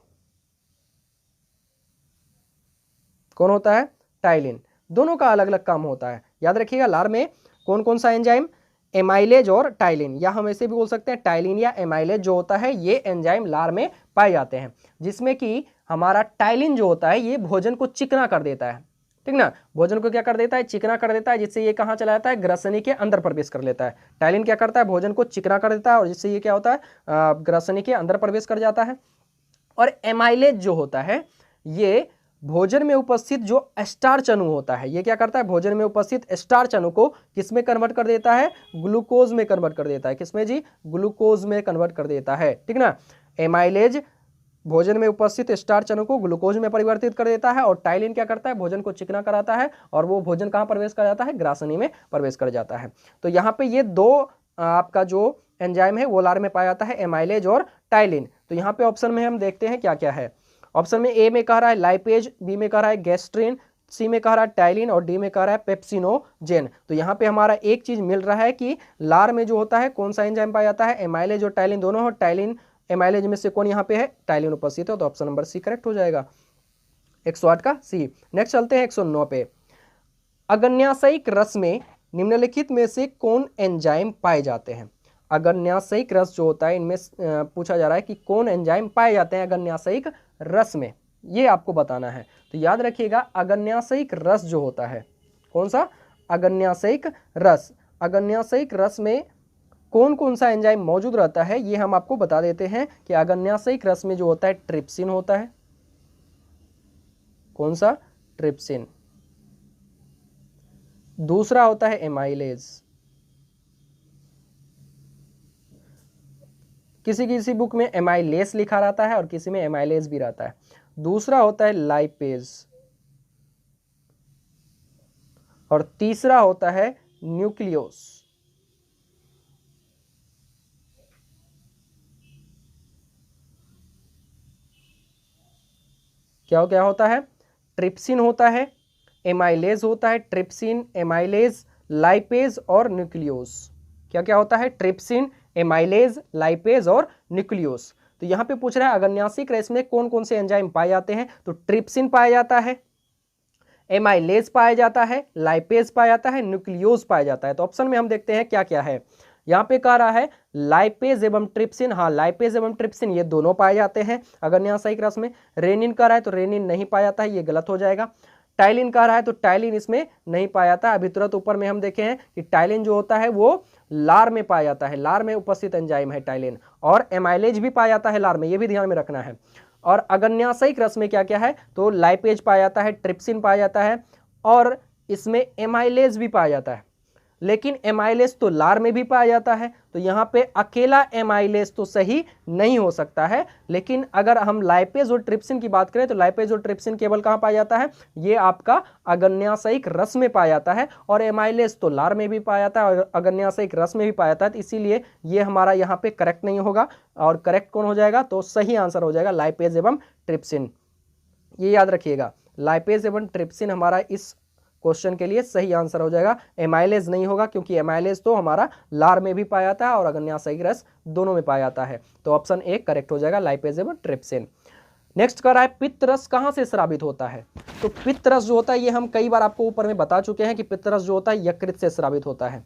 कौन होता है? टाइलिन। दोनों का अलग अलग काम होता है। याद रखिएगा, लार में कौन कौन सा एंजाइम? एमाइलेज और टाइलिन, या हम ऐसे भी बोल सकते हैं टाइलिन या एमाइलेज जो होता है ये एंजाइम लार में पाए जाते हैं। जिसमें कि हमारा टाइलिन जो होता है ये भोजन को चिकना कर देता है, ठीक ना। भोजन को क्या कर देता है? चिकना कर देता है, जिससे ये कहाँ चला जाता है? ग्रसनी के अंदर प्रवेश कर लेता है। टाइलिन क्या करता है? भोजन को चिकना कर देता है और जिससे ये क्या होता है? ग्रसनी के अंदर प्रवेश कर जाता है। और एमाइलेज जो होता है ये भोजन में उपस्थित जो स्टार्च अणु होता है, ये क्या करता है? भोजन में उपस्थित स्टार्च अणु को किसमें कन्वर्ट कर देता है? ग्लूकोज में कन्वर्ट कर देता है। किसमें जी? ग्लूकोज में कन्वर्ट कर देता है, ठीक ना। एमाइलेज भोजन में उपस्थित स्टार्च अणु को ग्लूकोज में परिवर्तित कर देता है, और टाइलिन क्या करता है, भोजन को चिकना कराता है, और वो भोजन कहाँ प्रवेश कर जाता है, ग्रासनी में प्रवेश कर जाता है। तो यहाँ पे ये दो आपका जो एंजाइम है वो लार में पाया जाता है, एमाइलेज और टाइलिन। तो यहाँ पे ऑप्शन में हम देखते हैं क्या क्या है। ऑप्शन में ए में कह रहा है लाइपेज, बी में कह रहा है गैस्ट्रिन, सी में कह रहा है टाइलिन, और डी में कह रहा है पेप्सिनोजेन। तो यहाँ पे हमारा एक चीज मिल रहा है कि लार में जो होता है कौन सा एंजाइम पाया जाता है, एमाइलेज और टाइलिन दोनों हो। टाइलिन एमाइलेज में से कौन यहाँ पे है, टाइलिन उपस्थित है, तो ऑप्शन नंबर सी करेक्ट हो जाएगा, 108 का सी। नेक्स्ट चलते हैं 109 पे। अग्न्याशयिक रस में निम्नलिखित में से कौन एंजाइम पाए जाते हैं। अग्न्याशयिक रस जो होता है इनमें पूछा जा रहा है कि कौन एंजाइम पाए जाते हैं अग्न्याशयिक रस में, ये आपको बताना है। तो याद रखिएगा अग्न्याशयिक रस जो होता है, कौन सा, अग्न्याशयिक रस। अग्न्याशयिक रस में कौन कौन सा एंजाइम मौजूद रहता है ये हम आपको बता देते हैं कि अग्न्याशयिक रस में जो होता है ट्रिप्सिन होता है, कौन सा, ट्रिप्सिन। दूसरा होता है एमाइलेज, किसी किसी बुक में एमाइलेस लिखा रहता है और किसी में एमाइलेज भी रहता है। दूसरा होता है लाइपेज, और तीसरा होता है न्यूक्लियोस। क्या क्या होता है, ट्रिप्सिन होता है, एमाइलेज होता है, ट्रिप्सिन, एमाइलेज, लाइपेज और न्यूक्लियोस। क्या क्या होता है, ट्रिप्सिन, एमाइलेज, लाइपेज और न्यूक्लियोस। तो यहाँ पे पूछ रहा है अग्न्याशयिक रस में कौन कौन से एंजाइम पाए जाते हैं। तो ट्रिप्सिन पाया जाता है, एमाइलेज पाया जाता है, लाइपेज पाया जाता है, न्यूक्लियोस पाया जाता है। तो ऑप्शन में हम देखते हैं क्या क्या है। यहाँ पे कह रहा है लाइपेज एवं ट्रिप्सिन, हाँ लाइपेज एवं ट्रिप्सिन ये दोनों पाए जाते हैं अग्न्याशयिक रस में। रेनिन कह रहा है तो रेनिन नहीं पाया जाता है, ये गलत हो जाएगा। टाइलिन कह रहा है तो टाइलिन इसमें नहीं पाया जाता है। अभी तुरंत ऊपर में हम देखे हैं कि टाइलिन जो होता है वो लार में पाया जाता है, लार में उपस्थित एंजाइम है टाइलिन, और एमाइलेज भी पाया जाता है लार में, ये भी ध्यान में रखना है। और अग्न्याशयिक रस में क्या क्या है, तो लाइपेज पाया जाता है, ट्रिप्सिन पाया जाता है, और इसमें एमाइलेज भी पाया जाता है। लेकिन एमाइलेज तो लार में भी पाया जाता है, तो यहाँ पे अकेला एमाइलेज तो सही नहीं हो सकता है। लेकिन अगर हम लाइपेज और ट्रिप्सिन की बात करें तो लाइपेज और ट्रिप्सिन केवल कहाँ पाया जाता है, ये आपका अग्न्याशयिक रस में पाया जाता है, और एमाइलेज तो लार में भी पाया जाता है और अग्न्याशयिक रस में भी पाया जाता है। तो इसीलिए ये हमारा यहाँ पे करेक्ट नहीं होगा, और करेक्ट कौन हो जाएगा, तो सही आंसर हो जाएगा लाइपेज एवं ट्रिप्सिन। ये याद रखिएगा, लाइपेज एवं ट्रिप्सिन हमारा इस क्वेश्चन के लिए सही आंसर हो जाएगा। एमाइलेज नहीं होगा, क्योंकि एमाइलेज तो हमारा लार में भी पाया जाता है और अग्न्याशयिक रस दोनों में पाया जाता है। तो ऑप्शन ए करेक्ट हो जाएगा, लाइपेज एवं ट्रिप्सिन। नेक्स्ट कर रहा है पित्त रस कहाँ से स्रावित होता है। तो पित्त रस जो होता है ये हम कई बार आपको ऊपर में बता चुके हैं कि पित्त रस जो होता है यकृत से स्रावित होता है।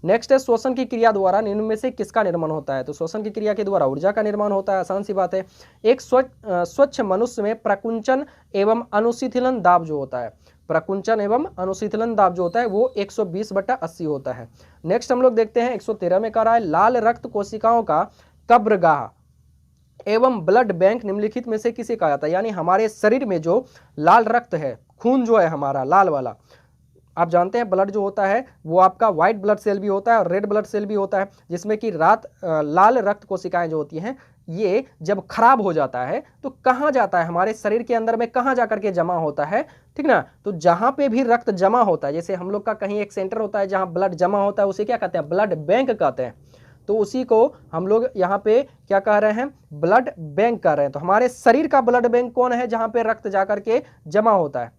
नेक्स्ट है श्वसन की क्रिया द्वारा निम्न में से किसका निर्माण होता है। तो श्वसन की क्रिया के द्वारा ऊर्जा का निर्माण होता है, आसान सी बात है। एक स्वच्छ मनुष्य में प्रकुंचन एवं अनुशीतलन दाब जो होता है, प्रकुंचन एवं अनुशीतलन दाब जो होता है वो 120/80 होता है। नेक्स्ट हम लोग देखते हैं 113 में कह रहा है लाल रक्त कोशिकाओं का कब्रगाह एवं ब्लड बैंक निम्नलिखित में से किसे कहा जाता है। यानी हमारे शरीर में जो लाल रक्त है, खून जो है हमारा लाल वाला, आप जानते हैं ब्लड जो होता है वो आपका व्हाइट ब्लड सेल भी होता है और रेड ब्लड सेल भी होता है, जिसमें कि लाल रक्त कोशिकाएं जो होती हैं ये जब खराब हो जाता है तो कहाँ जाता है, हमारे शरीर के अंदर में कहाँ जा करके जमा होता है, ठीक ना। तो जहाँ पे भी रक्त जमा होता है, जैसे हम लोग का कहीं एक सेंटर होता है जहाँ ब्लड जमा होता है, उसे क्या कहते हैं, ब्लड बैंक कहते हैं। तो उसी को हम लोग यहाँ पे क्या कह रहे हैं, ब्लड बैंक कह रहे हैं। तो हमारे शरीर का ब्लड बैंक कौन है, जहाँ पे रक्त जा करके जमा होता है,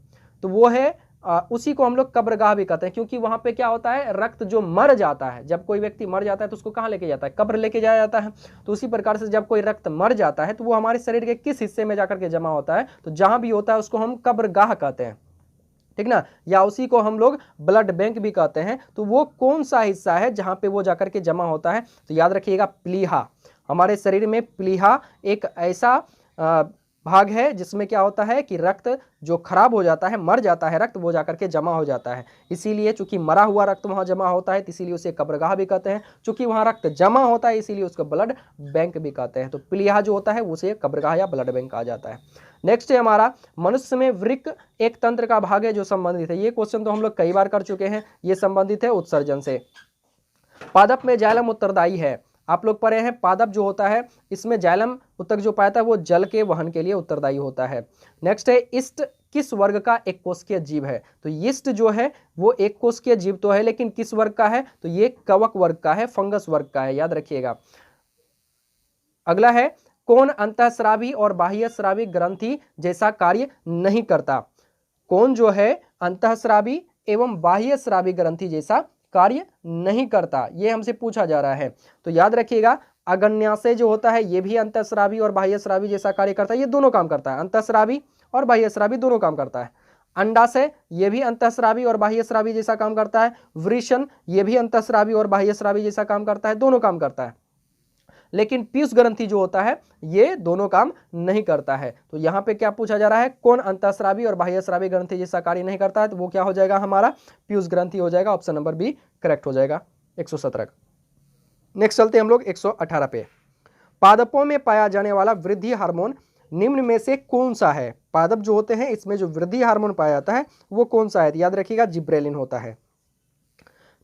तो वो है उसी को हम लोग कब्रगाह भी कहते हैं। क्योंकि वहां पे क्या होता है, रक्त जो मर जाता है, जब कोई व्यक्ति मर जाता है तो उसको कहाँ लेके जाता है, कब्र लेके जाया जाता है। तो उसी प्रकार से जब कोई रक्त मर जाता है तो वो हमारे शरीर के किस हिस्से में जाकर के जमा होता है, तो जहां भी होता है उसको हम कब्रगाह कहते हैं, ठीक ना। या उसी को हम लोग ब्लड बैंक भी कहते हैं। तो वो कौन सा हिस्सा है जहां पे वो जाकर के जमा होता है, तो याद रखिएगा प्लीहा। हमारे शरीर में प्लीहा एक ऐसा भाग है जिसमें क्या होता है कि रक्त जो खराब हो जाता है, मर जाता है रक्त, वो जाकर के जमा हो जाता है। इसीलिए चूंकि मरा हुआ रक्त वहां जमा होता है, इसीलिए उसे कब्रगाह भी कहते हैं। चूंकि वहां रक्त जमा होता है इसीलिए उसको ब्लड बैंक भी कहते हैं। तो प्लीहा जो होता है उसे कब्रगाह या ब्लड बैंक कहा जाता है। नेक्स्ट है हमारा मनुष्य में वृक्क एक तंत्र का भाग है जो संबंधित है। ये क्वेश्चन तो हम लोग कई बार कर चुके हैं। ये संबंधित है उत्सर्जन से। पादप में जाइलम उत्तरदायी है आप लोग पढ़े हैं पादप जो होता है इसमें जाइलम उत्तक जो पाया था वो जल के वहन के लिए उत्तरदायी होता है। नेक्स्ट है ईस्ट किस वर्ग का एक कोशिकीय जीव है? तो यीस्ट जो है वो एक कोशिकीय जीव तो है, लेकिन किस वर्ग का है? तो ये कवक वर्ग का है, फंगस वर्ग का है, याद रखिएगा। अगला है कौन अंतःस्रावी और बाह्यस्रावी ग्रंथि जैसा कार्य नहीं करता? कौन जो है अंतःस्रावी एवं बाह्यस्रावी ग्रंथि जैसा कार्य नहीं करता, ये हमसे पूछा जा रहा है। तो याद रखिएगा अग्न्याशय जो होता है ये भी अंतःस्रावी और बाह्यस्रावी जैसा कार्य करता है, ये दोनों काम करता है, अंतःस्रावी और बाह्यस्रावी दोनों काम करता है। अंडाशय ये भी अंतःस्रावी और बाह्यस्रावी जैसा काम करता है। वृषण ये भी अंतःस्रावी और बाह्यस्रावी जैसा काम करता है, दोनों काम करता है। लेकिन पीयूष ग्रंथि जो होता है ये दोनों काम नहीं करता है। तो यहाँ पे क्या पूछा जा रहा है? कौन अंतःस्रावी और बाह्यस्रावी ग्रंथि जैसा कार्य नहीं करता है? तो वो क्या हो जाएगा हमारा? पीयूष ग्रंथि हो जाएगा। ऑप्शन नंबर बी करेक्ट हो जाएगा 117 का। नेक्स्ट चलते हम लोग 118 पे। पादपों में पाया जाने वाला वृद्धि हार्मोन निम्न में से कौन सा है? पादप जो होते हैं इसमें जो वृद्धि हार्मोन पाया जाता है वो कौन सा है? याद रखिएगा जिब्रेलिन होता है।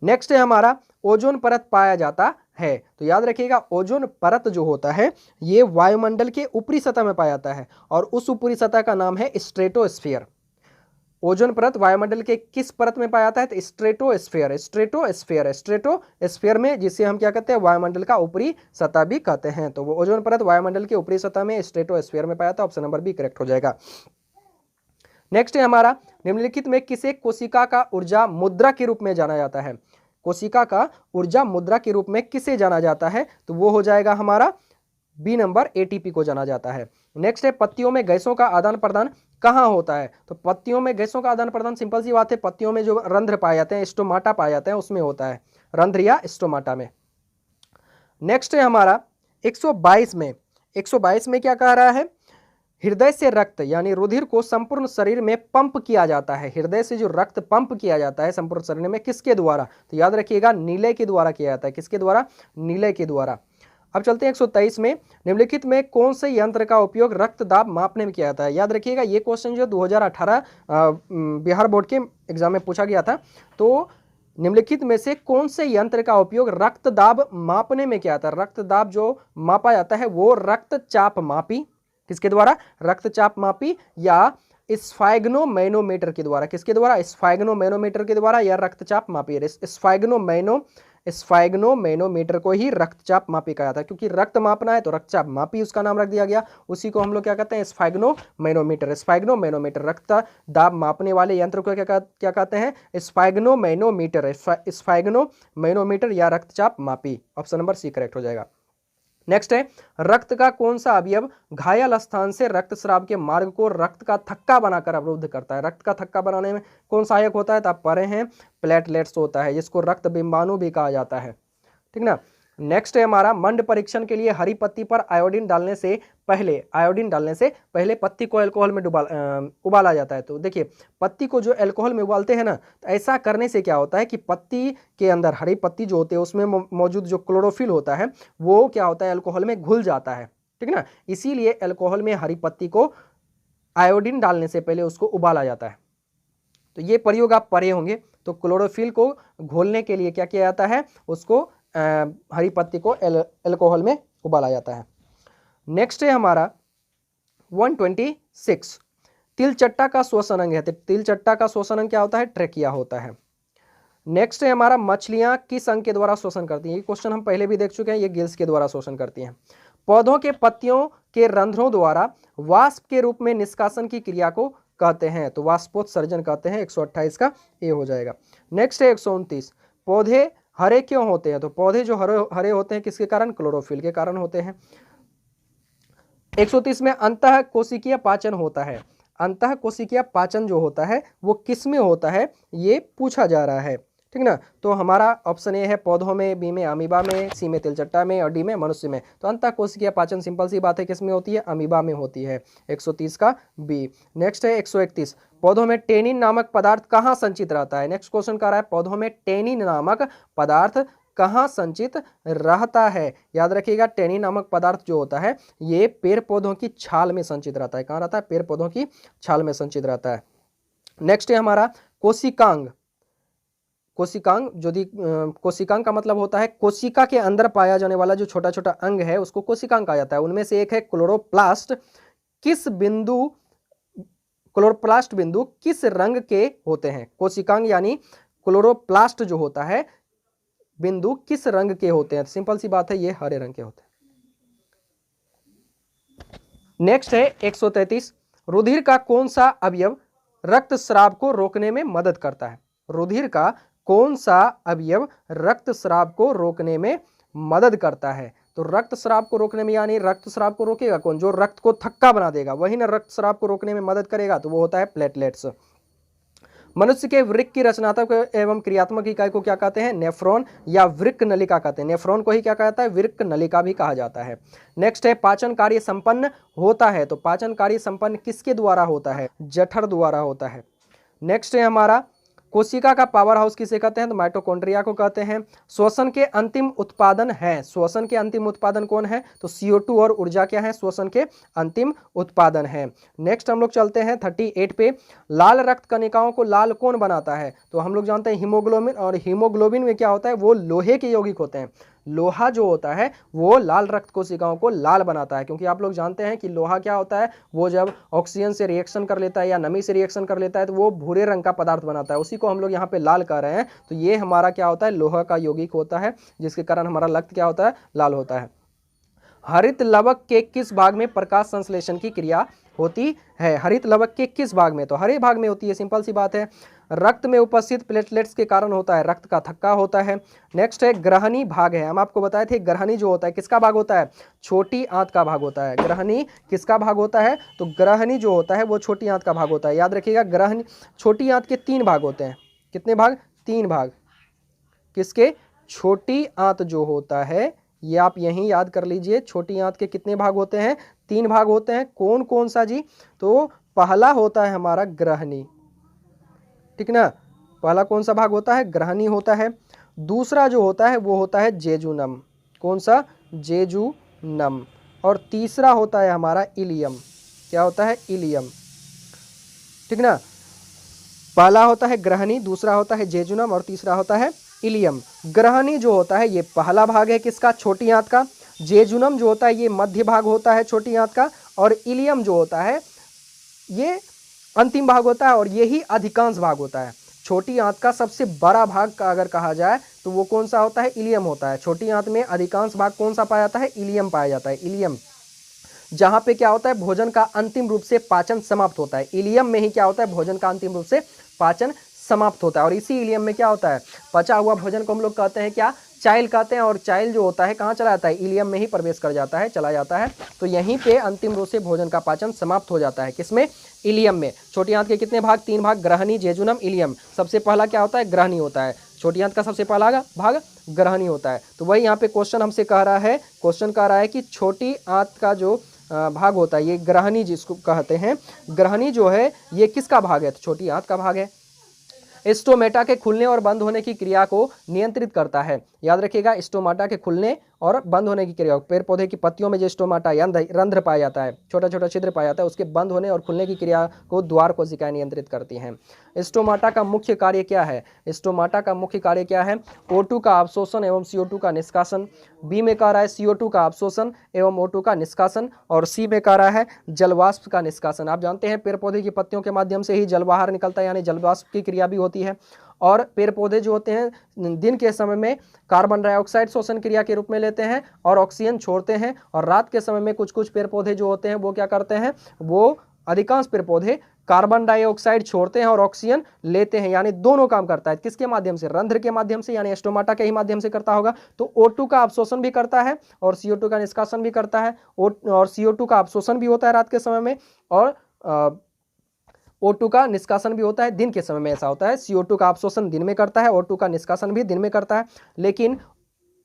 नेक्स्ट है हमारा ओजोन परत पाया जाता है। तो याद रखिएगा ओजोन परत जो होता है ये वायुमंडल के ऊपरी सतह में पाया जाता है और उस ऊपरी सतह का नाम है स्ट्रेटोस्फीयर। ओजोन परत वायुमंडल के किस परत में पाया जाता है? तो स्ट्रेटोस्फीयर, स्ट्रेटोस्फीयर, स्ट्रेटोस्फीयर में, जिसे हम क्या कहते हैं? वायुमंडल का ऊपरी सतह भी कहते हैं। तो वो ओजोन परत वायुमंडल के ऊपरी सतह में स्ट्रेटोस्फीयर में पाया जाता है। ऑप्शन नंबर बी करेक्ट हो जाएगा। नेक्स्ट है हमारा निम्नलिखित में किसे कोशिका का ऊर्जा मुद्रा के रूप में जाना जाता है? कोशिका का ऊर्जा मुद्रा के रूप में किसे जाना जाता है? तो वो हो जाएगा हमारा बी नंबर एटीपी को जाना जाता है। नेक्स्ट है पत्तियों में गैसों का आदान प्रदान कहाँ होता है? तो पत्तियों में गैसों का आदान प्रदान सिंपल सी बात है, पत्तियों में जो रंध्र पाए जाते हैं, स्टोमाटा पाए जाते हैं, उसमें होता है, रंध्र या स्टोमाटा में। नेक्स्ट है हमारा 122 में। 122 में क्या कह रहा है? हृदय से रक्त यानी रुधिर को संपूर्ण शरीर में पंप किया जाता है। हृदय से जो रक्त पंप किया जाता है संपूर्ण शरीर में किसके द्वारा? तो याद रखिएगा नीले के द्वारा किया जाता है। किसके द्वारा? नीले के द्वारा। अब चलते हैं 123 में। निम्नलिखित में कौन से यंत्र का उपयोग रक्त दाब मापने में किया जाता है? याद रखिएगा ये क्वेश्चन जो 2018 बिहार बोर्ड के एग्जाम में पूछा गया था। तो निम्नलिखित में से कौन से यंत्र का उपयोग रक्त दाब मापने में किया जाता है? रक्त दाब जो मापा जाता है वो रक्तचाप मापी, किसके द्वारा? रक्तचाप मापी या स्फाइग्नोमैनोमीटर के द्वारा। किसके द्वारा? स्फाइग्नोमैनोमीटर के द्वारा या रक्तचाप मापी। स्फाइग्नोमैनोमीटर को ही रक्तचाप मापी कहा जाता है, क्योंकि रक्त मापना है तो रक्तचाप मापी उसका नाम रख दिया गया। उसी को हम लोग क्या कहते हैं? स्फाइग्नोमैनोमीटर। स्फाइग्नोमैनोमीटर रक्त दाब मापने वाले यंत्र को क्या कहते हैं? स्फाइग्नोमैनोमीटर। स्फाइग्नोमैनोमीटर या रक्तचाप मापी। ऑप्शन नंबर सी करेक्ट हो जाएगा। नेक्स्ट है रक्त का कौन सा अवयव घायल स्थान से रक्तस्राव के मार्ग को रक्त का थक्का बनाकर अवरुद्ध करता है? रक्त का थक्का बनाने में कौन सहायक होता है? तो आप पढ़े हैं प्लेटलेट्स होता है, जिसको रक्त बिंबाणु भी कहा जाता है, ठीक ना। नेक्स्ट है हमारा मंड परीक्षण के लिए हरी पत्ती पर आयोडीन डालने से पहले पत्ती को अल्कोहल में उबाला जाता है। तो देखिए पत्ती को जो अल्कोहल में उबालते हैं ना, तो ऐसा करने से क्या होता है कि पत्ती के अंदर, हरी पत्ती जो होती है उसमें मौजूद जो क्लोरोफिल होता है वो क्या होता है? अल्कोहल में घुल जाता है, ठीक ना। इसीलिए अल्कोहल में हरी पत्ती को आयोडीन डालने से पहले उसको उबाला जाता है। तो ये प्रयोग आप पढ़े होंगे। तो क्लोरोफिल को घोलने के लिए क्या किया जाता है? उसको हरी पत्ती को अल्कोहल में उबाला जाता है। नेक्स्ट है हमारा 126 तिलचट्टा का श्वसन अंग है। तिलचट्टा का श्वसन अंग क्या होता है? ट्रेकिया होता है। नेक्स्ट है हमारा मछलियां किस अंग के द्वारा श्वसन करती हैं? ये क्वेश्चन हम पहले भी देख चुके हैं, ये गिल्स के द्वारा श्वसन करती हैं। पौधों के पत्तियों के रंध्रों द्वारा वाष्प के रूप में निष्कासन की क्रिया को कहते हैं? तो वाष्पोत्सर्जन कहते हैं। 128 का ए हो जाएगा। नेक्स्ट है 129 पौधे हरे क्यों होते हैं? तो पौधे जो हरे होते हैं किसके कारण? क्लोरोफिल के कारण होते हैं। 130 में अंतः कोशिकीय पाचन होता है। अंतः कोशिकीय पाचन जो होता है वो किस में होता है? ये पूछा जा रहा है, ठीक ना। तो हमारा ऑप्शन ए है पौधों में, बी में अमीबा में, सी में तिलचट्टा में और डी में मनुष्य में। तो अंतः कोशिकीय पाचन सिंपल सी बात है किस में होती है? अमीबा में होती है। 130 का बी। नेक्स्ट है 131 पौधों में टेनिन नामक पदार्थ कहाँ संचित रहता है? नेक्स्ट क्वेश्चन कर रहा है पौधों में टेनिन नामक पदार्थ कहाँ संचित रहता है? याद रखिएगा टेनिन नामक पदार्थ जो होता है ये पेड़ पौधों की छाल में संचित रहता है। कहाँ रहता है? पेड़ पौधों की छाल में संचित रहता है। नेक्स्ट है हमारा कोशिकांग। कोशिकांग, यदि कोशिकांग का मतलब होता है कोशिका के अंदर पाया जाने वाला जो छोटा छोटा अंग है उसको कोशिकांग कहा जाता है। उनमें से एक है क्लोरोप्लास्ट। क्लोरोप्लास्ट बिंदु किस रंग के होते हैं? कोशिकांग यानी क्लोरोप्लास्ट जो होता है बिंदु किस रंग के होते हैं? सिंपल सी बात है, ये हरे रंग के होते हैं। नेक्स्ट है 133, रुधिर का कौन सा अवयव रक्तस्राव को रोकने में मदद करता है? रुधिर का कौन सा अवयव रक्तस्राव को रोकने में मदद करता है? तो रक्तस्राव को रोकने में यानी रक्तस्राव को रोकेगा कौन? जो रक्त को थक्का बना देगा वही ना रक्तस्राव को रोकने में मदद करेगा, तो वो होता है प्लेटलेट्स। मनुष्य के वृक्क की रचनात्मक एवं क्रियात्मक इकाई को क्या कहते हैं? नेफ्रॉन या वृक्क नलिका कहते हैं। नेफ्रॉन को ही क्या कहता है? वृक्क नलिका भी कहा जाता है। नेक्स्ट है पाचन कार्य संपन्न होता है, तो पाचन कार्य संपन्न किसके द्वारा होता है? जठर द्वारा होता है। नेक्स्ट है हमारा कोशिका का पावर हाउस किसे कहते हैं? तो माइटोकॉन्ड्रिया को कहते हैं। श्वसन के अंतिम उत्पादन है, श्वसन के अंतिम उत्पादन कौन है? तो CO2 और ऊर्जा क्या है? श्वसन के अंतिम उत्पादन है। नेक्स्ट हम लोग चलते हैं 38 पे, लाल रक्त कणिकाओं को लाल कौन बनाता है? तो हम लोग जानते हैं हीमोग्लोबिन, और हीमोग्लोबिन में क्या होता है? वो लोहे के यौगिक होते हैं। लोहा जो होता है वो लाल रक्त कोशिकाओं को लाल बनाता है, क्योंकि आप लोग जानते हैं कि लोहा क्या होता है? वो जब ऑक्सीजन से रिएक्शन कर लेता है या नमी से रिएक्शन कर लेता है तो वो भूरे रंग का पदार्थ बनाता है, उसी को हम लोग यहाँ पे लाल कह रहे हैं। तो ये हमारा क्या होता है? लोहा का यौगिक होता है, जिसके कारण हमारा रक्त क्या होता है? लाल होता है। हरित लवक के किस भाग में प्रकाश संश्लेषण की क्रिया होती है? हरित लवक के किस भाग में? तो हरे भाग में होती है, सिंपल सी बात है। रक्त में उपस्थित प्लेटलेट्स के कारण होता है, रक्त का थक्का होता है। नेक्स्ट है ग्रहणी भाग है, हम आपको बताए थे ग्रहणी जो होता है किसका भाग होता है? छोटी आंत का भाग होता है। ग्रहणी किसका भाग होता है? तो ग्रहणी जो होता है वो छोटी आंत का भाग होता है। याद रखिएगा, ग्रहणी छोटी आंत के 3 भाग होते हैं। कितने भाग? 3 भाग। किसके? छोटी आंत जो होता है, ये आप यहीं याद कर लीजिए। छोटी आंत के कितने भाग होते हैं? 3 भाग होते हैं। कौन कौन सा जी? तो पहला होता है हमारा ग्रहणी, ठीक ना? पहला कौन सा भाग होता है? ग्रहणी होता है। दूसरा जो होता है वो होता है जेजुनम। कौन सा? जेजुनम। और तीसरा होता है हमारा इलियम। क्या होता है? इलियम, ठीक ना? पहला होता है ग्रहणी, दूसरा होता है जेजुनम और तीसरा होता है इलियम। ग्रहणी जो होता है ये पहला भाग है किसका? छोटी आंत का। जेजुनम जो होता है ये मध्य भाग होता है छोटी आंत का। और इलियम जो होता है ये अंतिम भाग होता है, और यही अधिकांश भाग होता है। छोटी आंत का सबसे बड़ा भाग का अगर कहा जाए तो वो कौन सा होता है? इलियम होता है। छोटी आंत में अधिकांश भाग कौन सा पाया जाता है? इलियम पाया जाता है। इलियम जहां पे क्या होता है? भोजन का अंतिम रूप से पाचन समाप्त होता है। इलियम में ही क्या होता है? भोजन का अंतिम रूप से पाचन समाप्त होता है। और इसी इलियम में क्या होता है? पचा हुआ भोजन को हम लोग कहते हैं क्या? चाइल कहते हैं। और चाइल जो होता है कहाँ चला जाता है? इलियम में ही प्रवेश कर जाता है, चला जाता है। तो यहीं पे अंतिम रूप से भोजन का पाचन समाप्त हो जाता है। किसमें? इलियम में। छोटी आंत के कितने भाग? 3 भाग, ग्रहणी, जेजुनम, इलियम। सबसे पहला क्या होता है? ग्रहणी होता है। छोटी आंत का सबसे पहला भाग ग्रहणी होता है। तो वही यहाँ पे क्वेश्चन हमसे कह रहा है, क्वेश्चन कह रहा है कि छोटी आंत का जो भाग होता है ये ग्रहणी जिसको कहते हैं, ग्रहणी जो है ये किसका भाग है? तो छोटी आंत का भाग है। स्टोमेटा के खुलने और बंद होने की क्रिया को नियंत्रित करता है। याद रखिएगा, स्टोमाटा के खुलने और बंद होने की क्रिया, पेड़ पौधे की पत्तियों में जो स्टोमाटा या रंध्र पाया जाता है, छोटा छोटा छिद्र पाया जाता है, उसके बंद होने और खुलने की क्रिया को द्वार कोशिकाएं नियंत्रित करती हैं। स्टोमाटा का मुख्य कार्य क्या है? स्टोमाटा का मुख्य कार्य क्या है? O2 का अवशोषण एवं CO2 का निष्कासन। बी में कह रहा है CO2 का अवशोषण एवं O2 का निष्कासन। और सी में कह रहा है जलवाष्प का निष्कासन। आप जानते हैं पेड़ पौधे की पत्तियों के माध्यम से ही जल बाहर निकलता है, यानी जलवाष्प की क्रिया भी होती है। और पेड़ पौधे जो होते हैं दिन के समय में कार्बन डाइऑक्साइड शोषण क्रिया के रूप में लेते हैं और ऑक्सीजन छोड़ते हैं। और रात के समय में कुछ कुछ पेड़ पौधे जो होते हैं वो क्या करते हैं? वो अधिकांश पेड़ पौधे कार्बन डाइऑक्साइड छोड़ते हैं और ऑक्सीजन लेते हैं, यानी दोनों काम करता है। किसके माध्यम से? रंध्र के माध्यम से, यानी स्टोमाटा के ही माध्यम से करता होगा। तो O2 का अवशोषण भी करता है और CO2 का निष्कासन भी करता है। और CO2 का अवशोषण भी होता है रात के समय में, और O2 का निष्कासन भी होता है दिन के समय में। ऐसा होता है, CO2 का अवशोषण दिन में करता है, O2 का निष्कासन भी दिन में करता है। लेकिन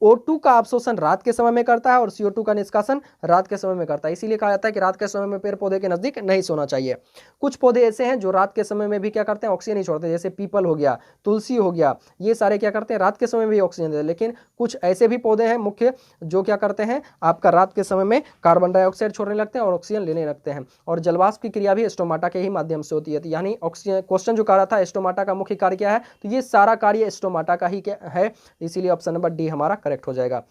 O2 का अवशोषण रात के समय में करता है और CO2 का निष्कासन रात के समय में करता है। इसीलिए कहा जाता है कि रात के समय में पेड़ पौधे के नजदीक नहीं सोना चाहिए। कुछ पौधे ऐसे हैं जो रात के समय में भी क्या करते हैं, ऑक्सीजन नहीं छोड़ते, जैसे पीपल हो गया, तुलसी हो गया, ये सारे क्या करते हैं, रात के समय में भी ऑक्सीजन देते हैं। लेकिन कुछ ऐसे भी पौधे हैं मुख्य जो क्या करते हैं, आपका रात के समय में कार्बन डाइऑक्साइड छोड़ने लगते हैं और ऑक्सीजन लेने लगते हैं। और जलवाष्प की क्रिया भी स्टोमाटा के ही माध्यम से होती है। यानी ऑक्सीजन क्वेश्चन जो कह रहा था स्टोमाटा का मुख्य कार्य क्या है, तो ये सारा कार्य स्टोमाटा का ही क्या है, इसीलिए ऑप्शन नंबर डी हमारा करेक्ट हो जाएगा।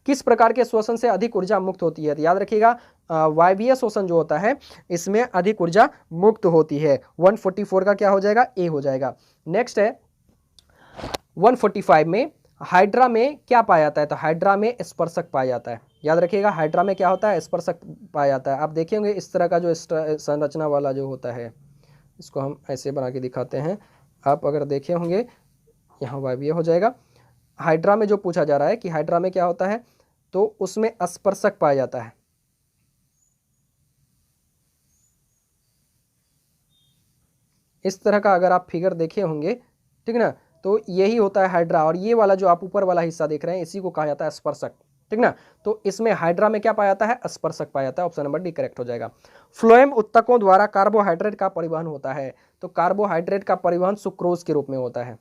किस प्रकार के श्वसन से अधिक ऊर्जा मुक्त होती है, तो याद रखिएगा वायवीय श्वसन जो होता है इसमें अधिक ऊर्जा मुक्त होती है। 144 का क्या हो जाएगा, ए हो जाएगा। नेक्स्ट है 145 में हाइड्रा में क्या पाया जाता है, तो हाइड्रा में स्पर्शक पाया जाता है। याद रखिएगा हाइड्रा में क्या होता है, स्पर्शक पाया जाता है। आप देखेंगे इस तरह का जो संरचना वाला जो होता है, इसको हम ऐसे बना के दिखाते हैं। आप अगर देखे होंगे यहाँ वायवीय हो जाएगा। हाइड्रा में जो पूछा जा रहा है कि हाइड्रा में क्या होता है, तो उसमें स्पर्शक पाया जाता है। इस तरह का अगर आप फिगर देखे होंगे, ठीक ना, तो यही होता है हाइड्रा। और ये वाला जो आप ऊपर वाला हिस्सा देख रहे हैं इसी को कहा जाता है स्पर्शक, ठीक ना। तो इसमें हाइड्रा में क्या पाया जाता है, स्पर्शक पाया जाता है। ऑप्शन नंबर डी करेक्ट हो जाएगा। फ्लोएम उत्तकों द्वारा कार्बोहाइड्रेट का परिवहन होता है, तो कार्बोहाइड्रेट का परिवहन सुक्रोज के रूप में होता है।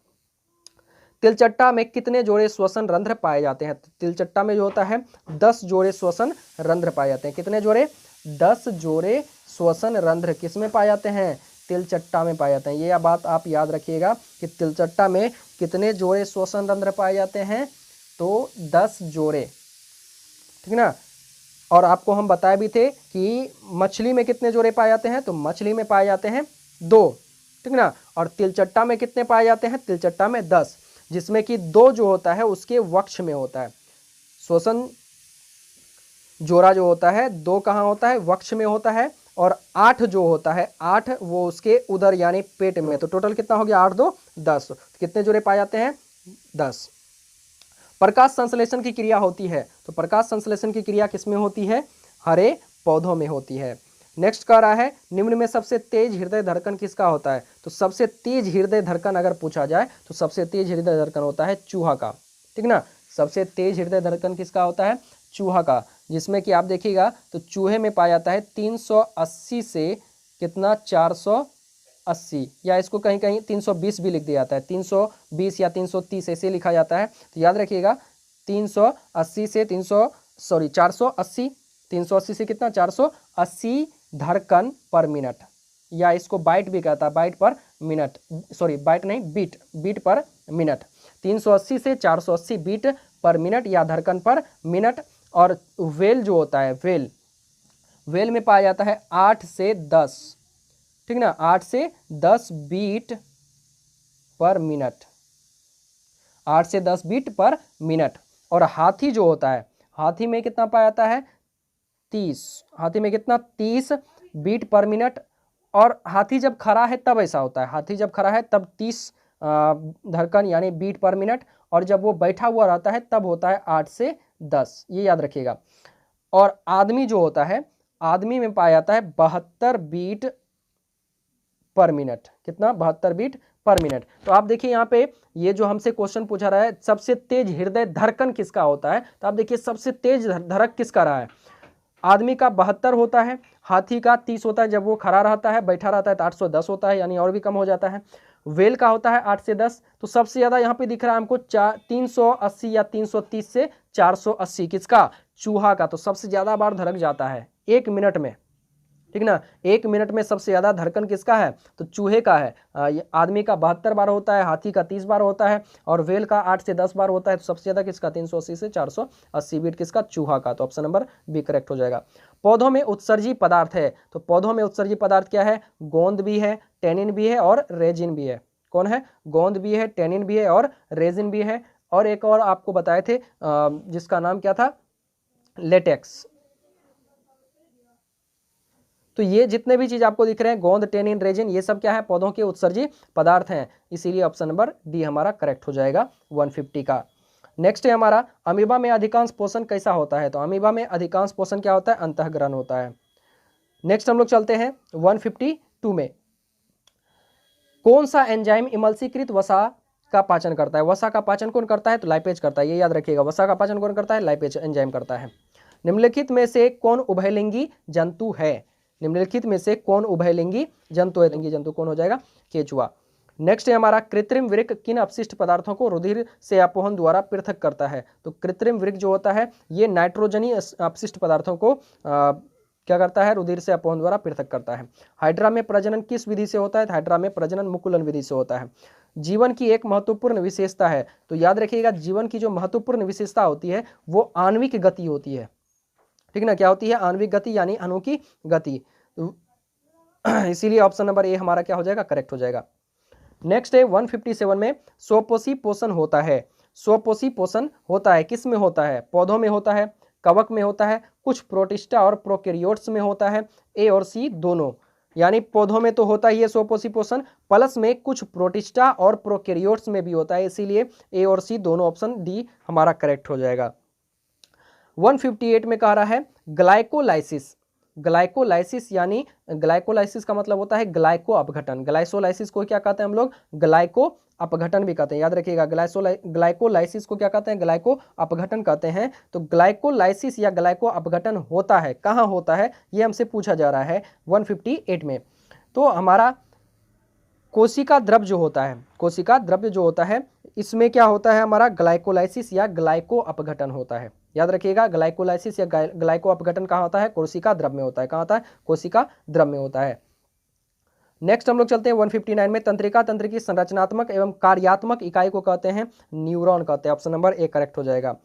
तिलचट्टा में कितने जोड़े श्वसन रंध्र पाए जाते हैं, तिलचट्टा में जो होता है 10 जोड़े श्वसन रंध्र पाए जाते हैं। कितने जोड़े, 10 जोड़े श्वसन रंध्र किसमें पाए जाते हैं, तिलचट्टा में पाए जाते हैं। ये बात आप याद रखिएगा कि तिलचट्टा में कितने जोड़े श्वसन रंध्र पाए जाते हैं, तो 10 जोड़े, ठीक ना। और आपको हम बताए भी थे कि मछली में कितने जोड़े पाए जाते हैं, तो मछली में पाए जाते हैं 2, ठीक ना। और तिलचट्टा में कितने पाए जाते हैं, तिलचट्टा में 10, जिसमें कि 2 जो होता है उसके वक्ष में होता है। श्वसन जोड़ा जो होता है 2 कहाँ होता है, वक्ष में होता है। और 8 जो होता है 8 वो उसके उदर यानी पेट में। तो टोटल कितना हो गया, 8 2 10, कितने जोड़े पाए जाते हैं, 10। प्रकाश संश्लेषण की क्रिया होती है, तो प्रकाश संश्लेषण की क्रिया किसमें होती है, हरे पौधों में होती है। नेक्स्ट कह रहा है निम्न में सबसे तेज हृदय धड़कन किसका होता है, तो सबसे तेज हृदय धड़कन अगर पूछा जाए तो सबसे तेज हृदय धड़कन होता है चूहा का, ठीक ना। सबसे तेज हृदय धड़कन किसका होता है, चूहा का, जिसमें कि आप देखिएगा तो चूहे में पाया जाता है 380 से कितना 480, या इसको कहीं कहीं 320 भी लिख दिया जाता है, 320 या 330 ऐसे लिखा जाता है। तो याद रखिएगा 380 से 480, 380 से कितना 480 धड़कन पर मिनट, या इसको बाइट भी कहता है, bite per minute, sorry bite नहीं बीट, बीट पर मिनट। 380 से 480 बीट पर मिनट या धड़कन पर मिनट। और वेल जो होता है, वेल में पाया जाता है 8 से 10, ठीक ना, 8 से 10 बीट पर मिनट, 8 से 10 बीट पर मिनट। और हाथी जो होता है, हाथी में कितना पाया जाता है 30, हाथी में कितना 30 बीट पर मिनट। और हाथी जब खड़ा है तब ऐसा होता है, हाथी जब खड़ा है तब 30 धड़कन यानी बीट पर मिनट, और जब वो बैठा हुआ रहता है तब होता है 8 से 10, ये याद रखिएगा। और आदमी जो होता है, आदमी में पाया जाता है 72 बीट पर मिनट, कितना 72 बीट पर मिनट। तो आप देखिए यहाँ पे ये जो हमसे क्वेश्चन पूछा रहा है सबसे तेज हृदय धड़कन किसका होता है, तो आप देखिए सबसे तेज धड़क किसका रहा है, आदमी का 72 होता है, हाथी का 30 होता है जब वो खड़ा रहता है, बैठा रहता है तो 810 होता है, यानी और भी कम हो जाता है। वेल का होता है 8 से 10, तो सबसे ज़्यादा यहाँ पे दिख रहा है हमको 380 या 330 से 480 किसका, चूहा का। तो सबसे ज़्यादा बार धड़क जाता है 1 मिनट में, ठीक ना, 1 मिनट में सबसे ज़्यादा धड़कन किसका है, तो चूहे का है। आदमी का 72 बार होता है, हाथी का 30 बार होता है, और वेल का 8 से 10 बार होता है। तो सबसे ज़्यादा किसका, 380 से 480 बीट किसका, चूहा का। तो ऑप्शन नंबर बी करेक्ट हो जाएगा। पौधों में उत्सर्जी पदार्थ है, तो पौधों में उत्सर्जी पदार्थ क्या है, गोंद भी है, टेनिन भी है और रेजिन भी है। कौन है, गोंद भी है, टेनिन भी है और रेजिन भी है। और एक और आपको बताए थे जिसका नाम क्या था, लेटेक्स। तो ये जितने भी चीज आपको दिख रहे हैं, गोंद, टेनिन, रेजिन, ये सब क्या है, पौधों के उत्सर्जी पदार्थ हैं। इसीलिए ऑप्शन नंबर डी हमारा करेक्ट हो जाएगा 150 का। नेक्स्ट है हमारा अमीबा में अधिकांश पोषण कैसा होता है, तो अमीबा में अधिकांश पोषण क्या होता है, अंतःग्रहण होता है। नेक्स्ट हम लोग चलते हैं 152 में। कौन सा एंजाइम इमल्सीकृत वसा का पाचन करता है। वसा का पाचन कौन करता है? तो लाइपेज करता है, ये याद रखिएगा। वसा का पाचन कौन करता है? लाइपेज एंजाइम करता है। निम्नलिखित में से कौन उभयलिंगी जंतु है? निम्नलिखित में से कौन उभयलिंगी जंतु है? लिंगी जंतु कौन हो जाएगा? केचुआ। नेक्स्ट है हमारा कृत्रिम वृक्क किन अपशिष्ट पदार्थों को रुधिर से अपोहन द्वारा पृथक करता है? तो कृत्रिम वृक्क जो होता है ये नाइट्रोजनी अपशिष्ट पदार्थों को क्या करता है? रुधिर से अपोहन द्वारा पृथक करता है। हाइड्रा में प्रजनन किस विधि से होता है? हाइड्रा में प्रजनन मुकुलन विधि से होता है। जीवन की एक महत्वपूर्ण विशेषता है, तो याद रखिएगा जीवन की जो महत्वपूर्ण विशेषता होती है वो आणविक गति होती है, ठीक ना? क्या होती है? आणविक गति यानी अणु की गति। इसीलिए ऑप्शन नंबर ए हमारा क्या हो जाएगा? करेक्ट हो जाएगा। नेक्स्ट है 157 में स्वपोषी पोषण होता है। स्वपोषी पोषण होता है किस में होता है? पौधों में होता है, कवक में होता है, कुछ प्रोटिस्टा और प्रोकैरियोट्स में होता है, ए और सी दोनों। यानी पौधों में तो होता ही है स्वपोषी पोषण, प्लस में कुछ प्रोटिस्टा और प्रोकैरियोट्स में भी होता है, इसीलिए ए और सी दोनों, ऑप्शन डी हमारा करेक्ट हो जाएगा। 158 में कह रहा है ग्लाइकोलाइसिस। ग्लाइकोलाइसिस यानी ग्लाइकोलाइसिस का मतलब होता है ग्लाइको अपघटन। ग्लाइसोलाइसिस को क्या कहते हैं हम लोग? ग्लाइको अपघटन भी कहते हैं, याद रखिएगा। ग्लाइकोलाइसिस को क्या कहते हैं? ग्लाइको अपघटन कहते हैं। तो ग्लाइकोलाइसिस या ग्लाइको अपघटन होता है, कहाँ होता है ये हमसे पूछा जा रहा है 158 में। तो हमारा कोशिका द्रव्य जो होता है, कोशिका द्रव्य जो होता है इसमें क्या होता है? हमारा ग्लाइकोलाइसिस या ग्लाइको अपघटन होता है, याद रखिएगा। ग्लाइकोलाइसिस या ग्लाइको अपघटन कहाँ होता है? कोशिका द्रव्य में होता है। कहाँ होता है? कोशिका द्रव्य में होता है। नेक्स्ट हम लोग चलते हैं 159 में तंत्रिका तंत्र की संरचनात्मक एवं कार्यात्मक इकाई को कहते हैं न्यूरॉन कहते हैं, ऑप्शन नंबर ए करेक्ट हो जाएगा।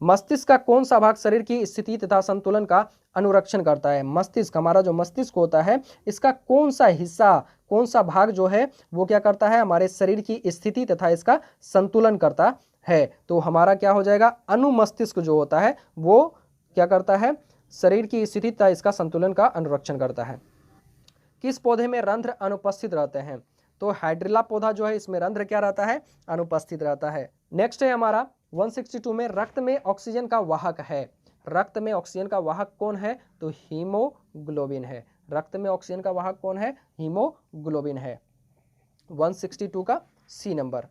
मस्तिष्क का कौन सा भाग शरीर की स्थिति तथा संतुलन का अनुरक्षण करता है? मस्तिष्क, हमारा जो मस्तिष्क होता है इसका कौन सा हिस्सा, कौन सा भाग जो है वो क्या करता है? हमारे शरीर की स्थिति तथा इसका संतुलन करता है। तो हमारा क्या हो जाएगा? अनुमस्तिष्क जो होता है वो क्या करता है? शरीर की स्थिति तथा इसका संतुलन का अनुरक्षण करता है। किस पौधे में रंध्र अनुपस्थित रहते हैं? तो हाइड्रिला पौधा जो है इसमें रंध्र क्या रहता है? अनुपस्थित रहता है। नेक्स्ट है हमारा 162 में रक्त में ऑक्सीजन का वाहक है। रक्त में ऑक्सीजन का वाहक कौन है? तो हीमोग्लोबिन है। रक्त में ऑक्सीजन का वाहक कौन है? हीमोग्लोबिन है। 162 का सी नंबर।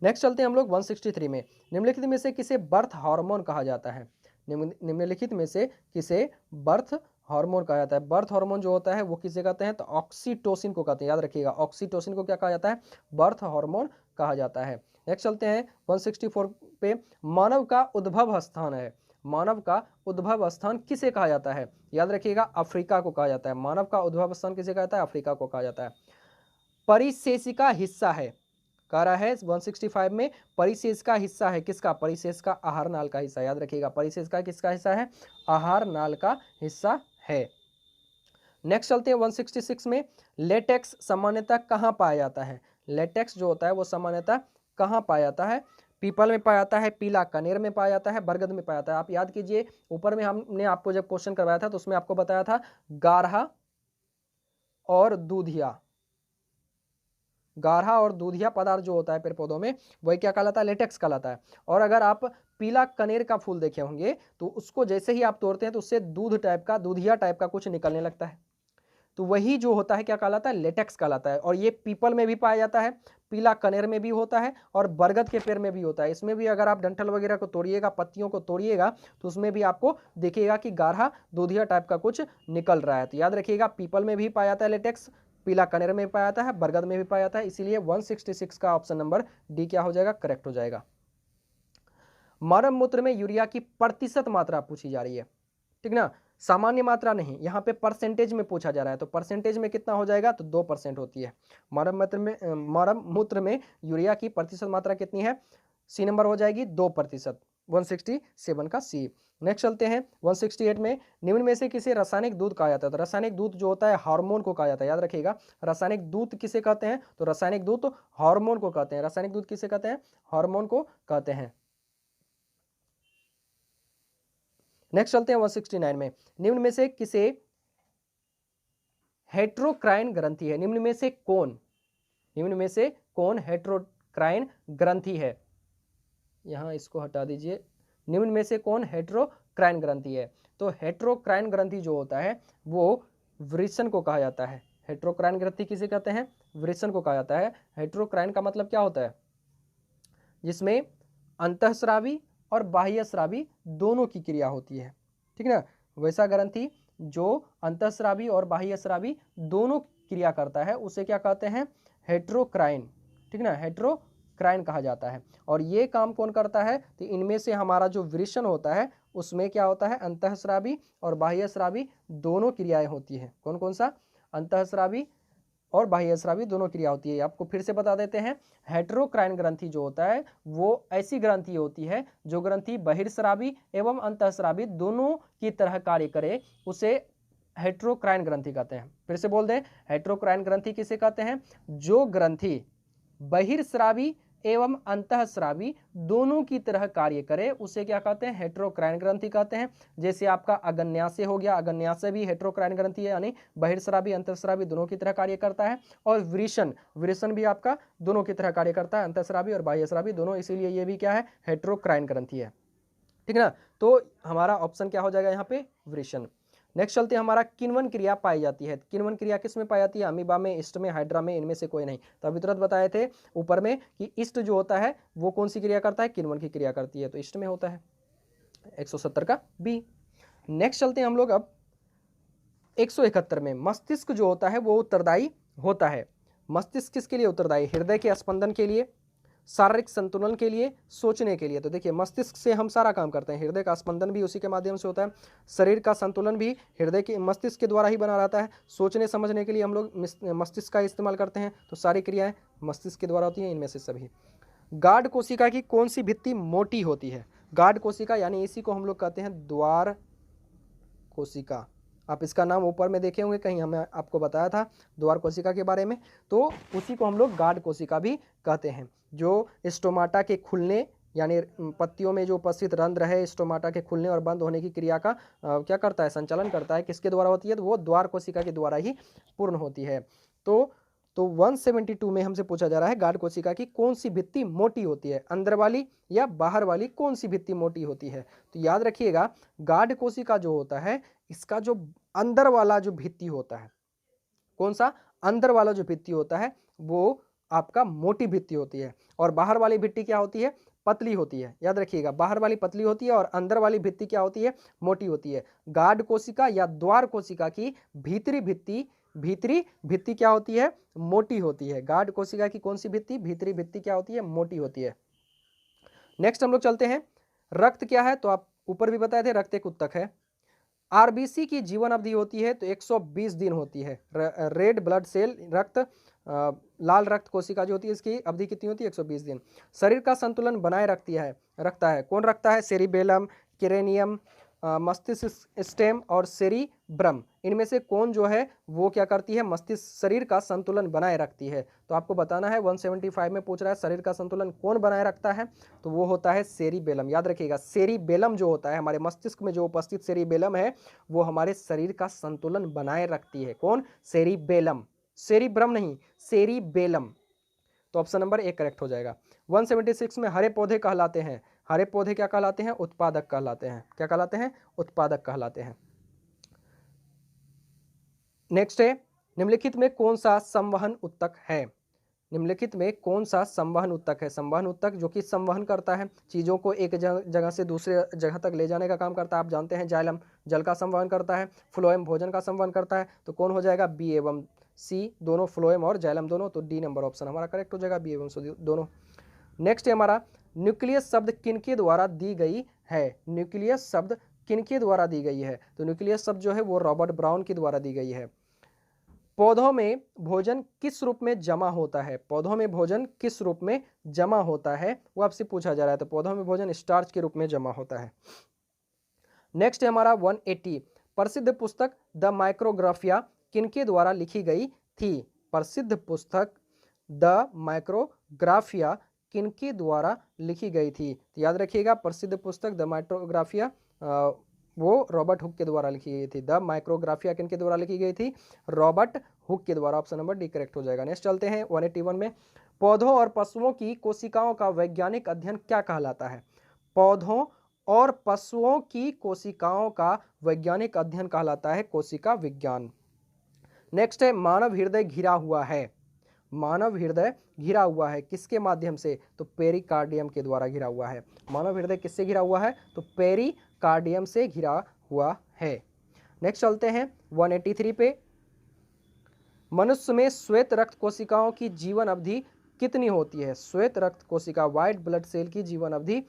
नेक्स्ट चलते हैं हम लोग 163 में। निम्नलिखित में से किसे बर्थ हार्मोन कहा जाता है? निम्नलिखित में से किसे बर्थ हार्मोन कहा जाता है? बर्थ हार्मोन जो होता है वो किसे कहते हैं? तो ऑक्सीटोसिन को कहते हैं, याद रखिएगा। ऑक्सीटोसिन को क्या कहा जाता है? बर्थ हार्मोन कहा जाता है। नेक्स्ट चलते हैं 164 पे। मानव का उद्भव स्थान है। मानव का उद्भव स्थान किसे कहा जाता है? याद रखिएगा अफ्रीका को कहा जाता है। मानव का उद्भव स्थान किसे कहा जाता है? अफ्रीका को कहा जाता है। परिशेषिका हिस्सा है, कह रहा है 165 में परिशेष का हिस्सा है किसका? परिशेष का आहार नाल का हिस्सा, याद रखिएगा। परिशेष का किसका हिस्सा है? आहार नाल का हिस्सा है। नेक्स्ट चलते हैं 166 में। लेटेक्स सामान्यतः कहाँ पाया जाता है? लेटेक्स जो होता है वो सामान्यतः कहाँ पाया जाता है? पीपल में पाया जाता है, पीला कनेर में पाया जाता है, बरगद में पाया जाता है। आप याद कीजिए ऊपर में हमने आपको जब क्वेश्चन करवाया था तो उसमें आपको बताया था गारहा और दूधिया। गाढ़ा और दूधिया पदार्थ जो होता है पेड़ पौधों में वही क्या कहलाता है? लेटेक्स कहलाता है। और अगर आप पीला कनेर का फूल देखे होंगे तो उसको जैसे ही आप तोड़ते हैं तो उससे दूध टाइप का, दूधिया टाइप का कुछ निकलने लगता है, तो वही जो होता है क्या कहलाता है? लेटेक्स कहलाता है। और ये पीपल में भी पाया जाता है, पीला कनेर में भी होता है और बरगद के पेड़ में भी होता है। इसमें भी अगर आप डंठल वगैरह को तोड़िएगा, पत्तियों को तोड़िएगा तो उसमें भी आपको देखिएगा कि गाढ़ा दूधिया टाइप का कुछ निकल रहा है। तो याद रखिएगा पीपल में भी पाया जाता है लेटेक्स, पीला कनेर में पाया जाता है, बरगद में भी पाया जाता है। इसीलिए 166 का ऑप्शन नंबर डी क्या हो जाएगा? करेक्ट हो जाएगा। मानव मूत्र में यूरिया की प्रतिशत मात्रा पूछी जा रही है, ठीक ना? सामान्य मात्रा नहीं, यहाँ पे परसेंटेज में पूछा जा रहा है। तो परसेंटेज में कितना हो जाएगा? तो 2% होती है। मानव मूत्र में यूरिया की प्रतिशत मात्रा कितनी है? सी नंबर हो जाएगी 2%। 167 का सी। नेक्स्ट चलते हैं 168 में। निम्न में से किसे रासायनिक दूध कहा जाता है? तो रासायनिक दूध जो होता है हार्मोन को कहा जाता है, याद रखिएगा। रासायनिक दूध किसे कहते हैं? तो रासायनिक दूध तो हार्मोन को कहते हैं। रासायनिक दूध किसे कहते हैं? हार्मोन को कहते हैं। नेक्स्ट चलते हैं 169 में। निम्न में से किसे हेट्रोक्राइन ग्रंथि है? निम्न में से कौन, निम्न में से कौन हेट्रोक्राइन ग्रंथि है? यहां इसको हटा दीजिए। निम्न में से कौन हेट्रोक्राइन ग्रंथि है? तो हेट्रोक्राइन ग्रंथि जो होता है वो वृषण को कहा जाता है। हेट्रोक्राइन ग्रंथि किसे कहते हैं? वृषण को कहा जाता है। हेट्रोक्राइन का मतलब क्या होता है? जिसमें अंतःस्रावी और बाह्यस्रावी दोनों की क्रिया होती है, ठीक ना। वैसा ग्रंथि जो अंतःस्रावी और बाह्यस्रावी दोनों क्रिया करता है उसे क्या कहते हैं? हेट्रोक्राइन, ठीक ना, हेट्रोक्राइन कहा जाता है। और ये काम कौन करता है? तो इनमें से हमारा जो वृषण होता है उसमें क्या होता है? अंतःस्रावी और बाह्यस्रावी दोनों क्रियाएं होती है। कौन कौन सा? अंतःस्रावी और बाह्यस्रावी दोनों क्रिया होती है। आपको फिर से बता देते हैं, हेट्रोक्राइन ग्रंथि जो होता है वो ऐसी ग्रंथि होती है जो ग्रंथि बहिर्स्रावी एवं अंतःस्रावी दोनों की तरह कार्य करे, उसे हेट्रोक्राइन ग्रंथि कहते हैं। फिर से बोल दें, हेट्रोक्राइन ग्रंथि किसे कहते हैं? जो ग्रंथि बहिर्स्रावी एवं अंतःस्रावी दोनों की तरह कार्य करे उसे क्या कहते हैं? हेट्रोक्राइन ग्रंथि कहते हैं। जैसे आपका अग्न्याशय हो गया, अग्न्याशय भी हेट्रोक्राइन ग्रंथि है, यानी बहिर्स्रावी अंतःस्रावी दोनों की तरह कार्य करता है। और वृषण, वृषण भी आपका दोनों की तरह कार्य करता है, अंतःस्रावी और बाह्यस्रावी दोनों, इसीलिए ये भी क्या है? हेट्रोक्राइन ग्रंथि है, ठीक ना। तो हमारा ऑप्शन क्या हो जाएगा यहाँ पे? वृषण। नेक्स्ट चलते हैं, हमारा किण्वन क्रिया पाई जाती है। किण्वन क्रिया किस में पाई जाती है? अमीबा में, इस्ट में, हाइड्रा में, इनमें से कोई नहीं। तो अभी तुरंत बताए थे ऊपर में कि इस्ट जो होता है वो कौन सी क्रिया करता है? किण्वन की क्रिया करती है, तो इस्ट में होता है 170 का बी। नेक्स्ट चलते हैं हम लोग अब 171 में। मस्तिष्क जो होता है वो उत्तरदायी होता है। मस्तिष्क किसके लिए उत्तरदायी? हृदय के स्पंदन के लिए, शारीरिक संतुलन के लिए, सोचने के लिए। तो देखिए, मस्तिष्क से हम सारा काम करते हैं, हृदय का स्पंदन भी उसी के माध्यम से होता है, शरीर का संतुलन भी हृदय के मस्तिष्क के द्वारा ही बना रहता है, सोचने समझने के लिए हम लोग मस्तिष्क का इस्तेमाल करते हैं, तो सारी क्रियाएं मस्तिष्क के द्वारा होती हैं, इनमें से सभी। गार्ड कोशिका की कौन सी भित्ति मोटी होती है? गार्ड कोशिका यानी इसी को हम लोग कहते हैं द्वार कोशिका। आप इसका नाम ऊपर में देखे होंगे कहीं, हमें आपको बताया था द्वार कोशिका के बारे में, तो उसी को हम लोग गार्ड कोशिका भी कहते हैं। जो स्टोमाटा के खुलने यानी पत्तियों में जो उपस्थित रंध्र है, स्टोमाटा के खुलने और बंद होने की क्रिया का क्या करता है? संचालन करता है। किसके द्वारा होती है? तो वो द्वार कोशिका के द्वारा ही पूर्ण होती है। तो 172 में हमसे पूछा जा रहा है, गार्ड कोशिका की कौन सी भित्ति मोटी होती है? अंदर वाली या बाहर वाली कौन सी भित्ति मोटी होती है? तो याद रखिएगा, गार्ड कोशिका जो होता है इसका जो अंदर वाला जो भित्ति होता है, कौन सा? अंदर वाला जो भित्ति होता है वो आपका मोटी भित्ति होती है, और बाहर वाली भित्ति क्या होती है? पतली होती है। याद रखिएगा, बाहर वाली पतली होती है और अंदर वाली भित्ति क्या होती है? मोटी होती है। गार्ड कोशिका या द्वार कोशिका की भीतरी भित्ति क्या होती है? मोटी होती है। गार्ड कोशिका की कौन सी भित्ति? भीतरी भित्ति क्या होती है? मोटी होती है। नेक्स्ट हम लोग चलते हैं, रक्त क्या है? तो आप ऊपर भी बताए थे, रक्त एक उत्तक है। आरबीसी की जीवन अवधि होती है तो 120 दिन होती है। रेड ब्लड सेल रक्त लाल रक्त कोशिका जो होती है इसकी अवधि कितनी होती है? 120 दिन। शरीर का संतुलन बनाए रखता है। कौन रखता है? सेरिबेलम, क्रेनियम, मस्तिष्क स्टेम और सेरिब्रम, इनमें से कौन जो है वो क्या करती है? मस्तिष्क शरीर का संतुलन बनाए रखती है। तो आपको बताना है, 175 में पूछ रहा है शरीर का संतुलन कौन बनाए रखता है? तो वो होता है सेरिबेलम। याद रखिएगा, सेरिबेलम जो होता है, हमारे मस्तिष्क में जो उपस्थित सेरिबेलम है वो हमारे शरीर का संतुलन बनाए रखती है। कौन? सेरिबेलम, सेरिब्रम नहीं, सेरिबेलम। तो ऑप्शन नंबर 1 करेक्ट हो जाएगा। 176 में हरे पौधे कहलाते हैं। हरे पौधे क्या कहलाते हैं? उत्पादक कहलाते हैं। क्या कहलाते हैं? उत्पादक कहलाते हैं। नेक्स्ट है, निम्नलिखित में कौन सा संवहन उत्तक है? निम्नलिखित में कौन सा संवहन उत्तक है? संवहन उत्तक जो कि संवहन करता है, चीज़ों को एक जगह से दूसरे जगह तक ले जाने का काम करता है। आप जानते हैं जाइलम जल का संवहन करता है, फ्लोएम भोजन का संवहन करता है। तो कौन हो जाएगा? बी एवं सी दोनों, फ्लोएम और जाइलम दोनों। तो डी नंबर ऑप्शन हमारा करेक्ट हो जाएगा, बी एवं सी दोनों। नेक्स्ट है हमारा, न्यूक्लियस शब्द किनके द्वारा दी गई है? न्यूक्लियस शब्द किनके द्वारा दी गई है? तो न्यूक्लियस शब्द जो है वो रॉबर्ट ब्राउन के द्वारा दी गई है। पौधों में भोजन किस रूप में जमा होता है? पौधों में भोजन किस रूप में जमा होता है वो आपसे पूछा जा रहा है। तो पौधों में भोजन स्टार्च के रूप में जमा होता है। नेक्स्ट है हमारा 180, प्रसिद्ध पुस्तक द माइक्रोग्राफिया किनके द्वारा लिखी गई थी? प्रसिद्ध पुस्तक द माइक्रोग्राफिया किनके द्वारा लिखी गई थी? तो याद रखिएगा, प्रसिद्ध पुस्तक द माइक्रोग्राफिया वो रॉबर्ट हुक के द्वारा लिखी गई थी। द माइक्रोग्राफिया किनके द्वारा लिखी गई थी? रॉबर्ट हुक के द्वारा। ऑप्शन नंबर डी करेक्ट हो जाएगा। नेक्स्ट चलते हैं 181 में, पौधों और पशुओं की कोशिकाओं का वैज्ञानिक अध्ययन क्या कहलाता है? पौधों और पशुओं की कोशिकाओं का वैज्ञानिक अध्ययन कहलाता है कोशिका विज्ञान। नेक्स्ट है मानव हृदय घिरा हुआ है। मानव हृदय घिरा हुआ है किसके माध्यम से? तो पेरिकार्डियम के द्वारा घिरा हुआ है। मानव हृदय किससे घिरा हुआ है? तो पेरिकार्डियम से घिरा हुआ है। नेक्स्ट चलते हैं 183 पे। मनुष्य में श्वेत रक्त कोशिकाओं की जीवन अवधि कितनी होती है? श्वेत रक्त कोशिका, व्हाइट ब्लड सेल की जीवन अवधि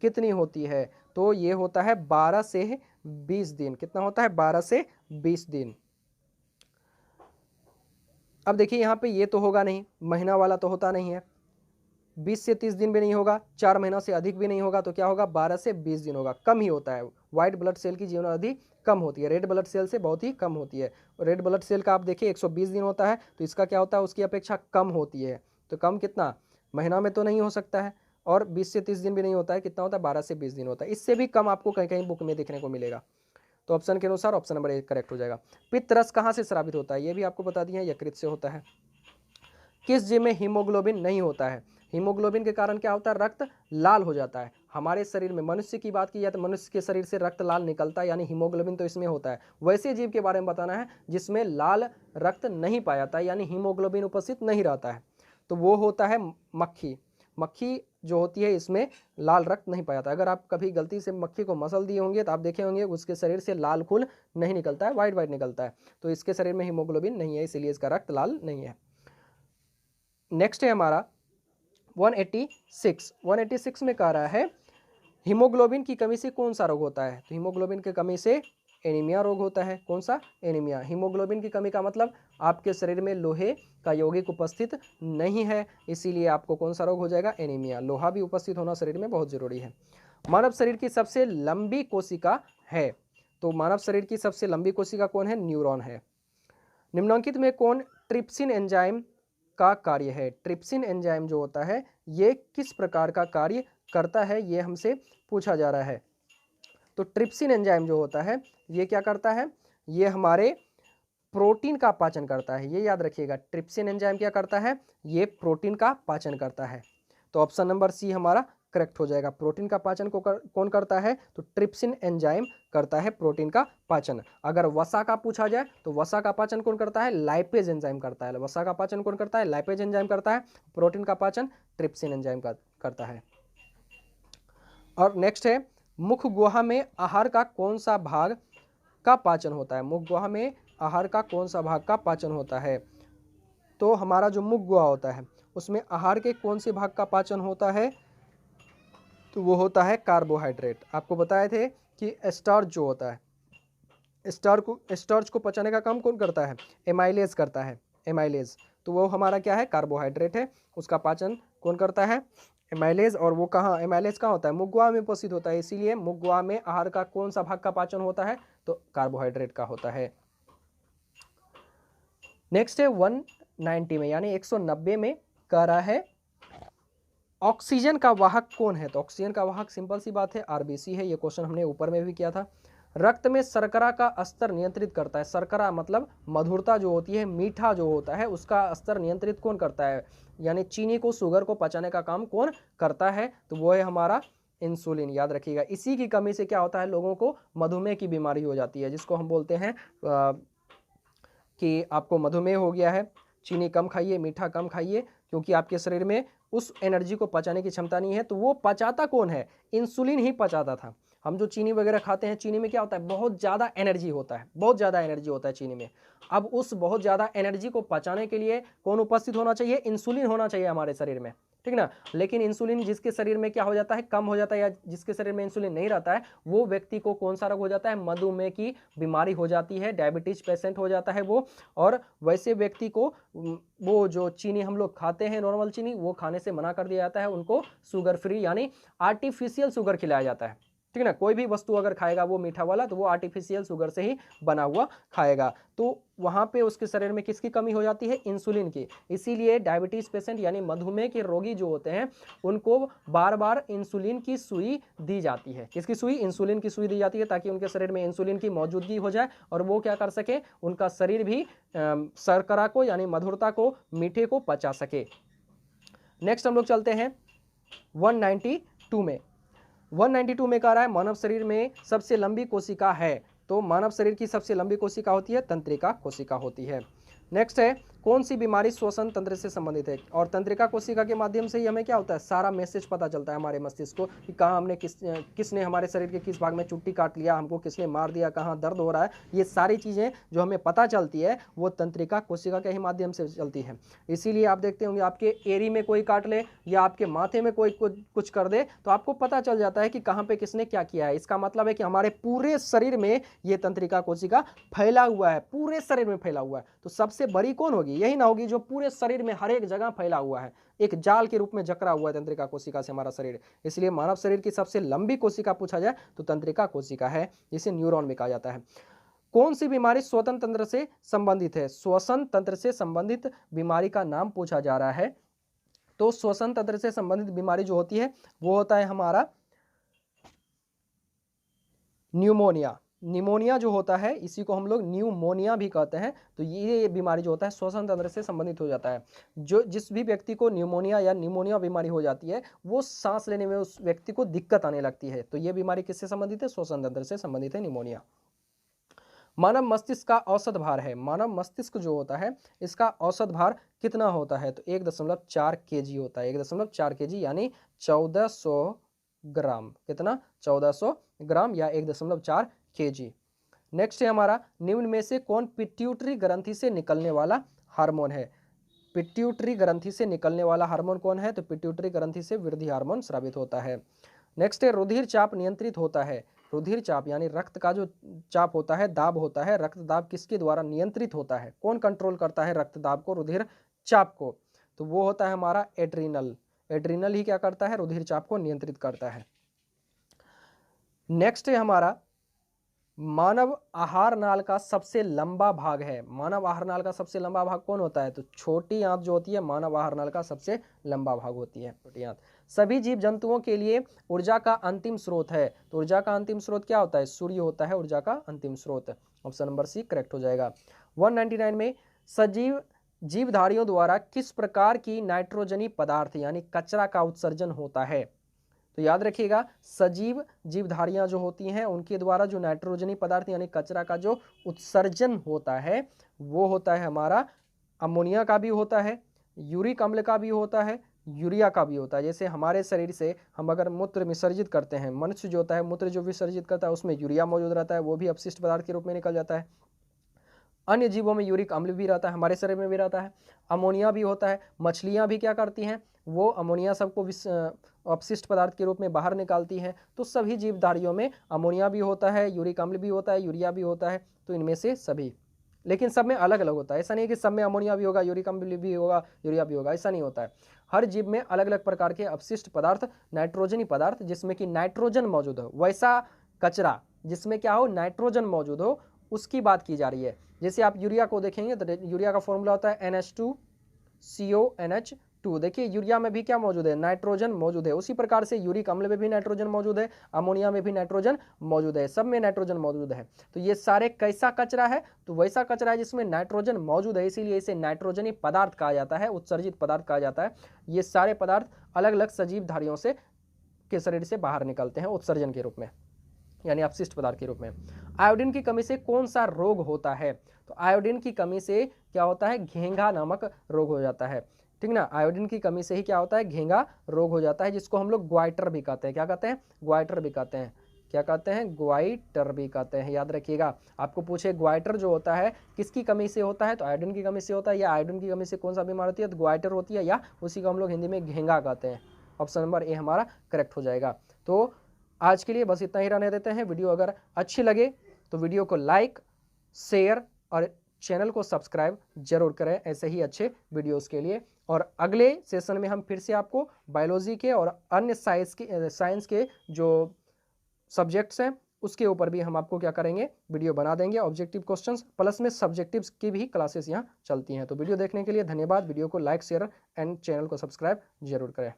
कितनी होती है? तो ये होता है 12 से 20 दिन। कितना होता है? 12 से 20 दिन। अब देखिए यहाँ पे ये तो होगा नहीं, महीना वाला तो होता नहीं है, 20 से 30 दिन भी नहीं होगा, 4 महीना से अधिक भी नहीं होगा, तो क्या होगा? 12 से 20 दिन होगा। कम ही होता है, व्हाइट ब्लड सेल की जीवन अवधि कम होती है, रेड ब्लड सेल से बहुत ही कम होती है। रेड ब्लड सेल का आप देखिए 120 दिन होता है, तो इसका क्या होता है? उसकी अपेक्षा कम होती है। तो कम कितना? महीना में तो नहीं हो सकता है, और 20 से 30 दिन भी नहीं होता है। कितना होता है? 12 से 20 दिन होता है। इससे भी कम आपको कहीं कहीं बुक में देखने को मिलेगा। तो ऑप्शन के अनुसार ऑप्शन नंबर 1 करेक्ट हो जाएगा। पित्त रस कहाँ से स्रावित होता है? ये भी आपको बता दिया है, यकृत से होता है। किस जीव में हीमोग्लोबिन नहीं होता है? हीमोग्लोबिन के कारण क्या होता है? रक्त लाल हो जाता है। हमारे शरीर में मनुष्य की बात की जाए तो मनुष्य के शरीर से रक्त लाल निकलता है, यानी हीमोग्लोबिन तो इसमें होता है। वैसे जीव के बारे में बताना है जिसमें लाल रक्त नहीं पाया जाता है, यानी हीमोग्लोबिन उपस्थित नहीं रहता है, तो वो होता है मक्खी। मक्खी जो होती है इसमें लाल रक्त नहीं पाया जाता। अगर आप कभी गलती से मक्खी को मसल दिए होंगे तो आप देखे होंगे उसके शरीर से लाल खून नहीं निकलता है, वाइट वाइट निकलता है। तो इसके शरीर में हीमोग्लोबिन नहीं है, इसीलिए इसका रक्त लाल नहीं है। नेक्स्ट है हमारा 186 में कह रहा है हीमोग्लोबिन की कमी से कौन सा रोग होता है? तो हीमोग्लोबिन की कमी से एनीमिया रोग होता है। कौन सा? एनीमिया। हीमोग्लोबिन की कमी का मतलब आपके शरीर में लोहे का यौगिक उपस्थित नहीं है, इसीलिए आपको कौन सा रोग हो जाएगा? एनीमिया। लोहा भी उपस्थित होना शरीर में बहुत जरूरी है। मानव शरीर की सबसे लंबी कोशिका है, तो मानव शरीर की सबसे लंबी कोशिका कौन है? न्यूरॉन है। निम्नलिखित में कौन ट्रिप्सिन एंजाइम का कार्य है? ट्रिप्सिन एंजाइम जो होता है ये किस प्रकार का कार्य करता है, ये हमसे पूछा जा रहा है। तो ट्रिप्सिन एंजाइम जो होता है ये क्या करता है? ये हमारे प्रोटीन का पाचन करता है। ये याद रखिएगा, ट्रिप्सिन एंजाइम क्या करता है? ये प्रोटीन का पाचन करता है। तो ऑप्शन नंबर सी हमारा करेक्ट हो जाएगा। प्रोटीन का पाचन कौन करता है? तो ट्रिप्सिन एंजाइम करता है प्रोटीन का पाचन। अगर वसा का पूछा जाए तो वसा का पाचन कौन करता है? लाइपेज एंजाइम करता है। वसा का पाचन कौन करता है? लाइपेज एंजाइम करता है। प्रोटीन का पाचन ट्रिप्सिन एंजाइम करता है। और नेक्स्ट है मुख गुहा में आहार का कौन सा भाग का पाचन होता है? मुख गुहा में आहार का कौन सा भाग का पाचन होता है? तो हमारा जो मुख गुहा होता है उसमें आहार के कौन से भाग का पाचन होता है? तो वो होता है कार्बोहाइड्रेट। आपको बताए थे कि स्टार्च जो होता है, स्टार्च को पचाने का काम कौन करता है? एमाइलेज करता है। एमाइलेज तो वो हमारा क्या है? कार्बोहाइड्रेट है। उसका पाचन कौन करता है? एमाइलेज। और वो कहाँ? एमाइलेज कहाँ होता है? मुख गुहा में उपस्थित होता है, इसीलिए मुख गुहा में आहार का कौन सा भाग का पाचन होता है? तो कार्बोहाइड्रेट का होता है। नेक्स्ट है 190 में यानी 190 में कह रहा है ऑक्सीजन का वाहक कौन है? तो ऑक्सीजन का वाहक सिंपल सी बात है आरबीसी है। ये क्वेश्चन हमने ऊपर में भी किया था। रक्त में शर्करा का स्तर नियंत्रित करता है। शर्करा मतलब मधुरता जो होती है, मीठा जो होता है, उसका स्तर नियंत्रित कौन करता है? यानी चीनी को, शुगर को पचाने का काम कौन करता है? तो वो है हमारा इंसुलिन। याद रखिएगा, इसी की कमी से क्या होता है? लोगों को मधुमेह की बीमारी हो जाती है, जिसको हम बोलते हैं कि आपको मधुमेह हो गया है। चीनी कम खाइए, मीठा कम खाइए, क्योंकि आपके शरीर में उस एनर्जी को पचाने की क्षमता नहीं है। तो वो पचाता कौन है? इंसुलिन ही पचाता था। हम जो चीनी वगैरह खाते हैं, चीनी में क्या होता है? बहुत ज़्यादा एनर्जी होता है, बहुत ज़्यादा एनर्जी होता है चीनी में। अब उस बहुत ज़्यादा एनर्जी को पचाने के लिए कौन उपस्थित होना चाहिए? इंसुलिन होना चाहिए हमारे शरीर में, ठीक ना। लेकिन इंसुलिन जिसके शरीर में क्या हो जाता है? कम हो जाता है, या जिसके शरीर में इंसुलिन नहीं रहता है, वो व्यक्ति को कौन सा रोग हो जाता है? मधुमेह की बीमारी हो जाती है, डायबिटीज पेशेंट हो जाता है वो। और वैसे व्यक्ति को वो जो चीनी हम लोग खाते हैं, नॉर्मल चीनी, वो खाने से मना कर दिया जाता है। उनको शुगर फ्री यानी आर्टिफिशियल शुगर खिलाया जाता है, ठीक ना। कोई भी वस्तु अगर खाएगा वो मीठा वाला, तो वो आर्टिफिशियल शुगर से ही बना हुआ खाएगा। तो वहाँ पे उसके शरीर में किसकी कमी हो जाती है? इंसुलिन की। इसीलिए डायबिटीज पेशेंट यानी मधुमेह के रोगी जो होते हैं, उनको बार बार इंसुलिन की सुई दी जाती है। किसकी सुई? इंसुलिन की सुई दी जाती है, ताकि उनके शरीर में इंसुलिन की मौजूदगी हो जाए और वो क्या कर सके? उनका शरीर भी शर्करा को यानी मधुरता को, मीठे को पचा सके। नेक्स्ट हम लोग चलते हैं 192 में। 192 में कह रहा है मानव शरीर में सबसे लंबी कोशिका है। तो तो मानव शरीर की सबसे लंबी कोशिका होती है तंत्रिका कोशिका होती है। नेक्स्ट है, कौन सी बीमारी श्वसन तंत्र से संबंधित है? और तंत्रिका कोशिका के माध्यम से ही हमें क्या होता है, सारा मैसेज पता चलता है हमारे मस्तिष्क को कि कहाँ हमने किसने हमारे शरीर के किस भाग में चुट्टी काट लिया, हमको किसने मार दिया, कहाँ दर्द हो रहा है। ये सारी चीज़ें जो हमें पता चलती है वो तंत्रिका कोशिका के ही माध्यम से चलती है। इसीलिए आप देखते होंगे आपके एरी में कोई काट ले या आपके माथे में कोई कुछ कर दे तो आपको पता चल जाता है कि कहाँ पे किसने क्या किया है। इसका मतलब है कि हमारे पूरे शरीर में ये तंत्रिका कोशिका फैला हुआ है, पूरे शरीर में फैला हुआ है। तो सबसे बड़ी कौन होगी? यही ना होगी जो पूरे शरीर में हर एक जगह फैला हुआ है, एक जाल के रूप में जकड़ा हुआ है तंत्रिका कोशिका से हमारा शरीर। इसलिए मानव शरीर की सबसे लंबी कोशिका पूछा जाए तो तंत्रिका कोशिका है, जिसे न्यूरॉन भी कहा जाता है। कौन सी बीमारी श्वसन तंत्र से संबंधित है? श्वसन तंत्र से संबंधित बीमारी का नाम पूछा जा रहा है। तो श्वसन तंत्र से संबंधित बीमारी जो होती है वो होता है हमारा न्यूमोनिया। निमोनिया जो होता है इसी को हम लोग न्यूमोनिया भी कहते हैं। तो ये बीमारी जो होता है श्वसन तंत्र से संबंधित हो जाता है। जिस भी व्यक्ति को न्यूमोनिया या निमोनिया बीमारी हो जाती है वो सांस लेने में उस व्यक्ति को दिक्कत आने लगती है। तो ये बीमारी किससे संबंधित है? श्वसन तंत्र से संबंधित है निमोनिया। मानव मस्तिष्क का औसत भार है। मानव मस्तिष्क जो होता है इसका औसत भार कितना होता है? तो 1.4 kg होता है। 1.4 kg यानी 1400 ग्राम। कितना? 1400 ग्राम या 1.4 kg। नेक्स्ट है हमारा, निम्न में से कौन पिट्यूटरी ग्रंथि से निकलने वाला हार्मोन है? पिट्यूटरी ग्रंथि से निकलने वाला हार्मोन कौन है? तो पिट्यूटरी ग्रंथि से वृद्धि हार्मोन स्रावित होता है। नेक्स्ट है, रुधिर चाप नियंत्रित होता है। रुधिर चाप यानी रक्त का जो चाप होता है, दाब होता है, रक्त दाब किसके द्वारा नियंत्रित होता है? कौन कंट्रोल करता है रक्त दाब को, रुधिर चाप को? तो वो होता है हमारा एड्रिनल। एड्रिनल ही क्या करता है? रुधिर चाप को नियंत्रित करता है। नेक्स्ट है हमारा, मानव आहार नाल का सबसे लंबा भाग है। मानव आहार नाल का सबसे लंबा भाग कौन होता है? तो छोटी आंत जो होती है मानव आहार नाल का सबसे लंबा भाग होती है, छोटी आंत। सभी जीव जंतुओं के लिए ऊर्जा का अंतिम स्रोत है। तो ऊर्जा का अंतिम स्रोत क्या होता है? सूर्य होता है ऊर्जा का अंतिम स्रोत। ऑप्शन नंबर सी करेक्ट हो जाएगा। 199 में, सजीव जीवधारियों द्वारा किस प्रकार की नाइट्रोजनी पदार्थ यानी कचरा का उत्सर्जन होता है? तो याद रखिएगा, सजीव जीवधारियां जो होती हैं उनके द्वारा जो नाइट्रोजनी पदार्थ यानी कचरा का जो उत्सर्जन होता है वो होता है हमारा अमोनिया का भी होता है, यूरिक अम्ल का भी होता है, यूरिया का भी होता है। जैसे हमारे शरीर से हम अगर मूत्र विसर्जित करते हैं, मनुष्य जो होता है मूत्र जो विसर्जित करता है उसमें यूरिया मौजूद रहता है, वो भी अपशिष्ट पदार्थ के रूप में निकल जाता है। अन्य जीवों में यूरिक अम्ल भी रहता है, हमारे शरीर में भी रहता है, अमोनिया भी होता है। मछलियां भी क्या करती हैं? वो अमोनिया सबको अपशिष्ट पदार्थ के रूप में बाहर निकालती हैं। तो सभी जीवधारियों में अमोनिया भी होता है, यूरिक अम्ल भी होता है, यूरिया भी होता है। तो इनमें से सभी, लेकिन सब में अलग अलग होता है। ऐसा नहीं कि सब में अमोनिया भी होगा, यूरिक अम्ल भी होगा, यूरिया भी होगा, ऐसा नहीं होता है। हर जीव में अलग अलग प्रकार के अपशिष्ट पदार्थ, नाइट्रोजनी पदार्थ जिसमें कि नाइट्रोजन मौजूद हो, वैसा कचरा जिसमें क्या हो? नाइट्रोजन मौजूद हो, उसकी बात की जा रही है। जैसे आप यूरिया को देखेंगे तो यूरिया का फॉर्मूला होता है NH2CONH2। देखिए यूरिया में भी क्या मौजूद है? नाइट्रोजन मौजूद है। उसी प्रकार से यूरिक अम्ल में भी नाइट्रोजन मौजूद है, अमोनिया में भी नाइट्रोजन मौजूद है, सब में नाइट्रोजन मौजूद है। तो ये सारे कैसा कचरा है? तो वैसा कचरा है जिसमें नाइट्रोजन मौजूद है, इसीलिए इसे नाइट्रोजनी पदार्थ कहा जाता है, उत्सर्जित पदार्थ कहा जाता है। ये सारे पदार्थ अलग अलग सजीव धारियों से के शरीर से बाहर निकलते हैं उत्सर्जन के रूप में, यानी अपशिष्ट पदार्थ के रूप में। आयोडीन की कमी से कौन सा रोग होता है? तो आयोडीन की कमी से क्या होता है? घेंघा नामक रोग हो जाता है। ठीक ना, आयोडीन की कमी से ही क्या होता है? घेंघा रोग हो जाता है, जिसको हम लोग ग्वाइटर भी कहते हैं। क्या कहते हैं? ग्वाइटर भी कहते हैं। क्या कहते हैं? ग्वाइटर भी कहते हैं। याद रखिएगा, आपको पूछे ग्वाइटर जो होता है किसकी कमी से होता है? तो आयोडीन की कमी से होता है। या आयोडीन की कमी से कौन सा बीमार होती है? तो ग्वाइटर होती है, या उसी को हम लोग हिंदी में घेंघा कहते हैं। ऑप्शन नंबर ए हमारा करेक्ट हो जाएगा। तो आज के लिए बस इतना ही रहने देते हैं। वीडियो अगर अच्छी लगे तो वीडियो को लाइक, शेयर और चैनल को सब्सक्राइब जरूर करें ऐसे ही अच्छे वीडियोस के लिए। और अगले सेशन में हम फिर से आपको बायोलॉजी के और अन्य साइंस के जो सब्जेक्ट्स हैं उसके ऊपर भी हम आपको क्या करेंगे? वीडियो बना देंगे। ऑब्जेक्टिव क्वेश्चंस प्लस में सब्जेक्टिव्स की भी क्लासेस यहाँ चलती हैं। तो वीडियो देखने के लिए धन्यवाद। वीडियो को लाइक, शेयर एंड चैनल को सब्सक्राइब जरूर करें।